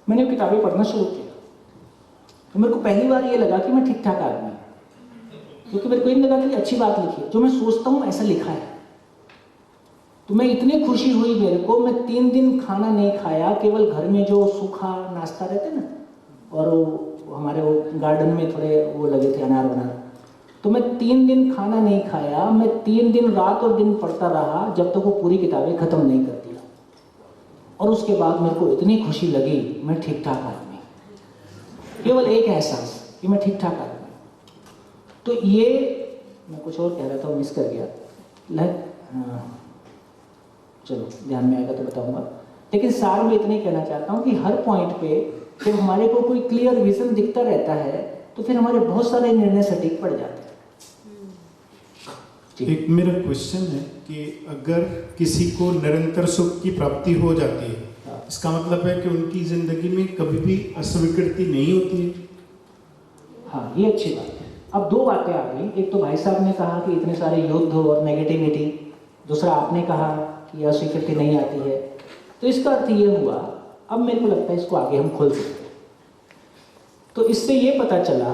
मैंने वो किताबें पढ़ना शुरू किया, तो मेरे को पहली बार ये लगा कि मैं ठीक ठाक आदमी हूँ, क्योंकि मेरे को ये लगा कि अच्छी बात लिखी है, जो मैं सोचता हूँ ऐसा लिखा है। तो मैं इतनी खुशी हुई मेरे को, मैं 3 दिन खाना नहीं खाया, केवल घर में जो सूखा नाश्ता रहते ना, और वो हमारे वो गार्डन में थोड़े वो लगे थे अनार वनार, तो मैं 3 दिन खाना नहीं खाया। मैं 3 दिन रात और दिन पढ़ता रहा जब तक वो पूरी किताबें खत्म नहीं कर दिया। और उसके बाद मेरे को इतनी खुशी लगी, मैं ठीक ठाक आदमी, केवल एक एहसास कि मैं ठीक ठाक आदमी। तो ये मैं कुछ और कह रहा था, मिस कर गया, चलो ध्यान में आएगा तो बताऊंगा। लेकिन सार में इतना ही कहना चाहता हूँ कि हर पॉइंट पे जब हमारे को कोई क्लियर विजन दिखता रहता है तो फिर हमारे बहुत सारे निर्णय सटीक पड़ जाते हैं। एक मेरा क्वेश्चन है कि अगर किसी को निरंतर सुख की प्राप्ति हो जाती है, इसका मतलब है कि उनकी जिंदगी में कभी भी अस्वीकृति नहीं होती है? हाँ, ये अच्छी बात है। अब 2 बातें आ गई। एक तो भाई साहब ने कहा कि इतने सारे युद्ध और नेगेटिविटी, दूसरा आपने कहा कि अस्वीकृति नहीं आती है। तो इसका अर्थ ये हुआ, अब मेरे को लगता है इसको आगे हम खोल सकते हैं। तो इससे ये पता चला,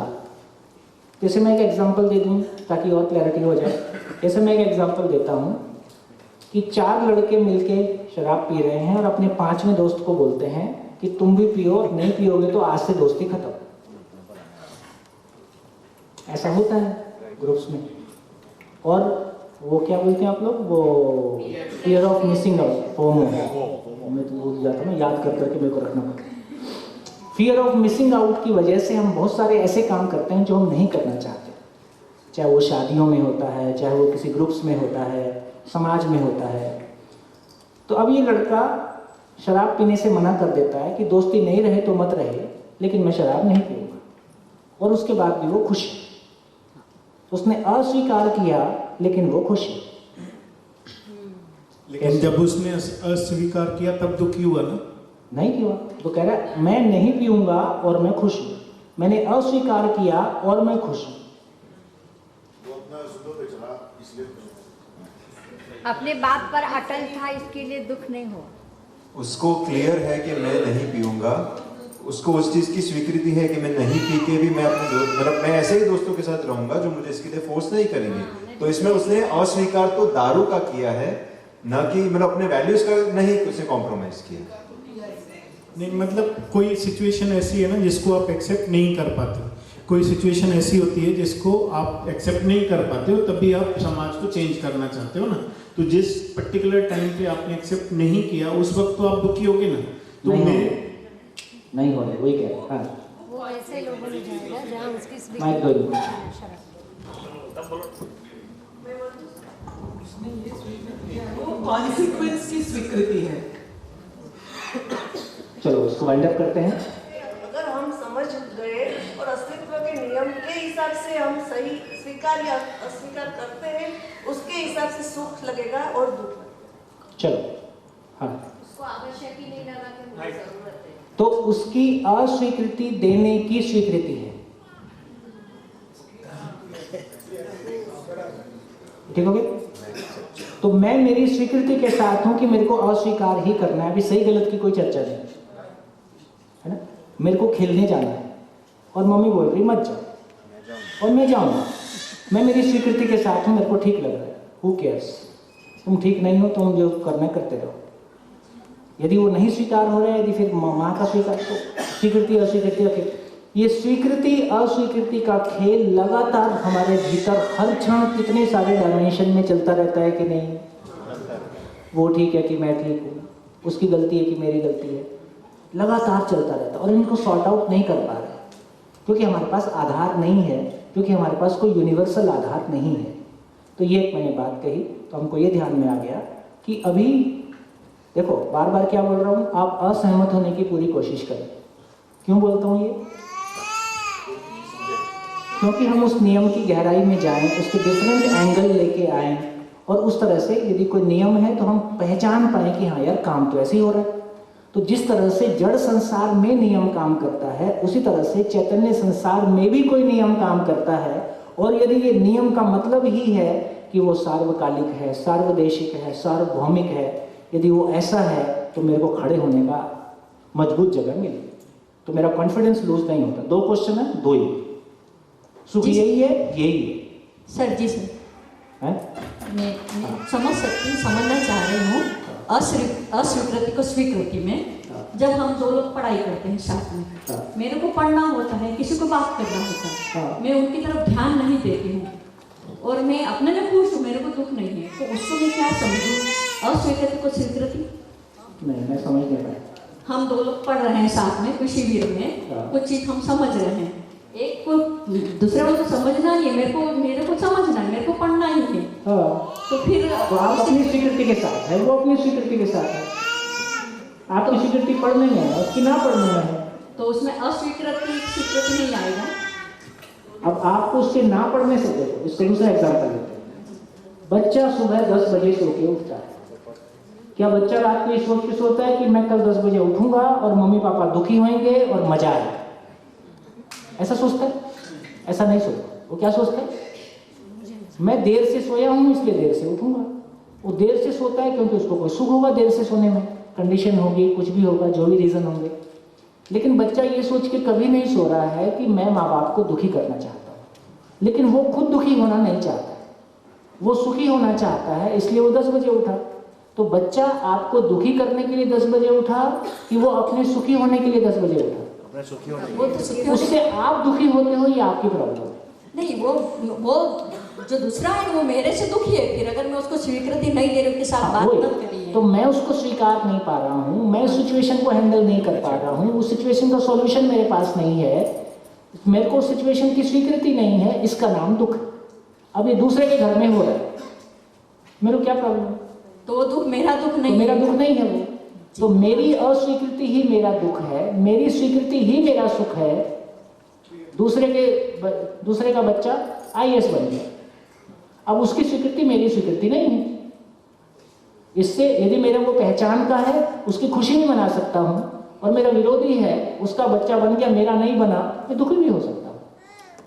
जैसे मैं एक एग्जांपल दे दूं ताकि और क्लैरिटी हो जाए। जैसे मैं एक एग्जांपल देता हूं कि 4 लड़के मिलके शराब पी रहे हैं और अपने 5वें दोस्त को बोलते हैं कि तुम भी पियो, नहीं पियोगे तो आज से दोस्ती खत्म। ऐसा होता है ग्रुप्स में। और वो क्या बोलते हैं आप लोग, वो fear of missing out, FOMO, मैं तो भूल जाता हूँ, याद कर करके मेरे को रखना पड़ता है। फियर ऑफ मिसिंग आउट की वजह से हम बहुत सारे ऐसे काम करते हैं जो हम नहीं करना चाहते, चाहे वो शादियों में होता है, चाहे वो किसी ग्रुप्स में होता है, समाज में होता है। तो अब ये लड़का शराब पीने से मना कर देता है कि दोस्ती नहीं रहे तो मत रहे, लेकिन मैं शराब नहीं पीऊँगा, और उसके बाद भी वो खुश है। उसने अस्वीकार किया लेकिन वो खुश है। लेकिन जब उसने अस्वीकार किया तब दुखी हुआ ना? नहीं किया, तो कह रहा है मैं नहीं पीऊंगा और मैं खुश हूं, मैंने अस्वीकार किया और मैं खुश हूं। अपने बात पर अटल था, इसके लिए दुख नहीं हो। उसको क्लियर है कि मैं नहीं पीऊंगा, उसको उस चीज़ की स्वीकृति है कि मैं नहीं पी के भी मैं अपने दोस्त मतलब मैं ऐसे ही दोस्तों के साथ रहूंगा जो मुझे इसके लिए फोर्स नहीं करेंगे। तो इसमें उसने अस्वीकार तो दारू का किया है, ना कि मतलब अपने वैल्यूज का नहीं उसने कॉम्प्रोमाइज किया। नहीं मतलब कोई सिचुएशन ऐसी है ना जिसको आप एक्सेप्ट नहीं कर पाते, कोई सिचुएशन ऐसी होती है जिसको आप एक्सेप्ट नहीं कर पाते हो, तभी आप समाज को चेंज करना चाहते हो ना। तो जिस पर्टिकुलर टाइम पे आपने एक्सेप्ट नहीं किया उस वक्त तो आप दुखी होगे ना। तो नहीं हो रहे वही कह रहे हैं। हाँ वो ऐसे लोगों में जाएगा जहाँ उसकी माइक दो। वो कॉन्सिक्वेंस की स्वीकृति है। चलो इसको वाइंड अप करते हैं। अगर हम समझ गए और अस्तित्व के नियम के हिसाब से हम सही स्वीकार या अस्वीकार करते हैं, उसके हिसाब से सुख लगेगा और दुख। चलो हाँ, उसको आवश्यक ही नहीं लगा कि मुझे जरूरत है, तो उसकी अस्वीकृति देने की स्वीकृति है। ठीक हो गया? तो मैं मेरी स्वीकृति के साथ हूं कि मेरे को अस्वीकार ही करना है। अभी सही गलत की कोई चर्चा नहीं है ना। मेरे को खेलने जाना है और मम्मी बोल रही मत जाओ और मैं जाऊंगा। मैं मेरी स्वीकृति के साथ हूं, मेरे को ठीक लग रहा है। Who cares? तुम ठीक नहीं हो, तुम जो करना करते रहो। यदि वो नहीं स्वीकार हो रहा है, यदि फिर माँ का स्वीकार, तो स्वीकृति अस्वीकृति का खेल, ये स्वीकृति अस्वीकृति का खेल लगातार हमारे भीतर हर क्षण कितने सारे डायमेंशन में चलता रहता है कि नहीं। वो ठीक है कि मैं ठीक हूँ, उसकी गलती है कि मेरी गलती है, लगातार चलता रहता है। और इनको सॉर्ट आउट नहीं कर पा रहे क्योंकि हमारे पास आधार नहीं है, क्योंकि हमारे पास कोई यूनिवर्सल आधार नहीं है। तो ये एक मैंने बात कही, तो हमको ये ध्यान में आ गया कि अभी देखो बार बार क्या बोल रहा हूँ, आप असहमत होने की पूरी कोशिश करें। क्यों बोलता हूँ ये? क्योंकि हम उस नियम की गहराई में जाएं, उसके डिफरेंट एंगल लेके आएं, और उस तरह से यदि कोई नियम है तो हम पहचान पाएं कि हाँ यार काम तो ऐसे ही हो रहा है। तो जिस तरह से जड़ संसार में नियम काम करता है, उसी तरह से चैतन्य संसार में भी कोई नियम काम करता है। और यदि ये नियम का मतलब ही है कि वो सार्वकालिक है, सार्वदेशिक है, सार्वभौमिक है, यदि वो ऐसा है तो मेरे को खड़े होने का मजबूत जगह मिली, तो मेरा कॉन्फिडेंस लूज नहीं होता। 2 क्वेश्चन है, 2 ही सुख यही है, यही है सर। जी सर, मैं समझ सकती हूँ, समझना चाह रही हूँ अस्वीकृति को स्वीकृति में। जब हम 2 लोग पढ़ाई करते हैं साथ में, मेरे को पढ़ना होता है, किसी को बात करना होता है, मैं उनकी तरफ ध्यान नहीं देती हूँ और मैं अपने में खुश हूँ, मेरे को दुख नहीं है, तो उसको मैं क्या समझूँ? अस्वीकृति को स्वीकृति नहीं, मैं समझ नहीं पाया। हम 2 लोग पढ़ रहे हैं साथ में कोई शिविर में, कुछ चीज हम समझ रहे हैं, एक को दूसरे को तो समझना नहीं है, मेरे को समझना है, मेरे को पढ़ना ही है। तो फिर तो आप अपनी स्वीकृति के साथ है, वो अपनी स्वीकृति के साथ है। आपकी स्वीकृति पढ़ने में है, उसकी ना पढ़ने में है, तो उसमें अस्वीकृति स्वीकृति नहीं आएगा। अब आपको उसके ना पढ़ने से, देखो इससे दूसरा एग्जाम्पल लेते हैं। बच्चा सुबह 10 बजे सो के उठता है। क्या बच्चा रात को ये सोच के सोता है कि मैं कल 10 बजे उठूंगा और मम्मी पापा दुखी होंगे और मजा आएगा? ऐसा सोचता है? ऐसा नहीं सोचता। वो क्या सोचता है? मैं देर से सोया हूं इसलिए देर से उठूंगा। वो देर से सोता है क्योंकि उसको कोई सुख होगा देर से सोने में, कंडीशन होगी, कुछ भी होगा, जो भी रीजन होंगे। लेकिन बच्चा ये सोच के कभी नहीं सो रहा है कि मैं माँ बाप को दुखी करना चाहता हूँ, लेकिन वो खुद दुखी होना नहीं चाहता, वो सुखी होना चाहता है, इसलिए वो 10 बजे उठा। तो बच्चा आपको दुखी करने के लिए 10 बजे उठा कि वो अपने सुखी होने के लिए 10 बजे उठा? वो तो सुखी उससे आप दुखी होते हो, ये आपकी प्रॉब्लम नहीं। वो जो दूसरा है वो मेरे से दुखी है, फिर अगर मैं उसको स्वीकृति नहीं दे रही हूँ, के साथ बात मत करिए, तो मैं उसको स्वीकार नहीं पा रहा हूँ, मैं उस सिचुएशन को हैंडल नहीं कर पा रहा हूँ, उस सिचुएशन का सॉल्यूशन मेरे पास नहीं है, मेरे को सिचुएशन की स्वीकृति नहीं है, इसका नाम दुख। अब ये दूसरे के घर में हो रहा है, मेरे को क्या प्रॉब्लम? तो दुख मेरा दुख नहीं, तो मेरा दुख नहीं है वो। तो मेरी अस्वीकृति ही मेरा दुख है, मेरी स्वीकृति ही मेरा सुख है। दूसरे का बच्चा IAS बन गया, अब उसकी स्वीकृति मेरी स्वीकृति नहीं है। इससे यदि मेरा वो पहचान का है, उसकी खुशी नहीं मना सकता हूँ, और मेरा विरोधी है, उसका बच्चा बन गया, मेरा नहीं बना, मैं दुखी भी हो सकता हूँ।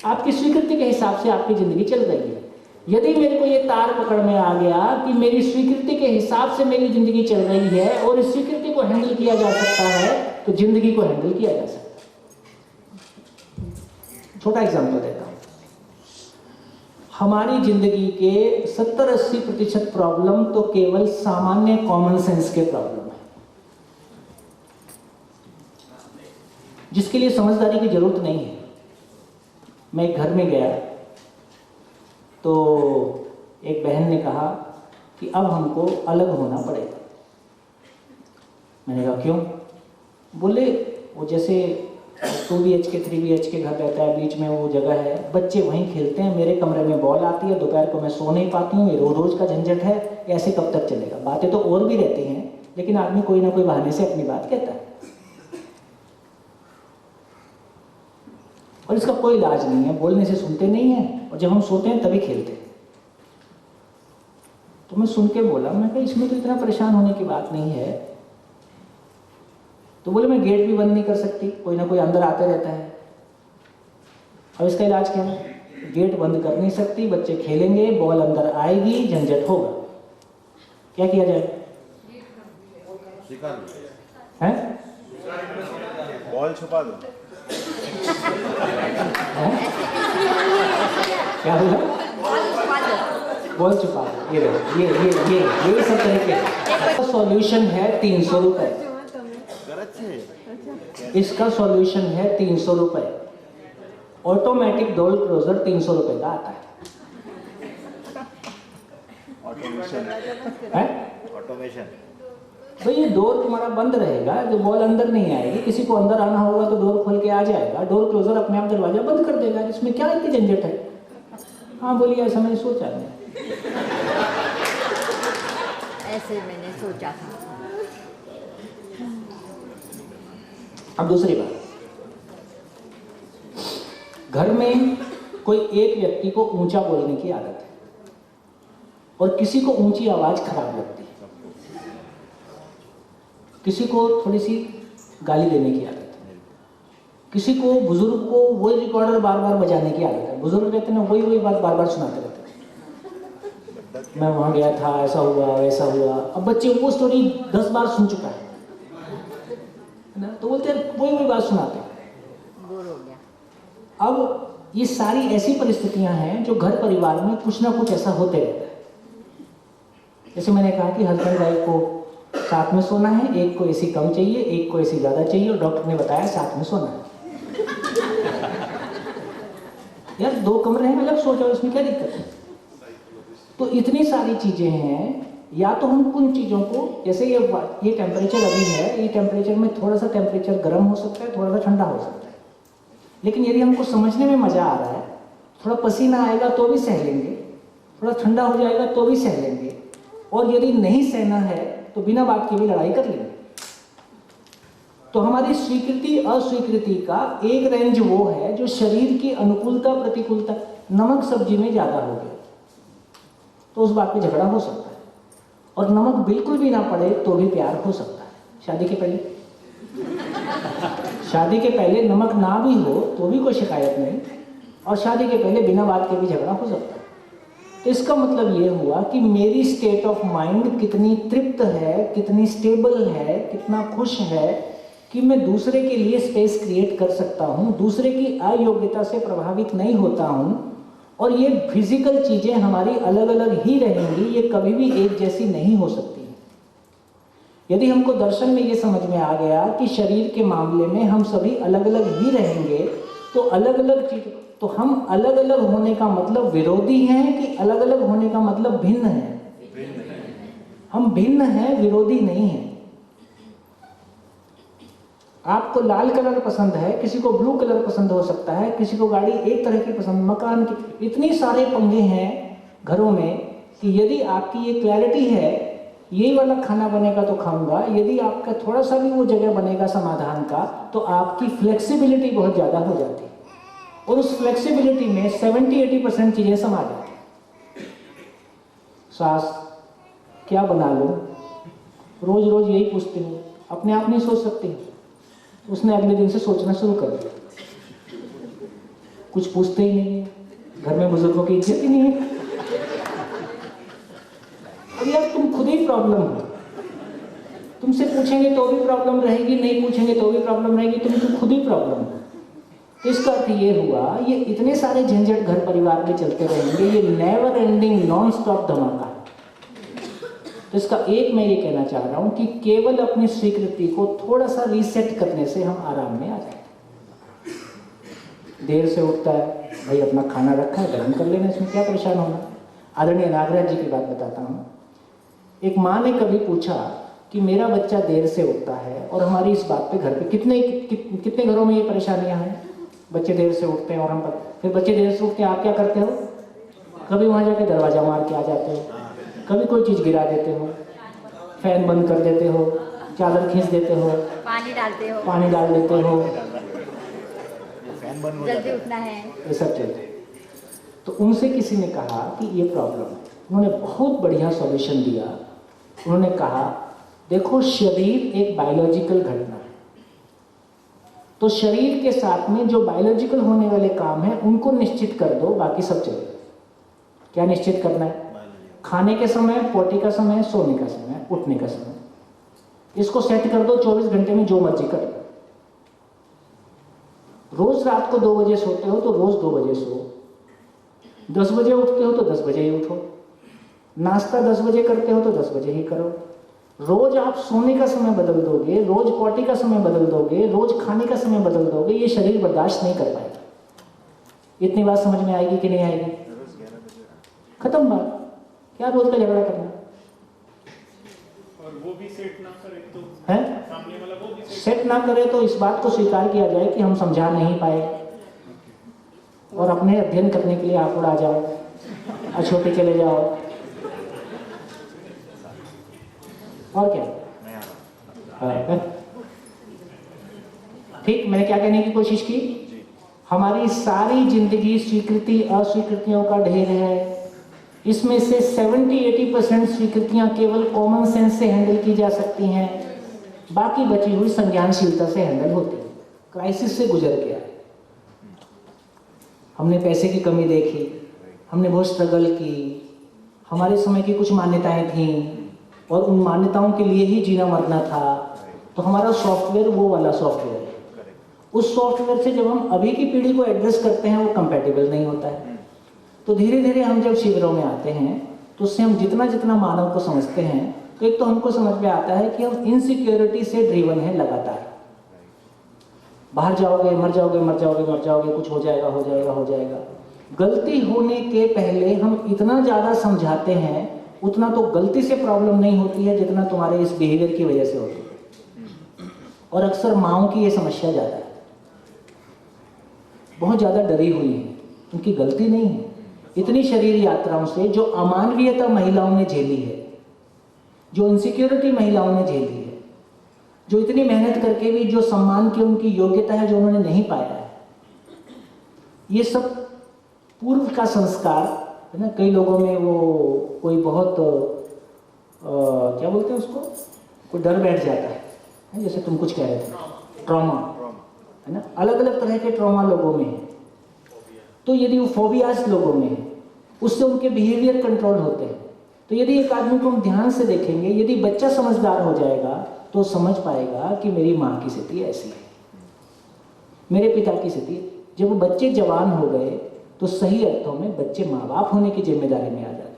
आपकी स्वीकृति के हिसाब से आपकी जिंदगी चल रही है। यदि मेरे को ये तार पकड़ में आ गया कि मेरी स्वीकृति के हिसाब से मेरी जिंदगी चल रही है और इस स्वीकृति को हैंडल किया जा सकता है, तो जिंदगी को हैंडल किया जा सकता है। छोटा एग्जांपल देता हूँ। हमारी जिंदगी के 70-80% प्रॉब्लम तो केवल सामान्य कॉमन सेंस के प्रॉब्लम है, जिसके लिए समझदारी की जरूरत नहीं है। मैं घर में गया तो एक बहन ने कहा कि अब हमको अलग होना पड़ेगा। मैंने कहा क्यों? बोले वो जैसे 2 BHK 3 BHK घर रहता है, बीच में वो जगह है, बच्चे वहीं खेलते हैं, मेरे कमरे में बॉल आती है, दोपहर को मैं सो नहीं पाती हूँ, ये रोज रोज का झंझट है, ऐसे कब तक चलेगा? बातें तो और भी रहती हैं, लेकिन आदमी कोई ना कोई बहाने से अपनी बात कहता है और इसका कोई इलाज नहीं है। बोलने से सुनते नहीं है और जब हम सोते हैं तभी खेलते हैं। तो मैं सुन के बोला, मैं कहा इसमें तो इतना परेशान होने की बात नहीं है। तो बोले मैं गेट भी बंद नहीं कर सकती, कोई ना कोई अंदर आते रहता है। अब इसका इलाज क्या है? गेट बंद कर नहीं सकती, बच्चे खेलेंगे, बॉल अंदर आएगी, झंझट होगा। क्या किया जाए? हैं? बॉल छुपा दो। क्या बोला? बॉल छुपा दो। ये देखो, ये सब तरीके। सॉल्यूशन है 300 रुपए। इसका सॉल्यूशन है 300 रुपए। ऑटोमेटिक डोर क्लोजर 300 रुपए का आता है। ऑटोमेशन। तो ये डोर तुम्हारा बंद रहेगा, जो बॉल अंदर नहीं आएगी। किसी को अंदर आना होगा तो डोर खोल के आ जाएगा, डोर क्लोजर अपने आप दरवाजा बंद कर देगा। इसमें क्या इतनी झंझट है? हाँ बोलिए, ऐसा मैंने सोचा नहीं। ऐसे मैंने सोचा था। अब दूसरी बात, घर में कोई एक व्यक्ति को ऊंचा बोलने की आदत है और किसी को ऊंची आवाज खराब लगती है, किसी को थोड़ी सी गाली देने की आदत है, किसी को बुजुर्ग को वही रिकॉर्डर बार बार बजाने की आदत है। बुजुर्ग रहते हैं वही बात बार बार सुनाते रहते हैं, मैं वहां गया था, ऐसा हुआ वैसा हुआ। अब बच्चे वो स्टोरी 10 बार सुन चुका है ना, तो बोलते हैं वही बात सुनाते हैं। बोर हो गया। अब ये सारी ऐसी परिस्थितियां हैं जो घर परिवार में कुछ ना कुछ ऐसा होते रहता है। जैसे मैंने कहा कि हस्बैंड वाइफ को साथ में सोना है, एक को एसी कम चाहिए, एक को एसी ज्यादा चाहिए और डॉक्टर ने बताया साथ में सोना है। यार 2 कमरे हैं, अलग सो जाओ, इसमें क्या दिक्कत है? तो इतनी सारी चीजें हैं। या तो हम उन चीजों को, जैसे ये टेम्परेचर अभी है, ये टेम्परेचर में थोड़ा सा टेम्परेचर गर्म हो सकता है, थोड़ा सा ठंडा हो सकता है, लेकिन यदि हमको समझने में मजा आ रहा है, थोड़ा पसीना आएगा तो भी सह लेंगे, थोड़ा ठंडा हो जाएगा तो भी सह लेंगे, और यदि नहीं सहना है तो बिना बात के भी लड़ाई कर लेंगे। तो हमारी स्वीकृति अस्वीकृति का एक रेंज वो है जो शरीर की अनुकूलता प्रतिकूलता। नमक सब्जी में ज्यादा हो गया तो उस बात पे झगड़ा हो सकता है, और नमक बिल्कुल भी ना पड़े तो भी प्यार हो सकता है। शादी के पहले नमक ना भी हो तो भी कोई शिकायत नहीं, और शादी के पहले बिना बात के भी झगड़ा हो सकता है। तो इसका मतलब ये हुआ कि मेरी स्टेट ऑफ माइंड कितनी तृप्त है, कितनी स्टेबल है, कितना खुश है कि मैं दूसरे के लिए स्पेस क्रिएट कर सकता हूँ, दूसरे की अयोग्यता से प्रभावित नहीं होता हूँ। और ये फिजिकल चीजें हमारी अलग अलग ही रहेंगी, ये कभी भी एक जैसी नहीं हो सकती। यदि हमको दर्शन में ये समझ में आ गया कि शरीर के मामले में हम सभी अलग अलग ही रहेंगे, तो अलग अलग चीज, तो हम अलग अलग होने का मतलब विरोधी हैं कि अलग अलग होने का मतलब भिन्न है? हम भिन्न हैं, विरोधी नहीं हैं। आपको लाल कलर पसंद है, किसी को ब्लू कलर पसंद हो सकता है, किसी को गाड़ी एक तरह की पसंद, मकान की, इतनी सारे पंगे हैं घरों में कि यदि आपकी ये क्लैरिटी है यही वाला खाना बनेगा तो खाऊंगा, यदि आपका थोड़ा सा भी वो जगह बनेगा समाधान का, तो आपकी फ्लेक्सिबिलिटी बहुत ज़्यादा हो जाती है, और उस फ्लेक्सिबिलिटी में 70-80% चीज़ें समा जाती। सास क्या बना लूँ, रोज रोज यही पूछती हूँ, अपने आप नहीं सोच सकती। उसने अगले दिन से सोचना शुरू कर दिया, कुछ पूछते ही नहीं है, घर में बुजुर्गों की इज्जत ही नहीं है। अब यार तुम खुद ही प्रॉब्लम हो, तुमसे पूछेंगे तो भी प्रॉब्लम रहेगी, नहीं पूछेंगे तो भी प्रॉब्लम रहेगी, तुम खुद ही प्रॉब्लम हो। तो इसका अर्थ ये हुआ, ये इतने सारे झंझट घर परिवार में चलते रहेंगे, ये नेवर एंडिंग नॉन स्टॉप धमाका। तो इसका एक मैं ये कहना चाह रहा हूँ कि केवल अपनी स्वीकृति को थोड़ा सा रीसेट करने से हम आराम में आ जाते हैं। देर से उठता है, भाई अपना खाना रखा है, गर्म कर लेना, इसमें क्या परेशान होना। आदरणीय नागराज जी की बात बताता हूँ। एक माँ ने कभी पूछा कि मेरा बच्चा देर से उठता है और हमारी इस बात पे घर पे कितने घरों में ये परेशानियां हैं, बच्चे देर से उठते हैं और हम फिर बच्चे देर से उठते हैं, आप क्या करते हो? कभी वहाँ जाके दरवाजा मार के आ जाते हो, कभी कोई चीज़ गिरा देते हो, फैन बंद कर देते हो, चादर खींच देते हो, पानी डाल देते हो, जल्दी उठना है, ये सब चलते हैं। तो उनसे किसी ने कहा कि ये प्रॉब्लम है। उन्होंने बहुत बढ़िया सॉल्यूशन दिया। उन्होंने कहा देखो, शरीर एक बायोलॉजिकल घटना है, तो शरीर के साथ में जो बायोलॉजिकल होने वाले काम है उनको निश्चित कर दो, बाकी सब चलेगा। क्या निश्चित करना है? खाने के समय, पोटी का समय, सोने का समय, उठने का समय, इसको सेट कर दो। 24 घंटे में जो मर्जी कर दो। रोज रात को 2 बजे सोते हो तो रोज 2 बजे सो, 10 बजे उठते हो तो 10 बजे ही उठो, नाश्ता 10 बजे करते हो तो 10 बजे ही करो। रोज आप सोने का समय बदल दोगे, रोज पोटी का समय बदल दोगे, रोज खाने का समय बदल दोगे, ये शरीर बर्दाश्त नहीं कर पाएगा। इतनी बात समझ में आएगी कि नहीं आएगी? खत्म बात। क्या रोज का झगड़ा करना और वो भी सेट ना करे तो है? सामने वाला वो भी सेट ना करे तो इस बात को स्वीकार किया जाए कि हम समझा नहीं पाए और अपने अध्ययन करने के लिए आप उड़ा जाओ, अछोटी चले जाओ, और क्या? ठीक, मैंने क्या कहने की कोशिश की? हमारी सारी जिंदगी स्वीकृति अस्वीकृतियों का ढेर है। इसमें से 70-80% स्वीकृतियां केवल कॉमन सेंस से हैंडल की जा सकती हैं, बाकी बची हुई संज्ञानशीलता से हैंडल होती है। क्राइसिस से गुजर गया, हमने पैसे की कमी देखी, हमने बहुत स्ट्रगल की, हमारे समय की कुछ मान्यताएं थीं और उन मान्यताओं के लिए ही जीना मरना था। तो हमारा सॉफ्टवेयर वो वाला सॉफ्टवेयर है। उस सॉफ्टवेयर से जब हम अभी की पीढ़ी को एड्रेस करते हैं वो कंपैटिबल नहीं होता है। तो धीरे धीरे हम जब शिविरों में आते हैं तो उससे हम जितना जितना मानव को समझते हैं तो एक तो हमको समझ में आता है कि हम इनसिक्योरिटी से ड्रिवन है लगातार। बाहर जाओगे, मर जाओगे, मर जाओगे, मर जाओगे, कुछ हो जाएगा, हो जाएगा, हो जाएगा। गलती होने के पहले हम इतना ज़्यादा समझाते हैं, उतना तो गलती से प्रॉब्लम नहीं होती है जितना तुम्हारे इस बिहेवियर की वजह से होती है। और अक्सर माँओं की ये समस्या ज़्यादा है, बहुत ज़्यादा डरी हुई है, उनकी गलती नहीं है। इतनी शरीर यात्राओं से जो अमानवीयता महिलाओं ने झेली है, जो इनसिक्योरिटी महिलाओं ने झेली है, जो इतनी मेहनत करके भी जो सम्मान की उनकी योग्यता है जो उन्होंने नहीं पाया है, ये सब पूर्व का संस्कार है ना। कई लोगों में वो कोई बहुत क्या बोलते हैं उसको, कोई डर बैठ जाता है, जैसे तुम कुछ कह रहे थे, ट्रॉमा है ना। अलग अलग तरह के ट्रॉमा लोगों में है। तो यदि वो फोबियाज लोगों में है, उससे उनके बिहेवियर कंट्रोल होते हैं। तो यदि एक आदमी को हम ध्यान से देखेंगे, यदि बच्चा समझदार हो जाएगा तो समझ पाएगा कि मेरी माँ की स्थिति ऐसी है, मेरे पिता की स्थिति। जब बच्चे जवान हो गए तो सही अर्थों में बच्चे माँ बाप होने की जिम्मेदारी में आ जाते हैं।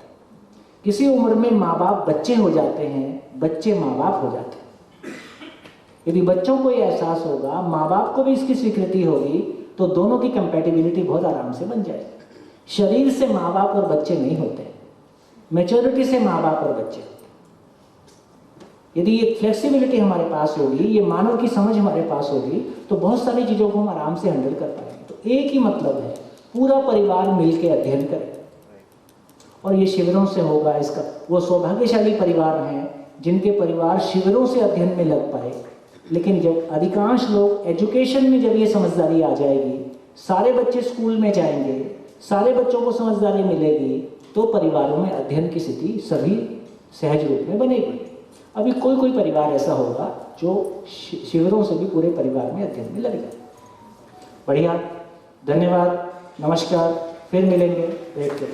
किसी उम्र में माँ बाप बच्चे हो जाते हैं, बच्चे माँ बाप हो जाते हैं। यदि बच्चों को ये एहसास होगा, माँ बाप को भी इसकी स्वीकृति होगी, तो दोनों की कंपैटिबिलिटी बहुत आराम से बन जाएगी। शरीर से माँ बाप और बच्चे नहीं होते, मैच्योरिटी से माँ बाप और बच्चे होते। यदि ये फ्लेक्सिबिलिटी हमारे पास होगी, ये मानव की समझ हमारे पास होगी, तो बहुत सारी चीज़ों को हम आराम से हैंडल कर पाएंगे। तो एक ही मतलब है, पूरा परिवार मिलकर अध्ययन करे, और ये शिविरों से होगा। इसका वो सौभाग्यशाली परिवार हैं जिनके परिवार शिविरों से अध्ययन में लग पाए। लेकिन जब अधिकांश लोग एजुकेशन में जब ये समझदारी आ जाएगी, सारे बच्चे स्कूल में जाएंगे, सारे बच्चों को समझदारी मिलेगी, तो परिवारों में अध्ययन की स्थिति सभी सहज रूप में बनेगी। अभी कोई कोई परिवार ऐसा होगा जो शिविरों से भी पूरे परिवार में अध्ययन में लगेगा। बढ़िया, धन्यवाद, नमस्कार, फिर मिलेंगे, बैठ के।